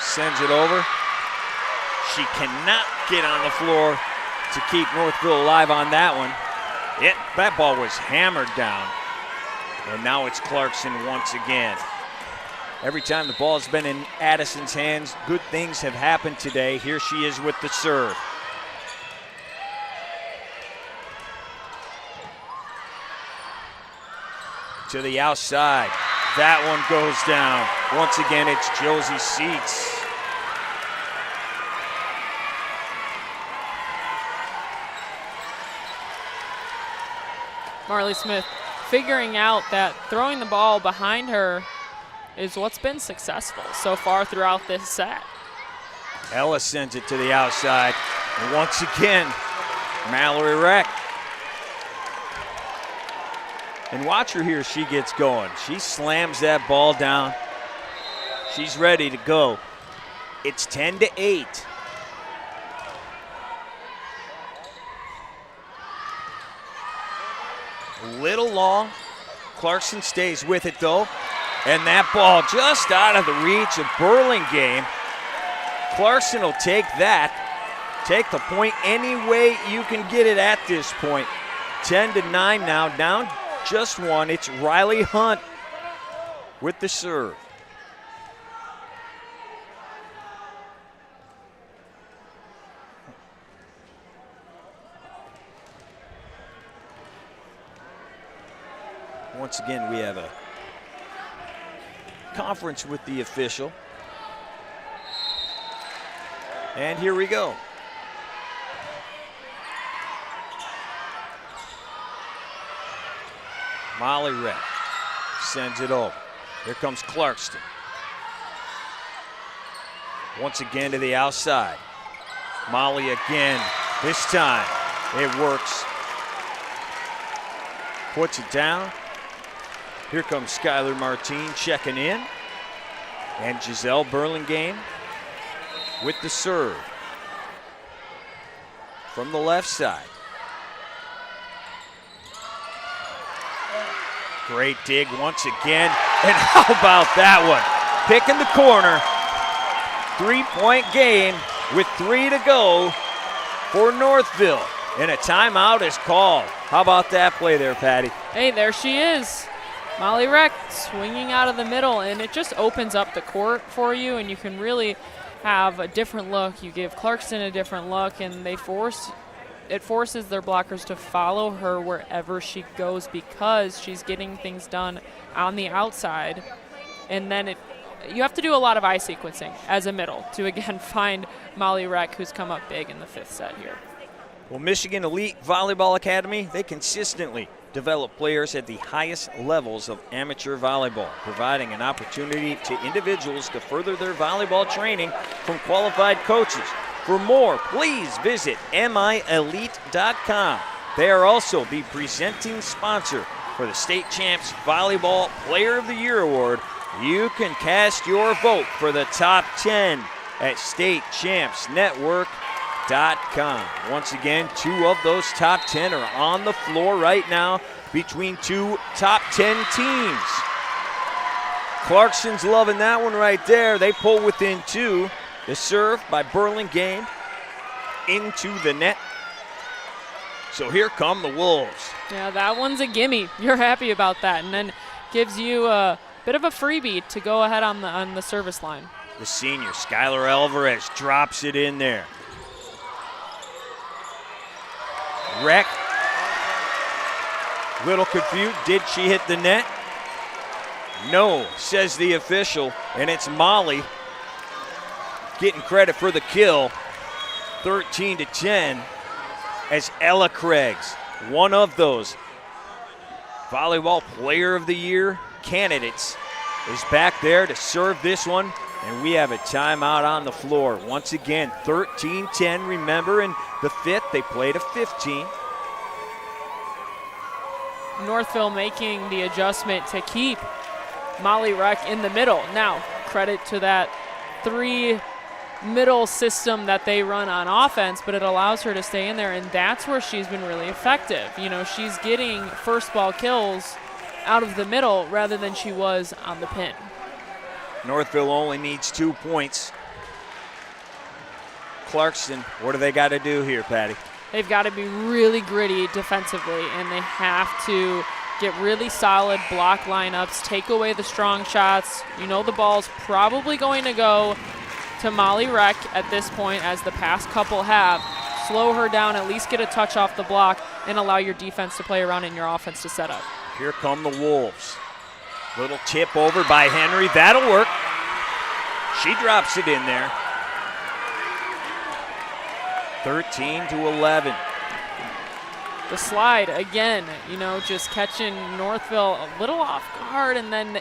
sends it over. She cannot get on the floor to keep Northville alive on that one. That ball was hammered down. And now it's Clarkson once again. Every time the ball's been in Addison's hands, good things have happened today. Here she is with the serve. To the outside. That one goes down. Once again, it's Josie Seats. Marley Smith figuring out that throwing the ball behind her is what's been successful so far throughout this set. Ella sends it to the outside. And once again, Mallory Reck. And watch her here, she gets going. She slams that ball down. She's ready to go. It's 10-8. Little long. Clarkson stays with it though. And that ball just out of the reach of Burlingame. Clarkson will take that. Take the point any way you can get it at this point. 10-9 now, down just one. It's Riley Hunt with the serve. Once again, we have a conference with the official. And here we go. Molly Reck sends it over. Here comes Clarkston. Once again to the outside. Molly again. This time it works. Puts it down. Here comes Skylar Martine checking in. And Giselle Burlingame with the serve. From the left side. Great dig once again. And how about that one? Picking the corner. 3-point game with 3 to go for Northville. And a timeout is called. How about that play there, Patty? Hey, there she is. Molly Reck swinging out of the middle, and it just opens up the court for you, and you can really have a different look. You give Clarkston a different look, and it forces their blockers to follow her wherever she goes because she's getting things done on the outside. And then you have to do a lot of eye sequencing as a middle to, again, find Molly Reck, who's come up big in the fifth set here. Well, Michigan Elite Volleyball Academy, they consistently develop players at the highest levels of amateur volleyball, providing an opportunity to individuals to further their volleyball training from qualified coaches. For more, please visit mielite.com. They are also the presenting sponsor for the State Champs Volleyball Player of the Year Award. You can cast your vote for the top 10 at statechampsnetwork.com. Once again, 2 of those top 10 are on the floor right now between 2 top 10 teams. Clarkson's loving that one right there. They pull within 2. The serve by Burlingame into the net. So here come the Wolves. Yeah, that one's a gimme. You're happy about that. And then gives you a bit of a freebie to go ahead on the service line. The senior, Skylar Alvarez, drops it in there. Reck, little confused. Did she hit the net? No, says the official, and it's Molly getting credit for the kill. 13-10 as Ella Craigs, one of those Volleyball Player of the Year candidates, is back there to serve this one And we have a timeout on the floor. Once again, 13-10, remember, in the fifth, they played a 15. Northville making the adjustment to keep Molly Reck in the middle. Now, credit to that 3 middle system that they run on offense, but it allows her to stay in there, and that's where she's been really effective. You know, she's getting first ball kills out of the middle rather than she was on the pin. Northville only needs 2 points. Clarkston, what do they got to do here, Patty? They've got to be really gritty defensively, and they have to get really solid block lineups, take away the strong shots. You know the ball's probably going to go to Molly Reck at this point, as the past couple have. Slow her down, at least get a touch off the block, and allow your defense to play around and your offense to set up. Here come the Wolves. Little tip over by Henry. That'll work. She drops it in there. 13-11. The slide, again, you know, just catching Northville a little off guard, and then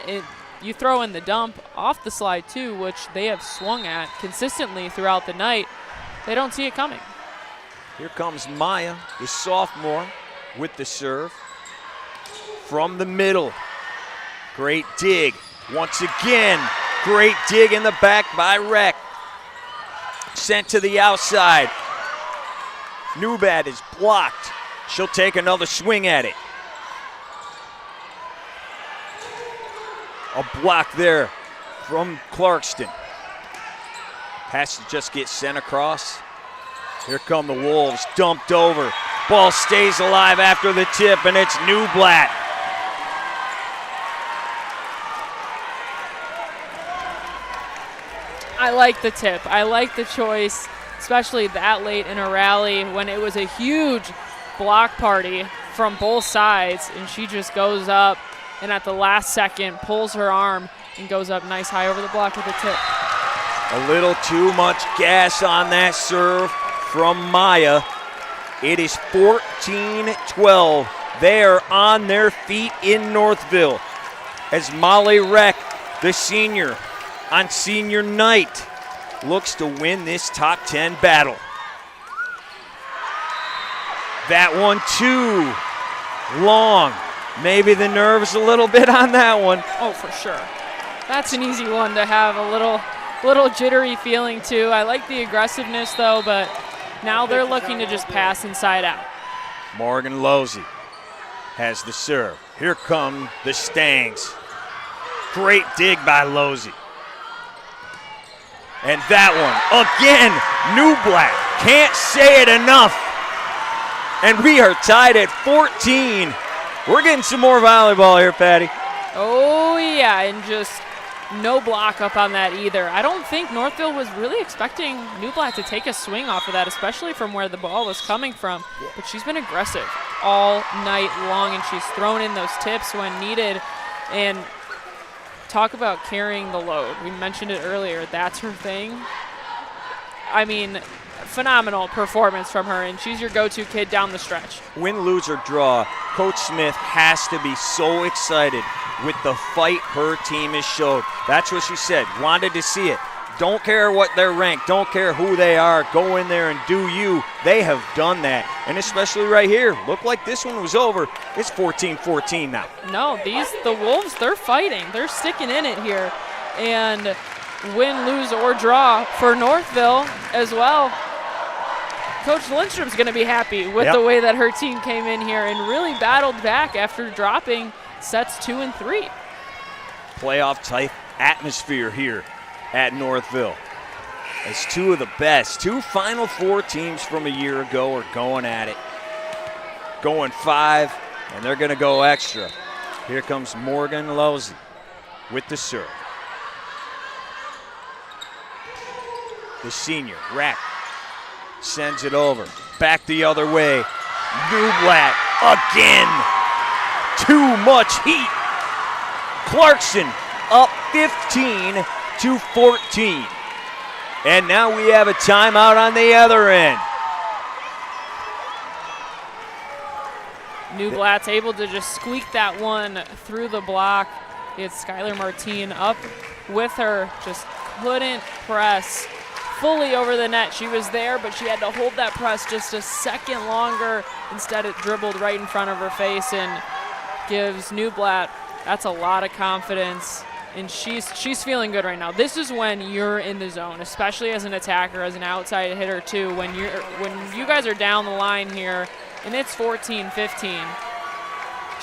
you throw in the dump off the slide too, which they have swung at consistently throughout the night. They don't see it coming. Here comes Maya, the sophomore, with the serve. From the middle. Great dig. Once again, great dig in the back by Reck. Sent to the outside. Newbat is blocked. She'll take another swing at it. A block there from Clarkston. Has to just get sent across. Here come the Wolves, dumped over. Ball stays alive after the tip, and it's Newblatt. I like the tip. I like the choice, especially that late in a rally when it was a huge block party from both sides, and she just goes up and at the last second pulls her arm and goes up nice high over the block with a tip. A little too much gas on that serve from Maya. It is 14-12. They are on their feet in Northville as Molly Reck, the senior, on senior night, looks to win this top 10 battle. That one too long. Maybe the nerves a little bit on that one. Oh, for sure. That's an easy one to have a little jittery feeling to. I like the aggressiveness though, but now they're looking to just pass inside out. Morgan Losey has the serve. Here come the Stangs. Great dig by Losey. And that one, again, Newblatt. Can't say it enough. And we are tied at 14. We're getting some more volleyball here, Patty. Oh, yeah, and just no block up on that either. I don't think Northville was really expecting Newblatt to take a swing off of that, especially from where the ball was coming from. But she's been aggressive all night long, and she's thrown in those tips when needed. And talk about carrying the load. We mentioned it earlier. That's her thing. I mean, phenomenal performance from her, and she's your go-to kid down the stretch. Win, lose, or draw, Coach Smith has to be so excited with the fight her team has showed. That's what she said. Wanted to see it. Don't care what they're ranked. Don't care who they are. Go in there and do you. They have done that. And especially right here. Looked like this one was over. It's 14-14 now. No, the Wolves, they're fighting. They're sticking in it here. And win, lose, or draw for Northville as well. Coach Lindstrom's going to be happy with the way that her team came in here and really battled back after dropping sets 2 and 3. Playoff type atmosphere here at Northville. As two of the best, 2 Final Four teams from a year ago are going at it. Going 5, and they're going to go extra. Here comes Morgan Losey with the serve. The senior, Rack, sends it over. Back the other way. Newblatt again. Too much heat. Clarkson up 15-14. And now we have a timeout on the other end. Newblatt's able to just squeak that one through the block. It's Skylar Martine up with her, just couldn't press fully over the net. She was there, but she had to hold that press just a second longer. Instead, it dribbled right in front of her face and gives Newblatt, that's a lot of confidence. And she's feeling good right now. This is when you're in the zone, especially as an attacker, as an outside hitter too. When you guys are down the line here, and it's 14-15,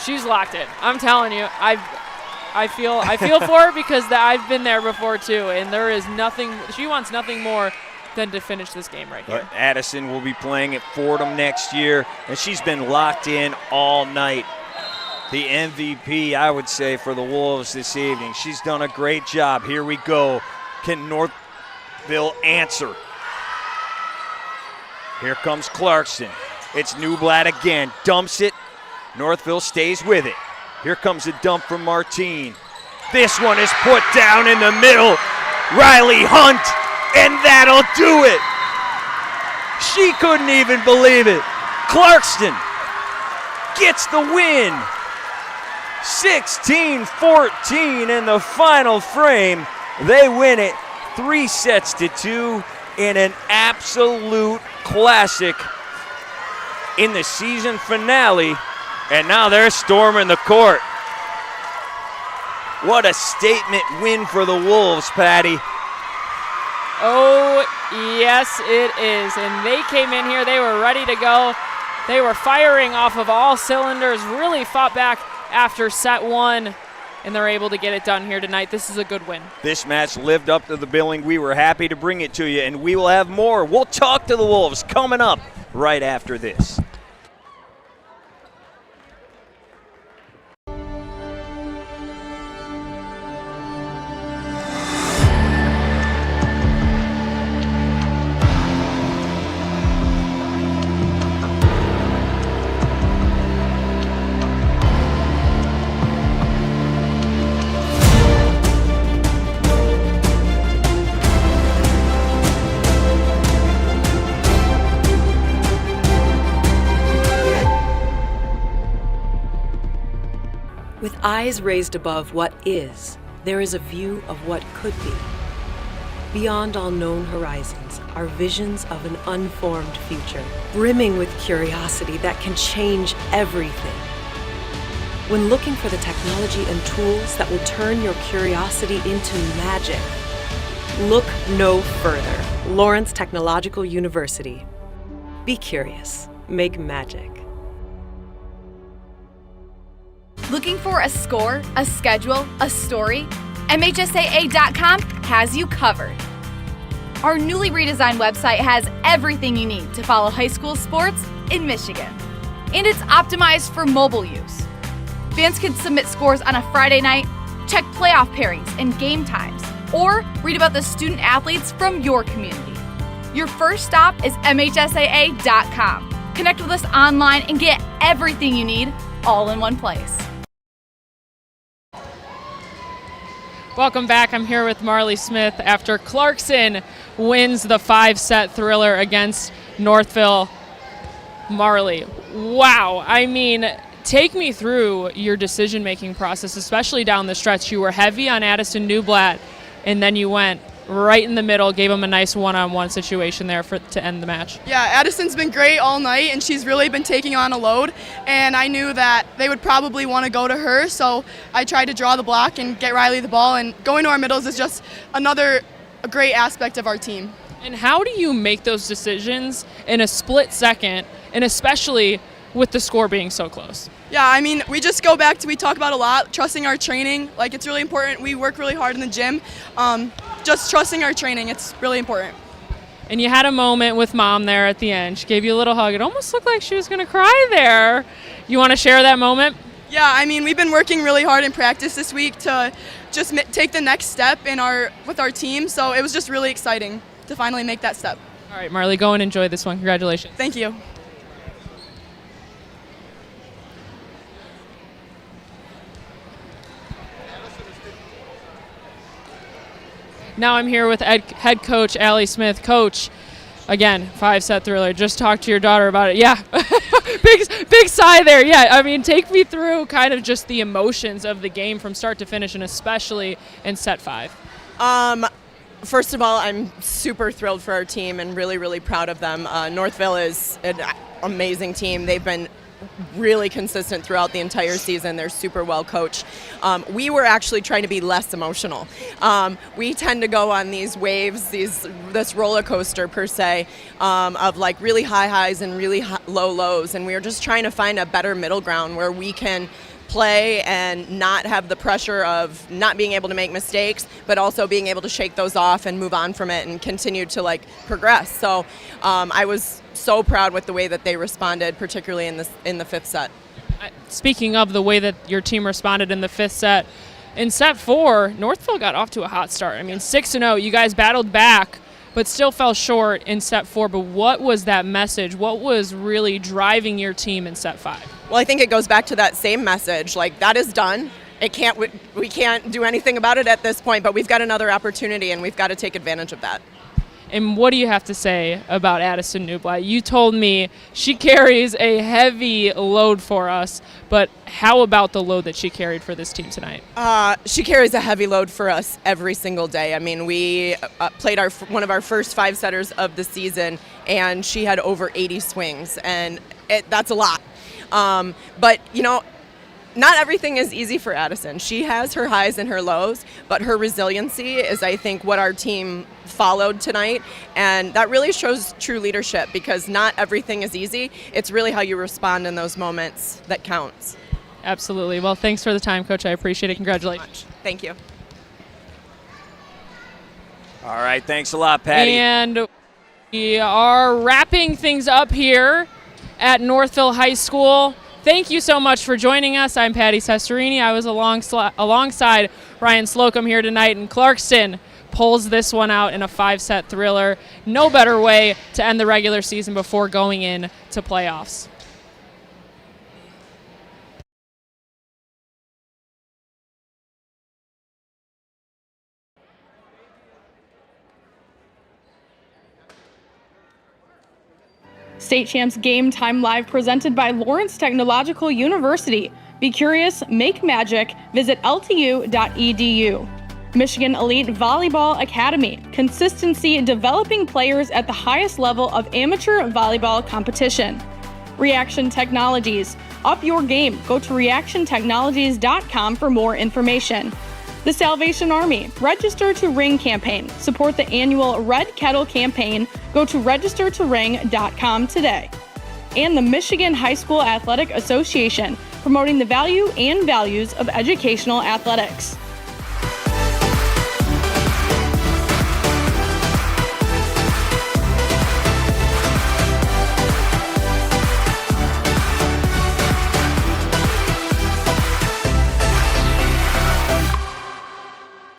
she's locked in. I'm telling you, I feel for her because I've been there before too, and there is nothing. She wants nothing more than to finish this game right here. Addison will be playing at Fordham next year, and she's been locked in all night. The MVP, I would say, for the Wolves this evening. She's done a great job. Here we go. Can Northville answer? Here comes Clarkston. It's Newblatt again. Dumps it. Northville stays with it. Here comes a dump from Martine. This one is put down in the middle. Riley Hunt, and that'll do it. She couldn't even believe it. Clarkston gets the win. 16-14 in the final frame. They win it 3-2 in an absolute classic in the season finale. And now they're storming the court. What a statement win for the Wolves, Patty. Oh, yes, it is. And they came in here, they were ready to go. They were firing off of all cylinders, really fought back after set one, and they're able to get it done here tonight. This is a good win. This match lived up to the billing. We were happy to bring it to you, and we will have more. We'll talk to the Wolves coming up right after this. With eyes raised above what is, there is a view of what could be. Beyond all known horizons are visions of an unformed future, brimming with curiosity that can change everything. When looking for the technology and tools that will turn your curiosity into magic, look no further. Lawrence Technological University. Be curious. Make magic. Looking for a score, a schedule, a story? MHSAA.com has you covered. Our newly redesigned website has everything you need to follow high school sports in Michigan. And it's optimized for mobile use. Fans can submit scores on a Friday night, check playoff pairings and game times, or read about the student athletes from your community. Your first stop is MHSAA.com. Connect with us online and get everything you need all in one place. Welcome back. I'm here with Marley Smith after Clarkson wins the 5-set thriller against Northville. Marley, wow. I mean, take me through your decision-making process, especially down the stretch. You were heavy on Addison Newblatt, and then you went right in the middle, gave him a nice one-on-one situation there to end the match. Yeah, Addison's been great all night, and she's really been taking on a load, and I knew that they would probably want to go to her, so I tried to draw the block and get Riley the ball, and going to our middles is just another great aspect of our team. And how do you make those decisions in a split second, and especially with the score being so close? Yeah, I mean, we just go back to, we talk about a lot, trusting our training. Like, it's really important. We work really hard in the gym. Just trusting our training, it's really important. And you had a moment with Mom there at the end. She gave you a little hug. It almost looked like she was going to cry there. You want to share that moment? Yeah, I mean, we've been working really hard in practice this week to just take the next step with our team, so it was just really exciting to finally make that step. All right, Marley, go and enjoy this one. Congratulations. Thank you. Now I'm here with head coach Allie Smith. Coach, again, 5-set thriller. Just talk to your daughter about it. Yeah, big sigh there. Yeah, I mean, take me through kind of just the emotions of the game from start to finish, and especially in set 5. First of all, I'm super thrilled for our team and really, really proud of them. Northville is an amazing team. They've been really consistent throughout the entire season. They're super well coached. We were actually trying to be less emotional. We tend to go on these waves, this roller coaster per se, of like really high highs and really low lows, and we were just trying to find a better middle ground where we can play and not have the pressure of not being able to make mistakes, but also being able to shake those off and move on from it and continue to like progress. So I was so proud with the way that they responded, particularly in the fifth set. Speaking of the way that your team responded in the fifth set, in set 4, Northville got off to a hot start. I mean, 6-0, you guys battled back, but still fell short in set 4. But what was that message? What was really driving your team in set 5? Well, I think it goes back to that same message. Like, that is done. We can't do anything about it at this point, but we've got another opportunity, and we've got to take advantage of that. And what do you have to say about Addison Newblatt? You told me she carries a heavy load for us, but how about the load that she carried for this team tonight? She carries a heavy load for us every single day. I mean, we played one of our first 5-setters of the season, and she had over 80 swings, and that's a lot. But, you know, not everything is easy for Addison. She has her highs and her lows, but her resiliency is, I think, what our team followed tonight, and that really shows true leadership, because not everything is easy. It's really how you respond in those moments that counts. Absolutely. Well, thanks for the time, Coach. I appreciate it. Congratulations. Thank you. All right, thanks a lot, Patty. And we are wrapping things up here at Northville High School. Thank you so much for joining us. I'm Patty Cesarini. I was alongside Ryan Slocum here tonight, and Clarkston pulls this one out in a 5-set thriller. No better way to end the regular season before going in to playoffs. State Champs Game Time Live presented by Lawrence Technological University. Be curious, make magic. Visit ltu.edu. Michigan Elite Volleyball Academy. Consistency developing players at the highest level of amateur volleyball competition. Reaction Technologies. Up your game. Go to reactiontechnologies.com for more information. The Salvation Army Register to Ring campaign. Support the annual Red Kettle campaign. Go to registertoring.com today. And the Michigan High School Athletic Association, promoting the value and values of educational athletics.